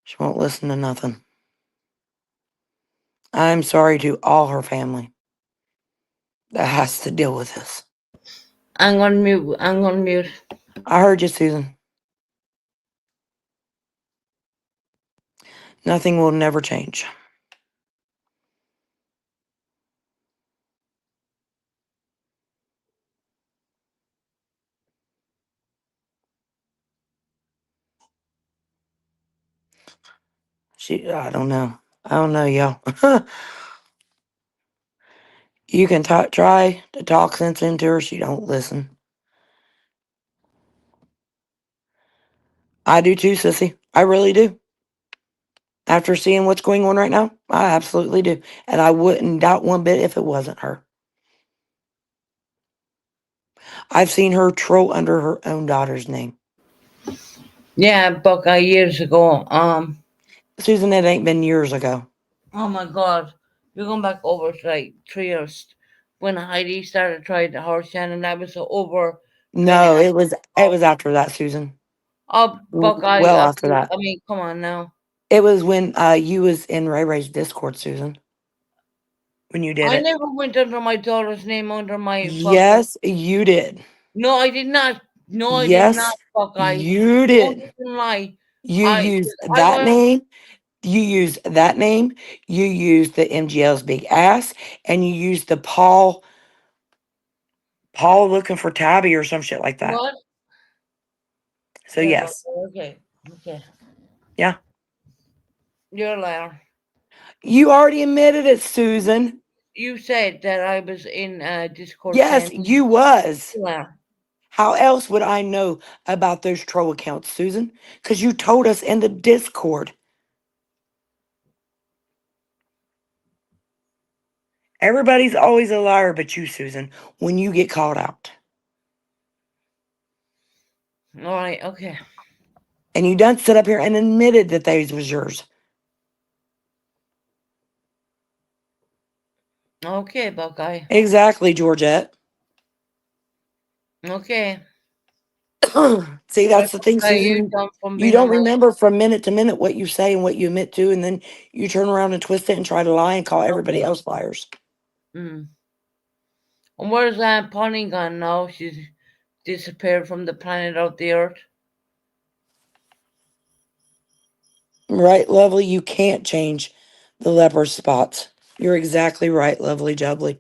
She won't listen to nothing. I'm sorry to all her family that has to deal with this. I'm gonna mute. I heard you, Susan. Nothing will never change. I don't know. I don't know, y'all. You can try to talk sense into her. She don't listen. I do too, sissy. I really do. After seeing what's going on right now, I absolutely do. And I wouldn't doubt one bit if it wasn't her. I've seen her troll under her own daughter's name. Yeah, Buckeye years ago. Susan, it ain't been years ago. Oh my God, you're going back over to like 3 years when Heidi started trying to horse Shannon. That was over. No, it was after that, Susan. Oh, Buckeye. Well after that. I mean, come on now. It was when you was in Ray Ray's Discord, Susan. When you did I it. never went under my daughter's name under my. Yes, you did. No, I did not. No, I Yes, did not. Buckeye. you Don't did. even lie. You used that name. You used that name. You used the MGL's big ass, and you used the Paul looking for Tabby or some shit like that. What? So Okay, yes. Okay. Yeah. You're a liar. You already admitted it, Susan. You said that I was in Discord. Yes, you was. Yeah. How else would I know about those troll accounts, Susan? Because you told us in the Discord. Everybody's always a liar but you, Susan, when you get called out. All right. Okay. And you done sit up here and admitted that those was yours. Okay, Buckeye. Exactly, Georgette. Okay. See, that's the thing, Buckeye, Susan. from You don't remember from minute to minute what you say and what you admit to, and then you turn around and twist it and try to lie and call everybody else liars. And where's Pauline gone now? She's disappeared from the planet of the Earth. Right, Lovely? You can't change the leper spots. You're exactly right, Lovely Jubbly.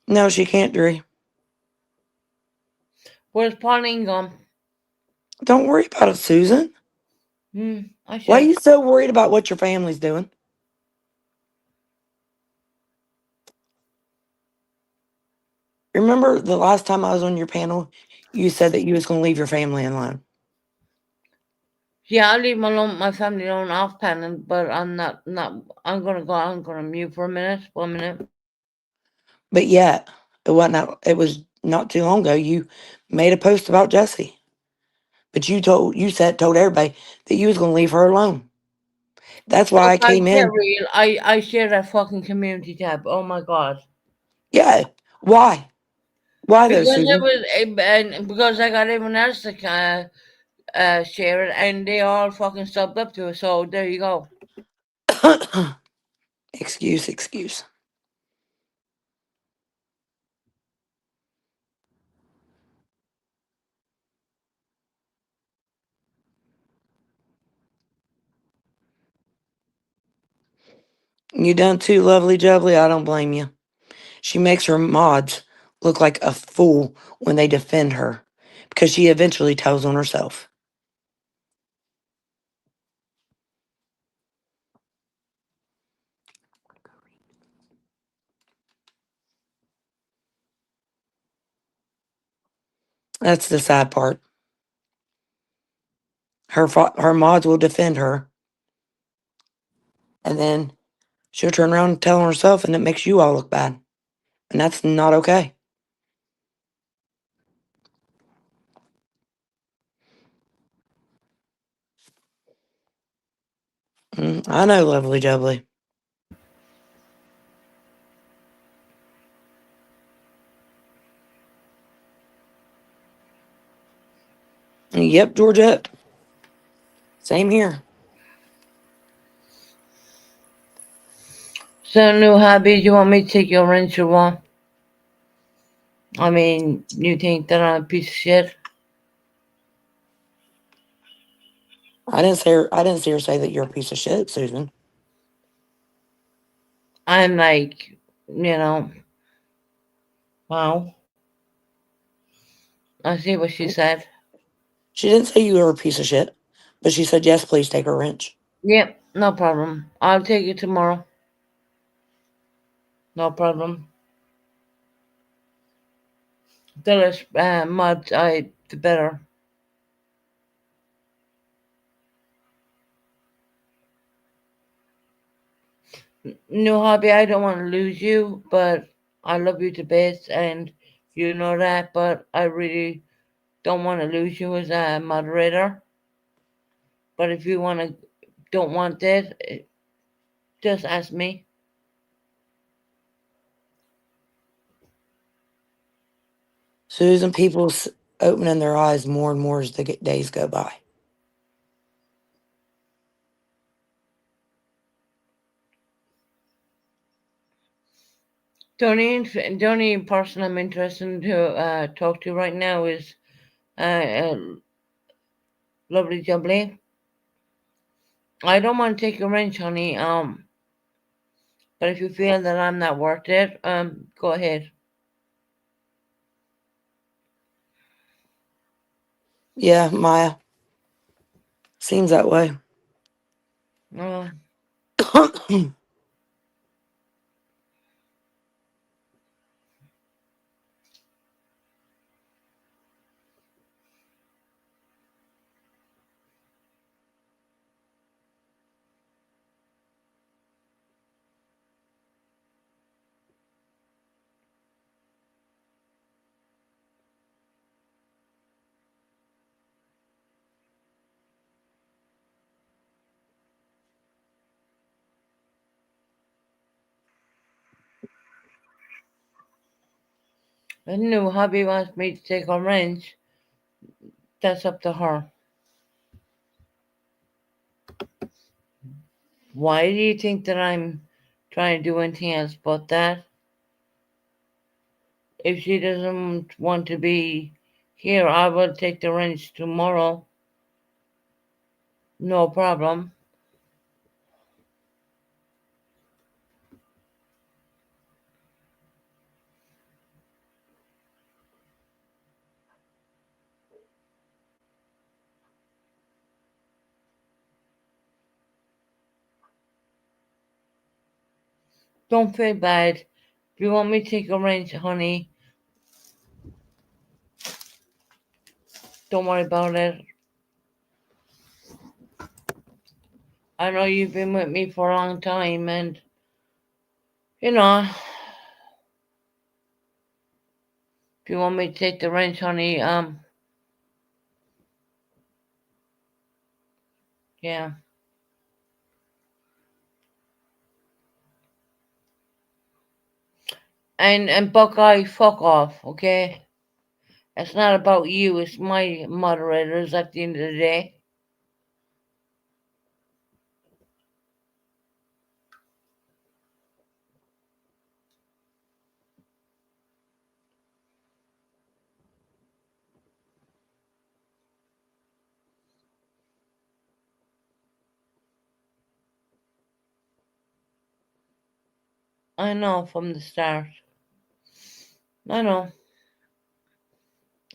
No, she can't, Dree. Where's Pauline gone? Don't worry about it, Susan. Why are you so worried about what your family's doing? Remember the last time I was on your panel, you said that you was going to leave your family alone. Yeah, I'll leave my family alone off panel, but I'm not. I'm gonna mute for a minute. 1 minute. But yet, it was not too long ago. You made a post about Jessie, but you told everybody that you was going to leave her alone. That's why I came in. Real. I share that fucking community tab. Oh my God. Yeah. Why? Why though, Because Susan? because I got everyone else to share it, and they all fucking subbed up to it. So there you go. Excuse. You done too, lovely jubbly. I don't blame you. She makes her mods look like a fool when they defend her because she eventually tells on herself. That's the sad part. Her mods will defend her, and then she'll turn around and tell on herself, and it makes you all look bad, and that's not okay. I know, lovely jubbly. Yep, Georgette. Same here. So, new hobby, do you want me to take your wrench or what? I mean, you think that I'm a piece of shit? I didn't see her say that you're a piece of shit, Susan. I'm like, wow. I see what she said. She didn't say you were a piece of shit, but she said, yes, please take her wrench. Yep, no problem. I'll take it tomorrow. No problem. The less mods the better. New hobby, I don't want to lose you, but I love you to bits, and you know that, but I really don't want to lose you as a moderator. But if you don't want that, just ask me. Susan, people's opening their eyes more and more as the days go by. The only person I'm interested to talk to right now is Lovely Jubbly. I don't want to take your wrench, honey. But if you feel that I'm not worth it, go ahead. Yeah, Maya. Seems that way. Uh, a new hubby wants me to take her wrench. That's up to her. Why do you think that I'm trying to do anything else but that? If she doesn't want to be here, I will take the wrench tomorrow. No problem. Don't feel bad. If you want me to take a wrench, honey, don't worry about it. I know you've been with me for a long time, and if you want me to take the wrench, honey, yeah. And Buckeye, fuck off, okay? It's not about you, it's my moderators at the end of the day. I know from the start. I know.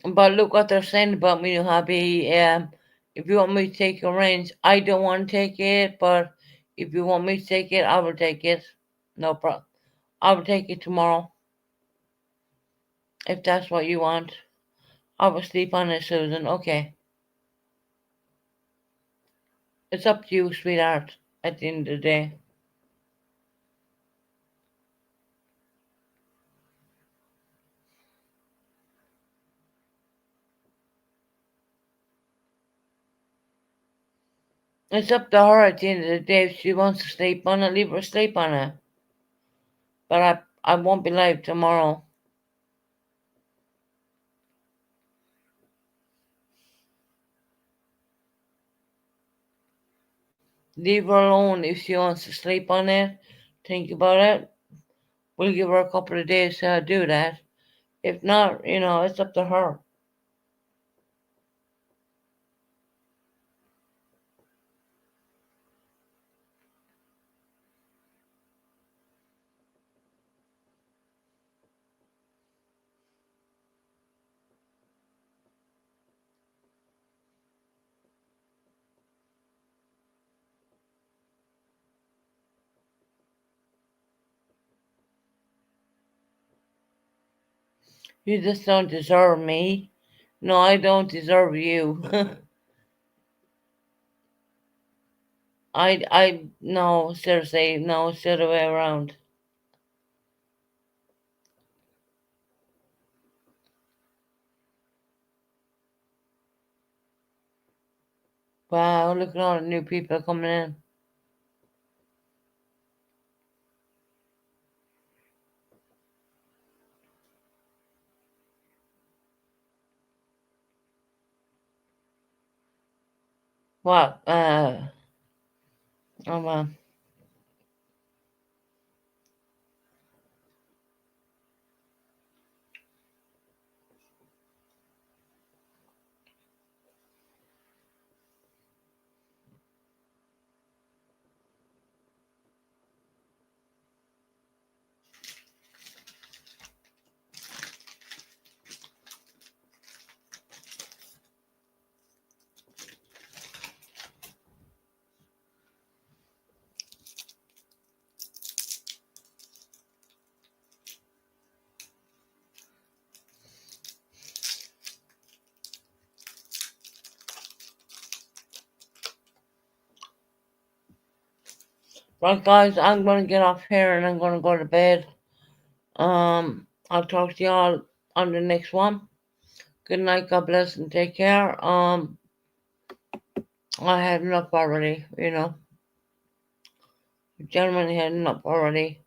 But look what they're saying about me, hubby. If you want me to take your range, I don't want to take it, but if you want me to take it, I will take it. No problem. I will take it tomorrow. If that's what you want. I will sleep on it, Susan. Okay. It's up to you, sweetheart, at the end of the day. It's up to her at the end of the day. If she wants to sleep on it, leave her sleep on it. But I won't be live tomorrow. Leave her alone if she wants to sleep on it. Think about it. We'll give her a couple of days to do that. If not, it's up to her. You just don't deserve me. No, I don't deserve you. No, seriously, no, it's the other way around. Wow, look at all the new people coming in. What? Oh, man. Right, guys, I'm going to get off here and I'm going to go to bed. I'll talk to y'all on the next one. Good night, God bless, and take care. I had enough already, The gentleman had enough already.